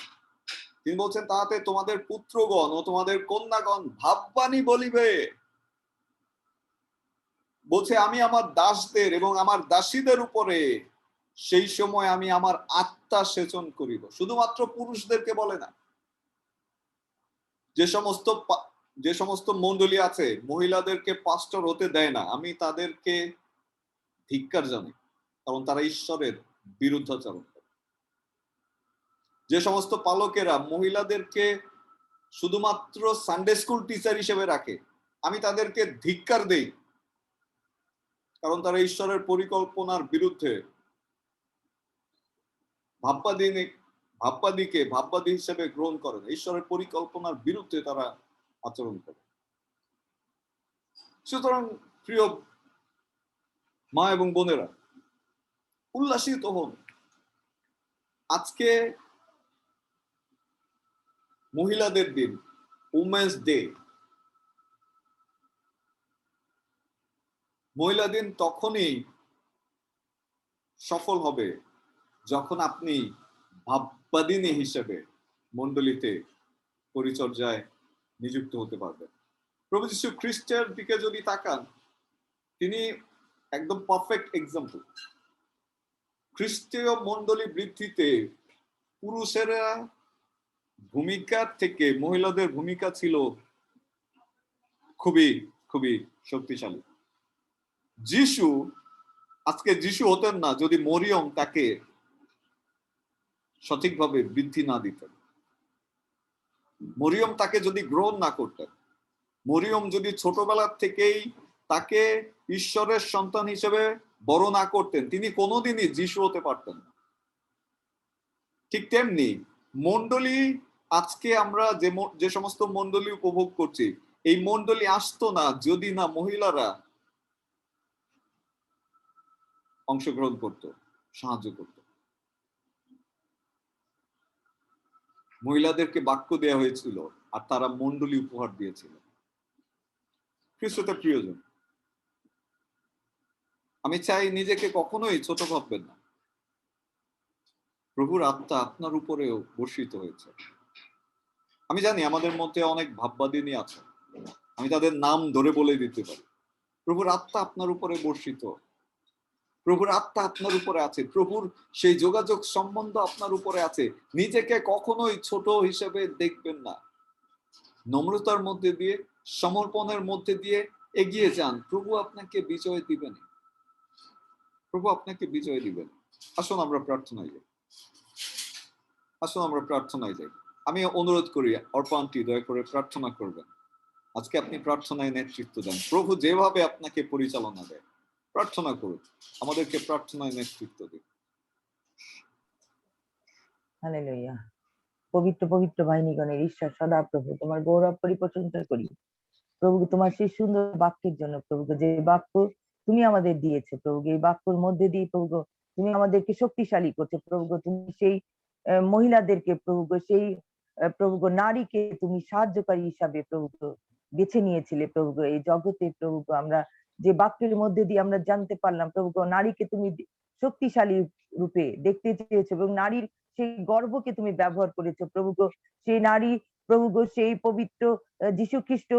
তিনি বলছেন, তাহাতে তোমাদের পুত্রগণ ও তোমাদের কন্যাগণ ভাববাণী বলিবে। বলছে, আমি আমার দাসদের এবং আমার দাসীদের উপরে সেই সময় আমি আমার আত্মা সেচন করিব। শুধুমাত্র পুরুষদেরকে বলে না। যে সমস্ত মণ্ডলী আছে মহিলাদেরকে পাস্টর হতে দেয় না, আমি তাদেরকে ধিক্কার জানাই, কারণ তারা ঈশ্বরের বিরুদ্ধাচরণ করে। যে সমস্ত পালকেরা মহিলাদেরকে শুধুমাত্র সানডে স্কুল টিচার হিসেবে রাখে, আমি তাদেরকে ধিক্কার দেই, কারণ তারা ঈশ্বরের পরিকল্পনার বিরুদ্ধে ভাববাদীকে ভাববাদী হিসেবে গ্রহণ করে না, ঈশ্বরের পরিকল্পনার বিরুদ্ধে তারা আচরণ করে। সুতরাং প্রিয় মা এবং বোনেরা, উল্লাসিত হন। আজকে মহিলাদের দিন, উমেন্স ডে। মহিলা দিন তখনই সফল হবে যখন আপনি ভাববাদিনী হিসেবে মণ্ডলীতে পরিচর্যায় নিযুক্ত হতে পারবেন। প্রভু যীশু খ্রিস্টের দিকে যদি তাকান, তিনি একদম পারফেক্ট এক্সাম্পল। খ্রিস্টীয় মণ্ডলী বৃদ্ধিতে পুরুষেরা ভূমিকা থেকে মহিলাদের ভূমিকা ছিল খুবই খুবই শক্তিশালী। আজকে যিশু হতেন না যদি মরিয়ম তাকে সঠিকভাবে বৃদ্ধি না দিতেন, মরিয়ম তাকে যদি গ্রহণ না করতেন, মরিয়ম যদি ছোটবেলার থেকেই তাকে ঈশ্বরের সন্তান হিসেবে বড় না করতেন, তিনি কোনোদিনই যিশু হতে পারতেন না। ঠিক তেমনি মণ্ডলী, আজকে আমরা যে সমস্ত মণ্ডলী উপভোগ করছি, এই মণ্ডলী আসতো না যদি না মহিলারা অংশগ্রহণ করত, সাহায্য করত। মহিলাদেরকে বাক্য দেওয়া হয়েছিল আর তারা মণ্ডলী উপহার দিয়েছিল। খ্রিস্টতে প্রিয়জন, আমি চাই নিজেকে কখনোই ছোট ভাববেন না। প্রভুর আত্মা আপনার উপরেও বর্ষিত হয়েছে। আমি জানি আমাদের মধ্যে অনেক ভাববাদিনী আছে, আমি তাদের নাম ধরে বলে দিতে পারি। প্রভুর আত্মা আপনার উপরে বর্ষিত, প্রভুর আত্মা আপনার উপরে আছে, প্রভুর সেই যোগাযোগ সম্বন্ধ আপনার উপরে আছে। নিজেকে কখনোই ছোট হিসেবে দেখবেন না। নম্রতার মধ্যে দিয়ে, সমর্পণের মধ্যে দিয়ে এগিয়ে যান। প্রভু আপনাকে বিজয় দিবেন, প্রভু আপনাকে বিজয় দিবেন। আসুন আমরা প্রার্থনায় যাই, আসুন আমরা প্রার্থনায় যাই। আমি অনুরোধ করি অর্পানটি দয়া করে প্রার্থনা করবেন। আজকে আপনি প্রার্থনায় নেতৃত্ব দেন। প্রভু যেভাবে আপনাকে পরিচালনা দেয়, প্রার্থনা করুন, আমাদেরকে প্রার্থনায় নেতৃত্ব দিন। হালেলুয়া। পবিত্র পবিত্র বাহিনীগণের ঈশ্বর সদা প্রভু, তোমার গৌরব করি, প্রশংসা করি প্রভু তোমার সেই সুন্দর বাক্যের জন্য। প্রভু যে বাক্য তুমি আমাদের দিয়েছো প্রভু, এই বাক্যের মধ্যে দিয়ে প্রভু তুমি আমাদেরকে শক্তিশালী করছো প্রভু। তুমি সেই মহিলাদেরকে প্রভু, সেই প্রভু নারীকে তুমি সাহায্যকারী হিসাবে প্রভু বেছে নিয়েছিলে প্রভু। এই জগতে প্রভু আমরা যে বাক্যের মধ্যে দিয়ে আমরা জানতে পারলাম প্রভু, নারীকে তুমি শক্তিশালী রূপে দেখতে চেয়েছো এবং নারীর সেই গর্বকে তুমি ব্যবহার করেছো প্রভু গো। সেই নারী প্রভু গো, সেই পবিত্র যীশু খ্রিস্ট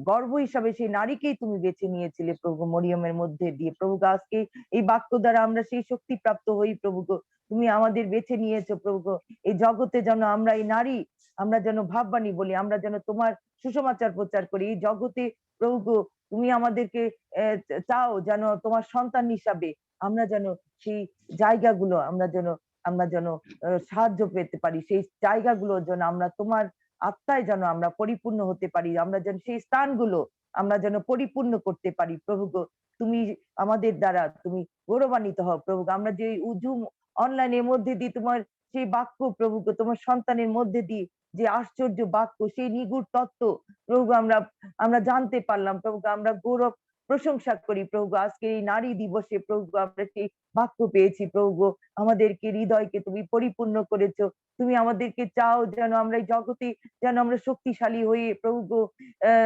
গর্ব হিসাবে সেই নারীকেই তুমি বেছে নিয়েছিলে প্রভু মরিয়মের মধ্যে দিয়ে। প্রভু গো, আজকে এই বাক্য দ্বারা আমরা সেই শক্তি প্রাপ্ত হই প্রভু গো। তুমি আমাদের বেছে নিয়েছো প্রভু গো। এই জগতে যেন আমরা এই নারী, আমরা যেন ভাববাণী বলি, আমরা যেন তোমার সুসমাচার প্রচার করি এই জগতে প্রভু গো। তুমি আমাদেরকে চাও যেন তোমার সন্তান হিসাবে আমরা যেন সেই জায়গাগুলো আমরা যেন সাহায্য পেতে পারি, সেই জায়গাগুলো যেন আমরা তোমার আত্মায় যেন আমরা পরিপূর্ণ হতে পারি, আমরা যেন সেই স্থানগুলো আমরা যেন পরিপূর্ণ করতে পারি প্রভু গো। তুমি আমাদের দ্বারা তুমি গৌরবান্বিত হও প্রভু গো। আমরা যে উজুম অনলাইনের মধ্যে দিয়ে তোমার সেই বাক্য প্রভু গো, তোমার সন্তানের মধ্যে দিয়ে যে আশ্চর্য বাক্য, সেই নিগুড় তত্ত্ব প্রভু গো, আমরা জানতে পারলাম প্রভু গো। আমরা গৌরব প্রশংসা করি প্রভু গো। আজকে এই নারী দিবসে প্রভু গো আমরা সেই বাক্য পেয়েছি প্রভু গো। আমাদেরকে হৃদয়কে তুমি পরিপূর্ণ করেছো। তুমি আমাদেরকে চাও যেন আমরা এই জগতে যেন আমরা শক্তিশালী হয়ে প্রভু গো,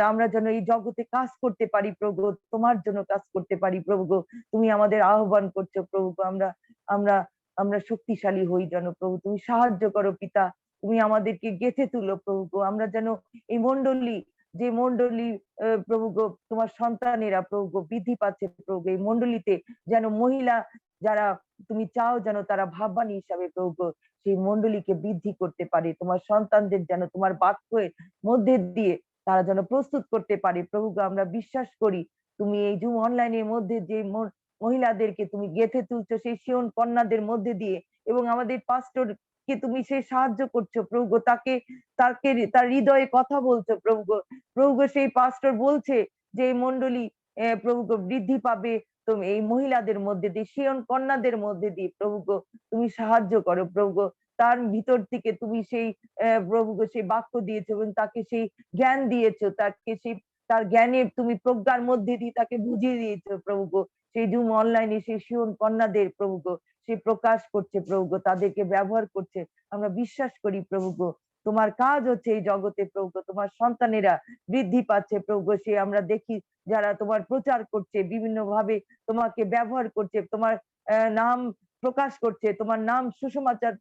আমরা যেন এই জগতে কাজ করতে পারি প্রভু গো, তোমার জন্য কাজ করতে পারি প্রভু গো। তুমি আমাদের আহ্বান করছো প্রভু গো। আমরা আমরা শক্তিশালী হই যেন প্রভু। তুমি সাহায্য করো পিতা, তুমি আমাদেরকে গেঁথে তুলো প্রভু গো। আমরা যেন এই মণ্ডলী, যে মণ্ডলী প্রভু গো তোমার সন্তানেরা প্রভু গো বৃদ্ধি পাচ্ছে প্রভু গো, এই মণ্ডলীতে যেন মহিলা যারা তুমি চাও যেন তারা ভাববাণী হিসাবে প্রভু গো সেই মণ্ডলীকে বৃদ্ধি করতে পারে, তোমার সন্তানদের যেন তোমার বাক্যের মধ্যে দিয়ে তারা যেন প্রস্তুত করতে পারে প্রভু গো। আমরা বিশ্বাস করি তুমি এই জুম অনলাইনের মধ্যে যে মহিলাদেরকে তুমি গেঁথে তুলছো সেই সিয়ন কন্যাদের মধ্যে দিয়ে, এবং আমাদের পাস্টর কে তুমি সেই সাহায্য করছো প্রভু গো, তাকে তার হৃদয়ে কথা বলছো প্রভু গো। প্রভু গো, সেই পাস্টর বলছে যে এই মণ্ডলী প্রভু গো বৃদ্ধি পাবে তুমি এই মহিলাদের মধ্যে দিয়ে, সিয়ন কন্যাদের মধ্যে দিয়ে প্রভু গো। তুমি সাহায্য করো প্রভু গো। তার ভিতর থেকে তুমি সেই প্রভু গো সেই বাক্য দিয়েছো এবং তাকে সেই জ্ঞান দিয়েছো, তাকে সেই তার জ্ঞানে তুমি প্রজ্ঞার মধ্যে দিয়ে তাকে বুঝিয়ে দিয়েছো প্রভু গো। সেই জুম অনলাইনে সেই সিয়ন কন্যাদের প্রভু গো সে প্রকাশ করছে প্রভু গো, তাদেরকে ব্যবহার করছে। আমরা বিশ্বাস করি প্রভু গো তোমার কাজ হচ্ছে এই জগতে প্রভু গো, তোমার সন্তানেরা বৃদ্ধি পাচ্ছে প্রভু গো। সে আমরা দেখি যারা তোমার প্রচার করছে, বিভিন্ন ভাবে তোমাকে ব্যবহার করছে, তোমার নাম প্রকাশ করছে, তোমার নাম সুসমাচার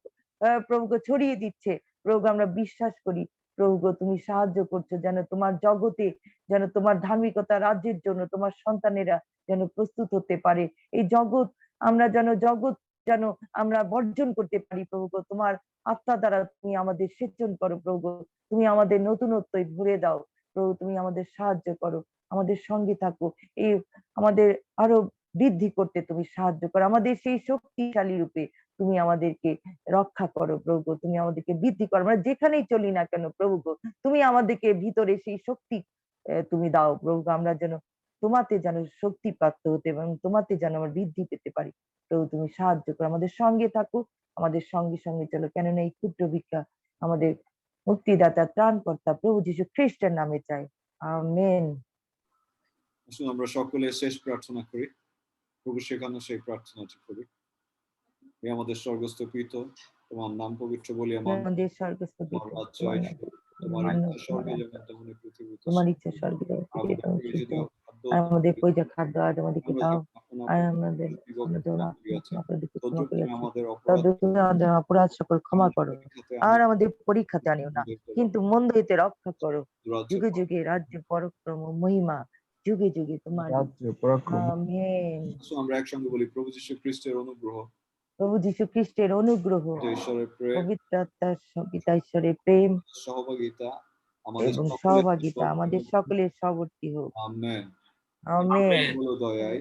প্রভু গো ছড়িয়ে দিচ্ছে প্রভু গো। আমরা বিশ্বাস করি প্রভু গো তুমি সাহায্য করছো যেন তোমার জগতে, যেন তোমার ধার্মিকতা রাজ্যের জন্য তোমার সন্তানেরা যেন প্রস্তুত হতে পারে। এই জগৎ আমরা যেন আমরা বর্জন করতে পারি প্রভু গো। তোমার আত্মা দ্বারা তুমি আমাদের সেচন করো প্রভু গো। তুমি আমাদের নতুনত্ব ভরে দাও প্রভু। তুমি আমাদের সাহায্য করো, আমাদের সঙ্গে থাকো, এই আমাদের আরো বৃদ্ধি করতে তুমি সাহায্য করো। আমাদের সেই শক্তিশালী রূপে তুমি আমাদেরকে রক্ষা করো প্রভু গো। তুমি আমাদেরকে বৃদ্ধি করো, আমরা যেখানেই চলি না কেন প্রভু গো, তুমি আমাদেরকে ভিতরে সেই শক্তি তুমি দাও প্রভু গো। আমরা যেন তোমাতে যেন শক্তি প্রাপ্ত হতে এবং তোমাতে যেন আমরা বৃদ্ধি পেতে পারি প্রভু। তুমি সাহায্য করো, আমাদের সঙ্গে থাকো, আমাদের সঙ্গে সঙ্গে চলো, কেননা এই ক্ষুদ্র ভিক্ষা আমাদের মুক্তিদাতা ত্রাণকর্তা প্রভু যীশু খ্রিস্টের নামে চাই, আমেন। আসুন আমরা সকলে শেষ প্রার্থনা করি, প্রভু শেখানো সেই প্রার্থনাটি করি। হে আমাদের স্বর্গস্থ পিতা, তোমার নাম পবিত্র বলিয়া আমাদের স্বর্গস্থ তোমার পিতা, রাজ্য তোমার আসুক, তোমার ইচ্ছা স্বর্গে যেমন তেমনি পৃথিবীতে। তোমার ইচ্ছা স্বর্গে যেমন আমাদের তেমন প্রয়োজনীয় পৃথিবীতে। খাদ্য আর আমাদের প্রয়োজনীয় খাদ্য আজ আমাদেরকে আমরা দাও, যেমন আর আপন আমাদের ক্ষমা করিয়াছি, অপরাধীকে ক্ষমা তদ্রূপ তুমি করিয়াছি, আমাদের অপরাধ তদ্রূপ তুমি আমাদের অপরাধ সকল ক্ষমা করো, পরীক্ষাতে আর আনিও আমাদের পরীক্ষাতে আনিও না, কিন্তু মন্দ হইতে রক্ষা করো। দুরাজ্য যুগে যুগে রাজ্য পরাক্রম মহিমা যুগে যুগে তোমার, আমেন। আমরা একসঙ্গে বলি, প্রভু যীশু খ্রিস্টের অনুগ্রহ, প্রভু যীশু খ্রিস্টের অনুগ্রহ, ঈশ্বরের প্রেম, পবিত্র আত্মার পিতা ঈশ্বরের প্রেম সহভাগিতা আমাদের এবং সকলের সহভাগিতা আমাদের সকলের সবর্তী হোক, আমেন। আমেন। মঙ্গল ও দয়ায়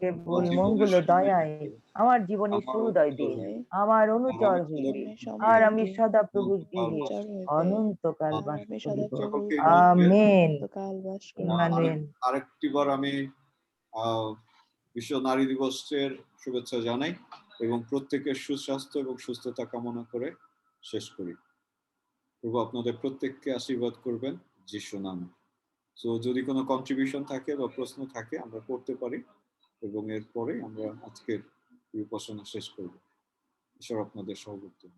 কেবল মঙ্গল ও দয়ায় আমার জীবনে আমার সুহৃদয় দিন, আমার অনুচর হই, আর আমি সদা প্রভুর গৃহে অনন্তকাল বাস করিব, সকলকে আমেন। আমেন। আরেকটিবার আমি বিশ্ব নারী দিবসের শুভেচ্ছা জানাই এবং প্রত্যেকের সুস্বাস্থ্য এবং সুস্থতা কামনা করে শেষ করি। প্রভু আপনাদের প্রত্যেককে আশীর্বাদ করবেন যিশু নামে। তো যদি কোনো কন্ট্রিবিউশন থাকে বা প্রশ্ন থাকে আমরা করতে পারি এবং এরপরে আমরা আজকের উপাসনা শেষ করব। ঈশ্বর আপনাদের সহবর্তী।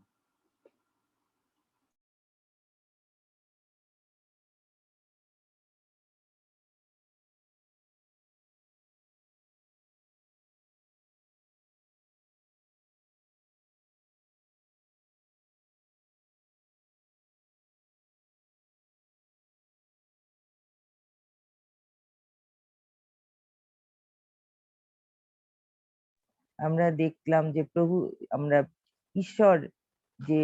আমরা দেখলাম যে প্রভু আমরা ঈশ্বর যে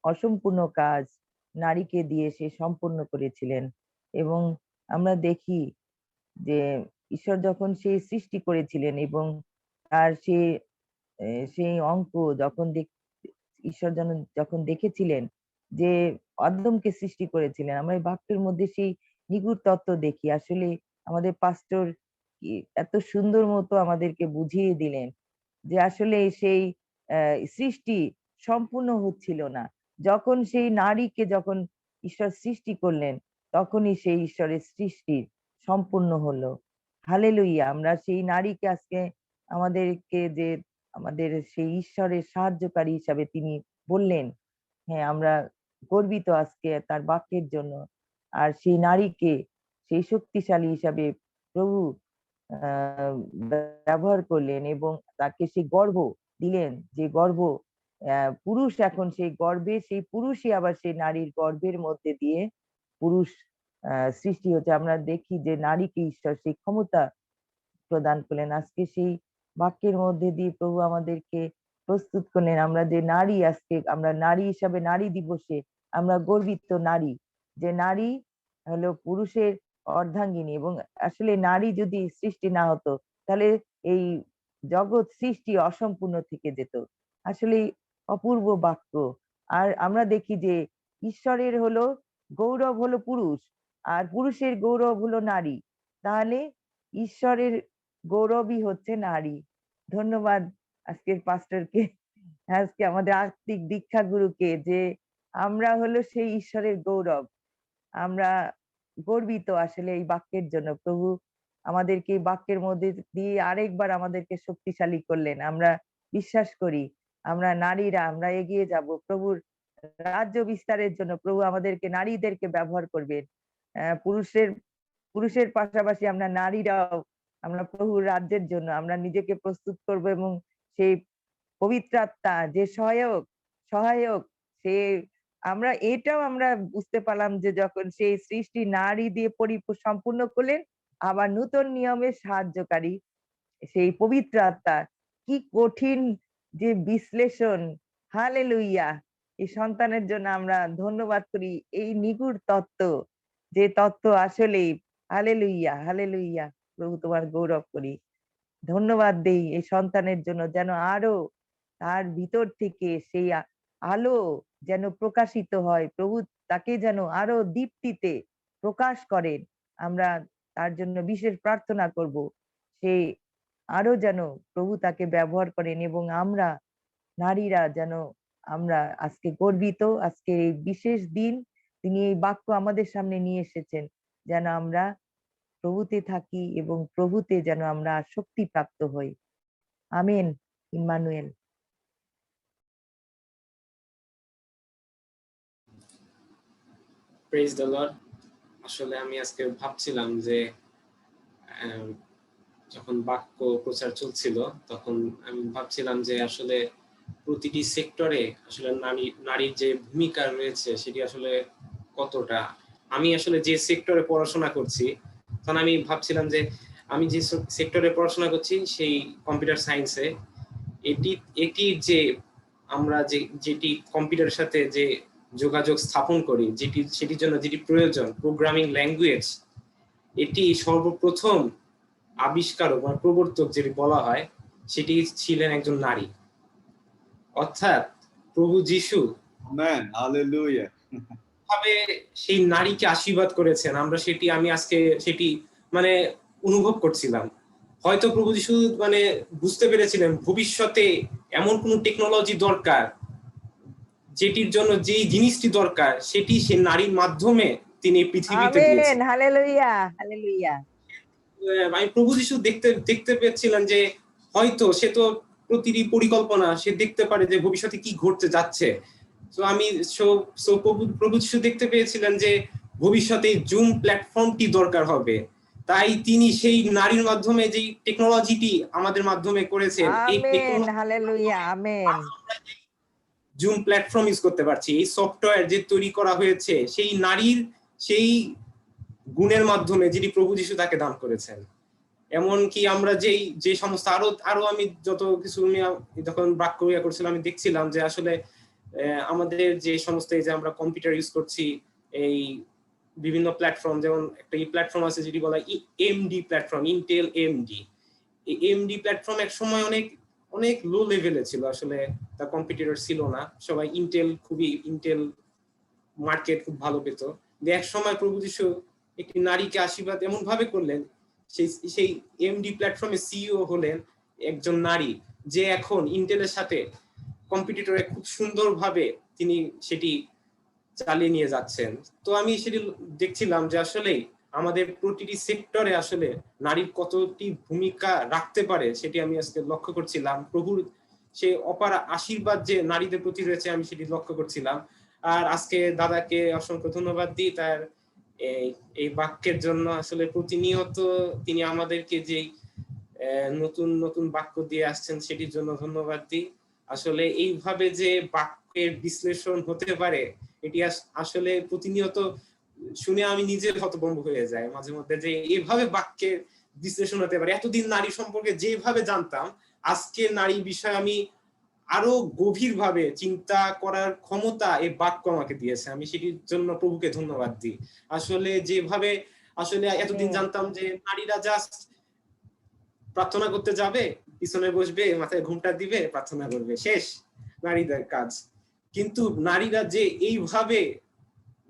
অসম্পূর্ণ কাজ নারীকে দিয়ে সে সম্পূর্ণ করেছিলেন। এবং আমরা দেখি যে ঈশ্বর যখন সেই সৃষ্টি করেছিলেন এবং তার সেই অঙ্ক যখন ঈশ্বর যখন দেখেছিলেন যে আদমকে সৃষ্টি করেছিলেন, আমরা এই বাক্যের মধ্যে সেই নিগুড় তত্ত্ব দেখি। আসলে আমাদের পাস্টর এত সুন্দর মতো আমাদেরকে বুঝিয়ে দিলেন যে আসলে সেই সৃষ্টি সম্পূর্ণ হচ্ছিল না। যখন সেই নারীকে যখন ঈশ্বর সৃষ্টি করলেন, তখনই সেই ঈশ্বরের সৃষ্টি সম্পূর্ণ হলো। হালেলুইয়া! আমরা সেই নারীকে আজকে আমাদেরকে যে আমাদের সেই ঈশ্বরের সাহায্যকারী হিসাবে তিনি বললেন, হ্যাঁ, আমরা গর্বিত আজকে তার বাক্যের জন্য। আর সেই নারীকে সেই শক্তিশালী হিসাবে প্রভু ব্যবহার করলেন এবং তাকে সেই গর্ভ দিলেন, যে গর্ভ পুরুষ এখন সেই গর্ভে, সেই পুরুষই আবার সেই নারীর গর্ভের মধ্যে দিয়ে পুরুষ সৃষ্টি হচ্ছে। আমরা দেখি যে নারীকে ঈশ্বর সেই ক্ষমতা প্রদান করলেন। আজকে সেই বাক্যের মধ্যে দিয়ে প্রভু আমাদেরকে প্রস্তুত করলেন। আমরা যে নারী, আজকে আমরা নারী হিসাবে নারী দিবসে আমরা গর্বিত নারী, যে নারী হলো পুরুষের অর্ধাঙ্গিনী। এবং আসলে নারী যদি সৃষ্টি না হতো তাহলে এই জগৎ সৃষ্টি অসম্পূর্ণ থেকে যেত। আসলে অপূর্ব বাক্য। আর আমরা দেখি যে ঈশ্বরের হলো গৌরব হলো পুরুষ, আর পুরুষের গৌরব হলো নারী। তাহলে ঈশ্বরের গৌরবই হচ্ছে নারী। ধন্যবাদ আজকের পাস্টরকে, আজকে আমাদের আত্মিক দীক্ষা গুরুকে, যে আমরা হলো সেই ঈশ্বরের গৌরব। আমরা গর্বিত আসলে এই বাক্যের জন্য। প্রভু আমাদেরকে এই বাক্যের মধ্যে দিয়ে আরেকবার আমাদেরকে শক্তিশালী করলেন। আমরা বিশ্বাস করি আমরা নারীরা আমরা এগিয়ে যাব প্রভুর রাজ্য বিস্তারের জন্য। প্রভু আমাদেরকে নারীদেরকে ব্যবহার করবেন। পুরুষের পাশাপাশি আমরা নারীরাও আমরা প্রভুর রাজ্যের জন্য আমরা নিজেকে প্রস্তুত করব। এবং সেই পবিত্র আত্মা যে সহায়ক সে এটাও আমরা বুঝতে পারলাম যে যখন সেই সৃষ্টি নারী দিয়ে সম্পূর্ণ করলেন, আবার নতুন নিয়মের সাহায্যকারী সেই পবিত্র আত্মা। কি কঠিন যে বিশ্লেষণ! হালেলুইয়া! এই সন্তানের জন্য আমরা ধন্যবাদ করি এই নিগুড় তত্ত্ব, যে তত্ত্ব আসলেই হালেলুইয়া হালেলুইয়া। প্রভু তোমার গৌরব করি, ধন্যবাদ দেই এই সন্তানের জন্য, যেন আরো তার ভিতর থেকে সেই আলো যেন প্রকাশিত হয়। প্রভু তাকে যেন আরো দীপ্তিতে প্রকাশ করেন। আমরা তার জন্য বিশেষ প্রার্থনা করব, সে আরো যেন প্রভু তাকে ব্যবহার করেন। এবং আমরা নারীরা যেন আমরা আজকে গর্বিত, আজকে এই বিশেষ দিন তিনি এই বাক্য আমাদের সামনে নিয়ে এসেছেন, যেন আমরা প্রভুতে থাকি এবং প্রভুতে যেন আমরা শক্তি প্রাপ্ত হই। Amen. Emmanuel. Praise the lord. আসলে আমি আজকে ভাবছিলাম যে যখন বাক্য প্রচার চলছিল তখন আমি ভাবছিলাম যে আসলে প্রতিটি সেক্টরে আসলে নারীর যে ভূমিকা রয়েছে সেটি আসলে কতটা। আমি আসলে যে সেক্টরে পড়াশোনা করছি তখন আমি ভাবছিলাম যে আমি যে সেক্টরে পড়াশোনা করছি সেই কম্পিউটার সায়েন্সে এটি যে আমরা যেটি কম্পিউটারের সাথে যে যোগাযোগ স্থাপন করি, সেটির জন্য যেটি প্রয়োজন প্রোগ্রামিং ল্যাঙ্গুয়েজ, এটি সর্বপ্রথম আবিষ্কারক বা প্রবর্তক যেটি বলা হয় সেটি ছিলেন একজন নারী, অর্থাৎ প্রভু যিশু। Amen, hallelujah. ভাবে সেই নারীকে আশীর্বাদ করেছেন, আমি আজকে সেটি অনুভব করছিলাম। হয়তো প্রভু যিশু বুঝতে পেরেছিলেন ভবিষ্যতে এমন কোন টেকনোলজি দরকার যেটির জন্য যেই জিনিসটি দরকার সেটি সে নারীর মাধ্যমে তিনি পৃথিবীতে দিয়েছেন। Hallelujah hallelujah. আমি প্রভু যিশু দেখতে পেয়েছিলেন যে হয়তো সে তো প্রতিটি পরিকল্পনা সে দেখতে পারে যে ভবিষ্যতে কি ঘটতে যাচ্ছে। প্রভু যিশু দেখতে পেয়েছিলেন যে ভবিষ্যতে জুম প্ল্যাটফর্মটি দরকার হবে, তাই তিনি সেই নারীর মাধ্যমে যে টেকনোলজিটি আমাদের মাধ্যমে করেছেন, এই জুম প্ল্যাটফর্ম ইউজ করতে পারছি। এই সফটওয়্যার যে তৈরি করা হয়েছে সেই নারীর সেই গুণের মাধ্যমে, যেটি প্রভু যিশু তাকে দান করেছেন। এমনকি আমরা যে সমস্ত আরো আমি যত কিছু নিয়ে যখন বাক্য ইয়া করছিলাম আমি দেখছিলাম যে আসলে আমাদের যে সমস্ত এই যে আমরা কম্পিউটার ইউজ করছি এই বিভিন্ন প্ল্যাটফর্ম, যেমন একটা প্ল্যাটফর্ম আছে যেটি বলা এমডি প্ল্যাটফর্ম, ইন্টেল এমডি। এই এমডি প্ল্যাটফর্ম এক সময় অনেক লো লেভেলে ছিল, আসলে তার কম্পিটিটর ছিল না, সবাই ইন্টেল মার্কেট খুব ভালো পেত। এক সময় প্রভু যিশু একটি নারীকে আশীর্বাদ এমন ভাবে করলেন, সেই এমডি প্ল্যাটফর্মে সিইও হলেন একজন নারী, যে এখন ইন্টেলের সাথে কম্পিটিটরে খুব সুন্দরভাবে তিনি সেটি চালিয়ে নিয়ে যাচ্ছেন। তো আমি সেটি দেখছিলাম যে আসলে আমাদের প্রতিটি সেক্টরে আসলে নারীর কতটি ভূমিকা রাখতে পারে সেটি আমি আজকে লক্ষ্য করছিলাম। প্রভুর সে অপার আশীর্বাদ যে নারীদের প্রতি রয়েছে আমি সেটি লক্ষ্য করছিলাম। আর আজকে দাদাকে অসংখ্য ধন্যবাদ দিই তার এই বাক্যের জন্য। আসলে প্রতিনিয়ত তিনি আমাদেরকে যেই নতুন নতুন বাক্য দিয়ে আসছেন সেটির জন্য ধন্যবাদ দিই। আসলে এইভাবে যে বাক্যের বিশ্লেষণ হতে পারে এটি আসলে প্রতিনিয়ত শুনে আমি নিজে হতভম্ব হয়ে যাই মাঝে মধ্যে, যে এইভাবে বাক্যের বিশ্লেষণ হতে পারে। এতদিন নারী সম্পর্কে যেভাবে জানতাম, আজকে নারী বিষয়ে আমি আরো গভীরভাবে চিন্তা করার ক্ষমতা এই বাক্য আমাকে দিয়েছে। আমি সেটির জন্য প্রভুকে ধন্যবাদ দিই। আসলে যেভাবে আসলে এতদিন জানতাম যে নারীরা জাস্ট প্রার্থনা করতে যাবে, পিছনে বসবে, মাথায় ঘুমটা দিবে, প্রার্থনা করবে, শেষ নারীদের কাজ। কিন্তু নারীরা যে এইভাবে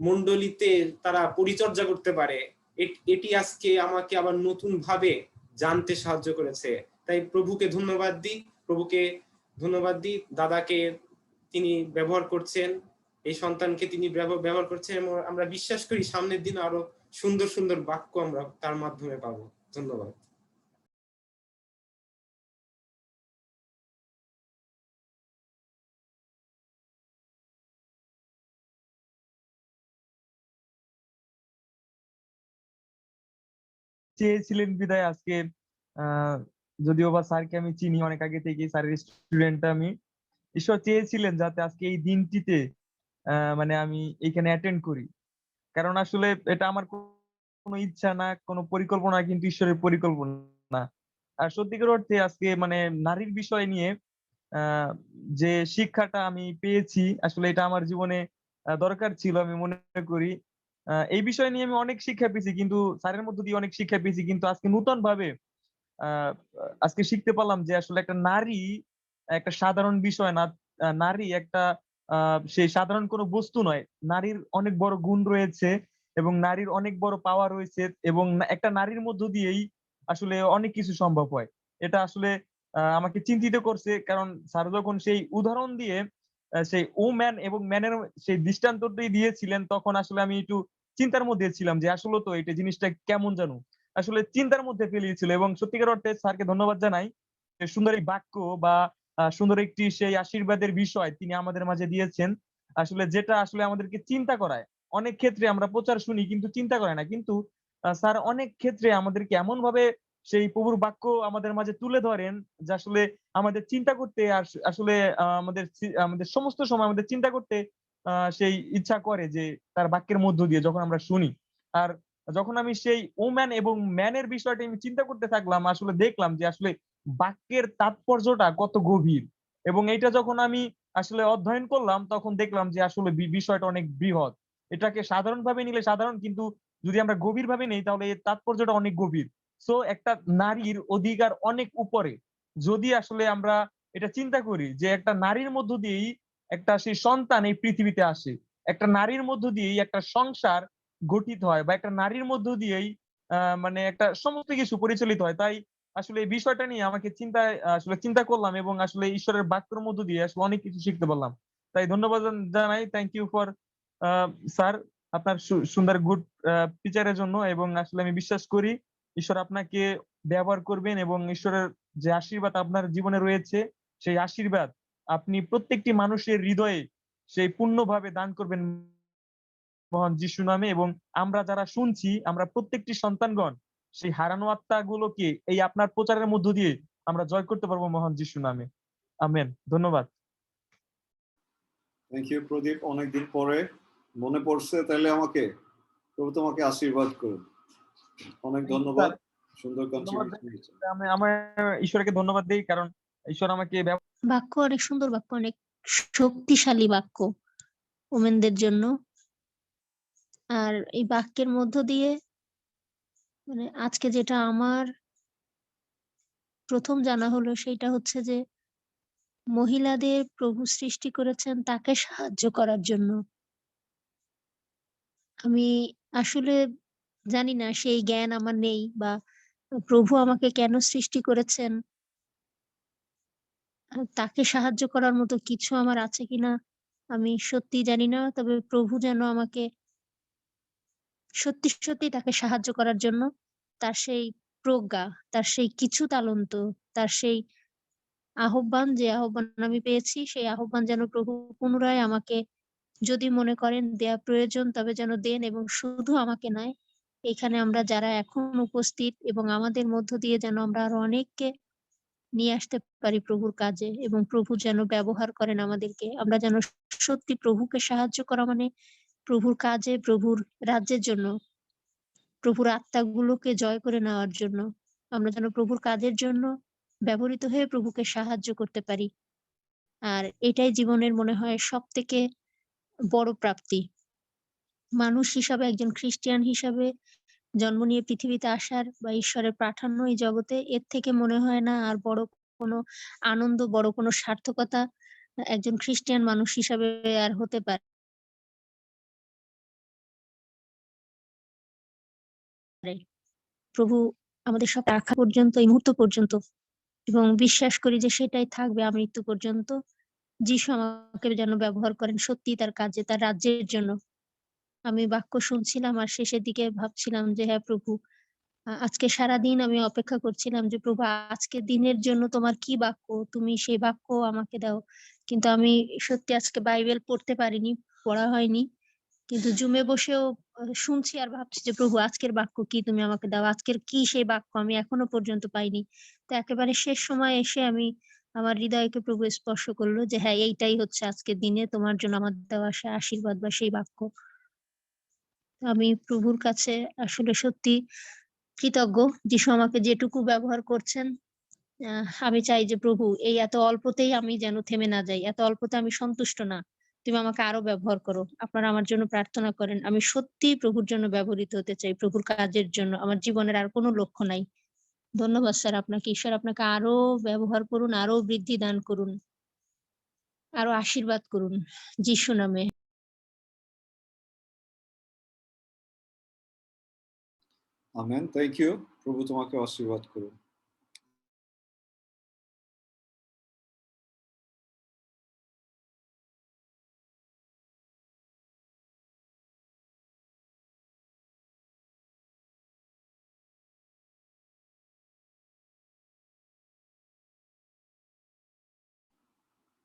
মণ্ডলীতে তারা পরিচর্যা করতে পারে, এটি আজকে আমাকে আবার নতুন ভাবে জানতে সাহায্য করেছে। তাই প্রভুকে ধন্যবাদ দিই। দাদাকে তিনি ব্যবহার করছেন, এই সন্তানকে তিনি ব্যবহার করছেন, এবং আমরা বিশ্বাস করি সামনের দিন আরো সুন্দর সুন্দর বাক্য আমরা তার মাধ্যমে পাবো। ধন্যবাদ। চেয়েছিলেন বিদায় আজকে যদিও বা স্যারকে আমি চিনি অনেক আগে থেকে, স্যারের স্টুডেন্ট আমি, ঈশ্বর চেয়েছিলেন যাতে আজকে এই দিনটিতে মানে আমি এখানে অ্যাটেন্ড করি। কারণ আসলে এটা আমার কোনো ইচ্ছা না, কোনো পরিকল্পনা, কিন্তু ঈশ্বরের পরিকল্পনা। আর সত্যিকার অর্থে আজকে মানে নারীর বিষয় নিয়ে যে শিক্ষাটা আমি পেয়েছি, আসলে এটা আমার জীবনে দরকার ছিল আমি মনে করি। এই বিষয় নিয়ে আমি অনেক শিক্ষা পেয়েছি, কিন্তু স্যারের মধ্য দিয়ে অনেক শিক্ষা পেয়েছি, কিন্তু আজকে নতুন ভাবে আজকে শিখতে পারলাম যে আসলে একটা নারী একটা সাধারণ বিষয় না। নারী একটা সেই সাধারণ কোনো বস্তু নয়। নারীর অনেক বড় গুণ রয়েছে এবং নারীর অনেক বড় পাওয়ার রয়েছে, এবং একটা নারীর মধ্য দিয়েই আসলে অনেক কিছু সম্ভব হয়। এটা আসলে আমাকে চিন্তিত করছে, কারণ স্যার যখন সেই উদাহরণ দিয়ে সেই ওম্যান এবং ম্যানের সেই দৃষ্টান্তটি দিয়েছিলেন, তখন আসলে আমি একটু চিন্তার মধ্যে ছিলাম যে আসলে তো এটা জিনিসটা কেমন জানো, আসলে চিন্তার মধ্যে ফেলিয়েছিল। এবং সত্যিকার অর্থে স্যারকে ধন্যবাদ জানাই, যে সুন্দর এই বাক্য বা সুন্দর একটি সেই আশীর্বাদের বিষয় তিনি আমাদের মাঝে দিয়েছেন, আসলে যেটা আসলে আমাদেরকে চিন্তা করায়। অনেক ক্ষেত্রে আমরা প্রচার শুনি কিন্তু চিন্তা করে না, কিন্তু স্যার অনেক ক্ষেত্রে আমাদেরকে এমন ভাবে সেই প্রভুর বাক্য আমাদের মাঝে তুলে ধরেন যে আসলে আমাদের চিন্তা করতে, আর আসলে আমাদের সমস্ত সময় আমাদের চিন্তা করতে সেই ইচ্ছা করে, যে তার বাক্যের মধ্য দিয়ে যখন আমরা শুনি। আর যখন আমি সেই ওম্যান এবং ম্যানের বিষয়টা আমি চিন্তা করতে থাকলাম, আসলে দেখলাম যে আসলে বাক্যের তাৎপর্যটা কত গভীর। এবং এইটা যখন আমি আসলে অধ্যয়ন করলাম, তখন দেখলাম যে আসলে বিষয়টা অনেক বৃহৎ। এটাকে সাধারণভাবে নিলে সাধারণ, কিন্তু যদি আমরা গভীরভাবে নেই তাহলে এর তাৎপর্যটা অনেক গভীর। সো একটা নারীর অধিকার অনেক উপরে। যদি আসলে আমরা এটা চিন্তা করি যে একটা নারীর মধ্য দিয়েই একটা সেই সন্তান এই পৃথিবীতে আসে, একটা নারীর মধ্য দিয়েই একটা সংসার গঠিত হয়, বা একটা নারীর মধ্য দিয়েই মানে একটা সমস্ত কিছু পরিচালিত হয়। তাই আসলে এই বিষয়টা নিয়ে আমাকে আসলে চিন্তা করলাম, এবং আসলে ঈশ্বরের বাক্যের মধ্য দিয়ে আসলে অনেক কিছু শিখতে পারলাম। তাই ধন্যবাদ জানাই, থ্যাংক ইউ ফর স্যার আপনার সুন্দর গুড টিচারের জন্য। এবং আসলে আমি বিশ্বাস করি ঈশ্বর আপনাকে ব্যবহার করবেন, এবং ঈশ্বরের যে আশীর্বাদ আপনার জীবনে রয়েছে, সেই আশীর্বাদ আপনি প্রত্যেকটি মানুষের হৃদয়ে সেই পূর্ণভাবে দান করবেন মহান যিশু নামে। এবং আমরা যারা শুনছি, আমরা প্রত্যেকটি সন্তানগণ সেই হারানো আত্মাগুলোকে এই আপনার প্রচারের মধ্য দিয়ে আমরা জয় করতে পারবো মহান যিশু নামে। আমেন। ধন্যবাদ। থ্যাংক ইউ প্রদীপ, অনেকদিন পরে মনে পড়ছে, তাহলে আমাকে প্রভু তোমাকে আশীর্বাদ করুন। অনেক ধন্যবাদ, সুন্দর ধন্যবাদ কন্ট্রিবিউশন। আমি আমার ঈশ্বরকে ধন্যবাদ দিই, কারণ ঈশ্বর আমাকে বাক্য অনেক সুন্দর বাক্য, অনেক শক্তিশালী বাক্য ওমেনদের জন্য। আর এই বাক্যের মধ্য দিয়ে মানে আজকে যেটা আমার প্রথম জানা হলো সেটা হচ্ছে যে মহিলাদের প্রভু সৃষ্টি করেছেন তাকে সাহায্য করার জন্য। আমি আসলে জানি না, সেই জ্ঞান আমার নেই, বা প্রভু আমাকে কেন সৃষ্টি করেছেন, তাকে সাহায্য করার মতো কিছু আমার আছে কিনা আমি সত্যি জানি না। তবে প্রভু যেন আমাকে সত্যি সত্যি তাকে সাহায্য করার জন্য, তার সেই প্রজ্ঞা, তার সেই কিছু তালন্ত, তার সেই আহ্বান, যে আহ্বান আমি পেয়েছি, সেই আহ্বান যেন প্রভু পুনরায় আমাকে, যদি মনে করেন দেয়া প্রয়োজন, তবে যেন দেন। এবং শুধু আমাকে নয়, এখানে আমরা যারা এখন উপস্থিত এবং আমাদের মধ্য দিয়ে যেন আমরা আরো অনেককে নিয়ে আসতে পারি প্রভুর কাজে, এবং প্রভু যেন ব্যবহার করেন আমাদেরকে। আমরা যেন সত্যি প্রভুকে সাহায্য করা মানে প্রভুর কাজে, প্রভুর রাজ্যের জন্য, প্রভুর আত্মাগুলোকে জয় করে নেওয়ার জন্য, আমরা যেন প্রভুর কাজের জন্য ব্যবহৃত হয়ে প্রভুকে সাহায্য করতে পারি। আর এটাই জীবনের মনে হয় সব থেকে বড় প্রাপ্তি। মানুষ হিসাবে, একজন খ্রিস্টিয়ান হিসাবে জন্ম নিয়ে পৃথিবীতে আসার বা ঈশ্বরের পাঠানো এই জগতে, এর থেকে মনে হয় না আর বড় কোনো আনন্দ, বড় কোনো সার্থকতা একজন খ্রিস্টিয়ান মানুষ হিসাবে আর হতে পারে। প্রভু আমাদের সব রাখা পর্যন্ত, এই মুহূর্ত পর্যন্ত, এবং বিশ্বাস করি যে সেটাই থাকবে আমৃত্যু পর্যন্ত। যিশু আমাকে যেন ব্যবহার করেন সত্যি তার কাজে, তার রাজ্যের জন্য। আমি বাক্য শুনছিলাম আর শেষের দিকে ভাবছিলাম যে হ্যাঁ প্রভু, আজকে সারাদিন আমি অপেক্ষা করছিলাম যে প্রভু আজকের দিনের জন্য তোমার কি বাক্য, তুমি সেই বাক্য আমাকে দাও। কিন্তু আমি সত্যি আজকে বাইবেল পড়তে পারিনি, পড়া হয়নি, কিন্তু জুমে বসেও শুনছি আর ভাবছি যে প্রভু আজকের বাক্য কি তুমি আমাকে দাও, আজকের কি সেই বাক্য আমি এখনো পর্যন্ত পাইনি। তো একেবারে শেষ সময় এসে আমি, আমার হৃদয়কে প্রভু স্পর্শ করলো যে হ্যাঁ এইটাই হচ্ছে আজকের দিনে তোমার জন্য আমার দেওয়া সে আশীর্বাদ বা সেই বাক্য। আমি প্রভুর কাছে আসলে সত্যি কৃতজ্ঞ, যিশু আমাকে যেটুকু ব্যবহার করছেন। আমি চাই যে প্রভু এই এত অল্পতেই আমি যেন থেমে না যাই, এত অল্পতে আমি সন্তুষ্ট না, তুমি আমাকে আরো ব্যবহার করো। আপনারা আমার জন্য প্রার্থনা করেন, আমি সত্যি প্রভুর জন্য ব্যবহৃত হতে চাই, প্রভুর কাজের জন্য। আমার জীবনের আর কোনো লক্ষ্য নাই। ধন্যবাদ স্যার আপনাকে। ঈশ্বর আপনাকে আরো ব্যবহার করুন, আরো বৃদ্ধি দান করুন, আরো আশীর্বাদ করুন যিশু নামে। Amen, thank you. প্রভু তোমাকে আশীর্বাদ করুন।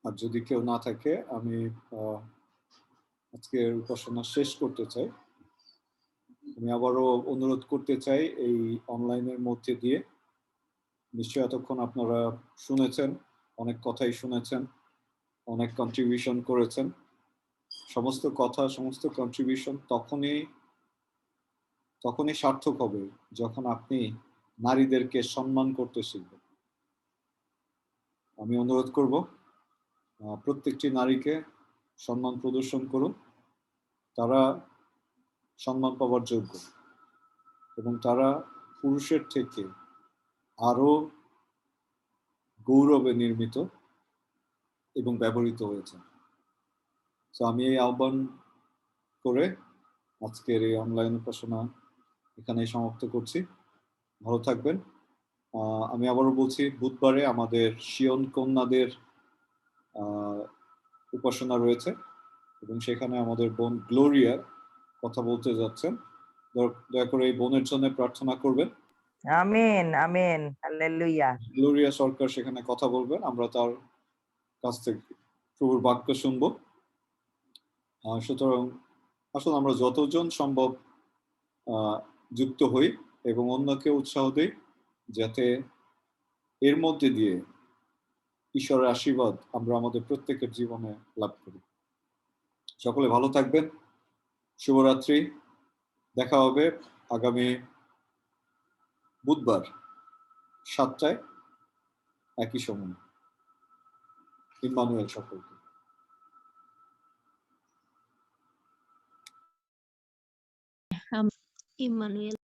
আর যদি কেউ না থাকে, আমি আজকের উপাসনা শেষ করতে চাই। আমি আবারও অনুরোধ করতে চাই, এই অনলাইনের মধ্যে দিয়ে নিশ্চয়ই এতক্ষণ আপনারা শুনেছেন, অনেক কথাই শুনেছেন, অনেক কন্ট্রিবিউশন করেছেন। সমস্ত কথা, সমস্ত কন্ট্রিবিউশন তখনই সার্থক হবে যখন আপনি নারীদেরকে সম্মান করতে শিখবেন। আমি অনুরোধ করব প্রত্যেকটি নারীকে সম্মান প্রদর্শন করুন। তারা সম্মান পাওয়ার যোগ্য এবং তারা পুরুষের থেকে আরো গৌরবে নির্মিত এবং ব্যবহৃত হয়েছে। তো আমি এই আহ্বান করে আজকের এই অনলাইন উপাসনা এখানেই সমাপ্ত করছি। ভালো থাকবেন। আমি আবারও বলছি, বুধবারে আমাদের শিয়ন কন্যাদের উপাসনা রয়েছে এবং সেখানে আমাদের বোন গ্লোরিয়া কথা বলতে যাচ্ছেন। দয়া করে এই বোনের জন্য প্রার্থনা করবেন। Amen, amen, hallelujah. গ্লোরিয়া সরকার সেখানে কথা বলবেন, আমরা তার কাছ থেকে প্রভুর বাক্য শুনবো। সুতরাং আসলে আমরা যতজন সম্ভব যুক্ত হই এবং অন্যকে উৎসাহ দিই, যাতে এর মধ্যে দিয়ে ঈশ্বরের আশীর্বাদ আমরা আমাদের প্রত্যেকের জীবনে লাভ করি। সকলে ভালো থাকবেন। শুভরাত্রি। দেখা হবে আগামী বুধবার 7টায় একই সময়। ইম্মানুয়েল সকলকে। ইম্মানুয়েল।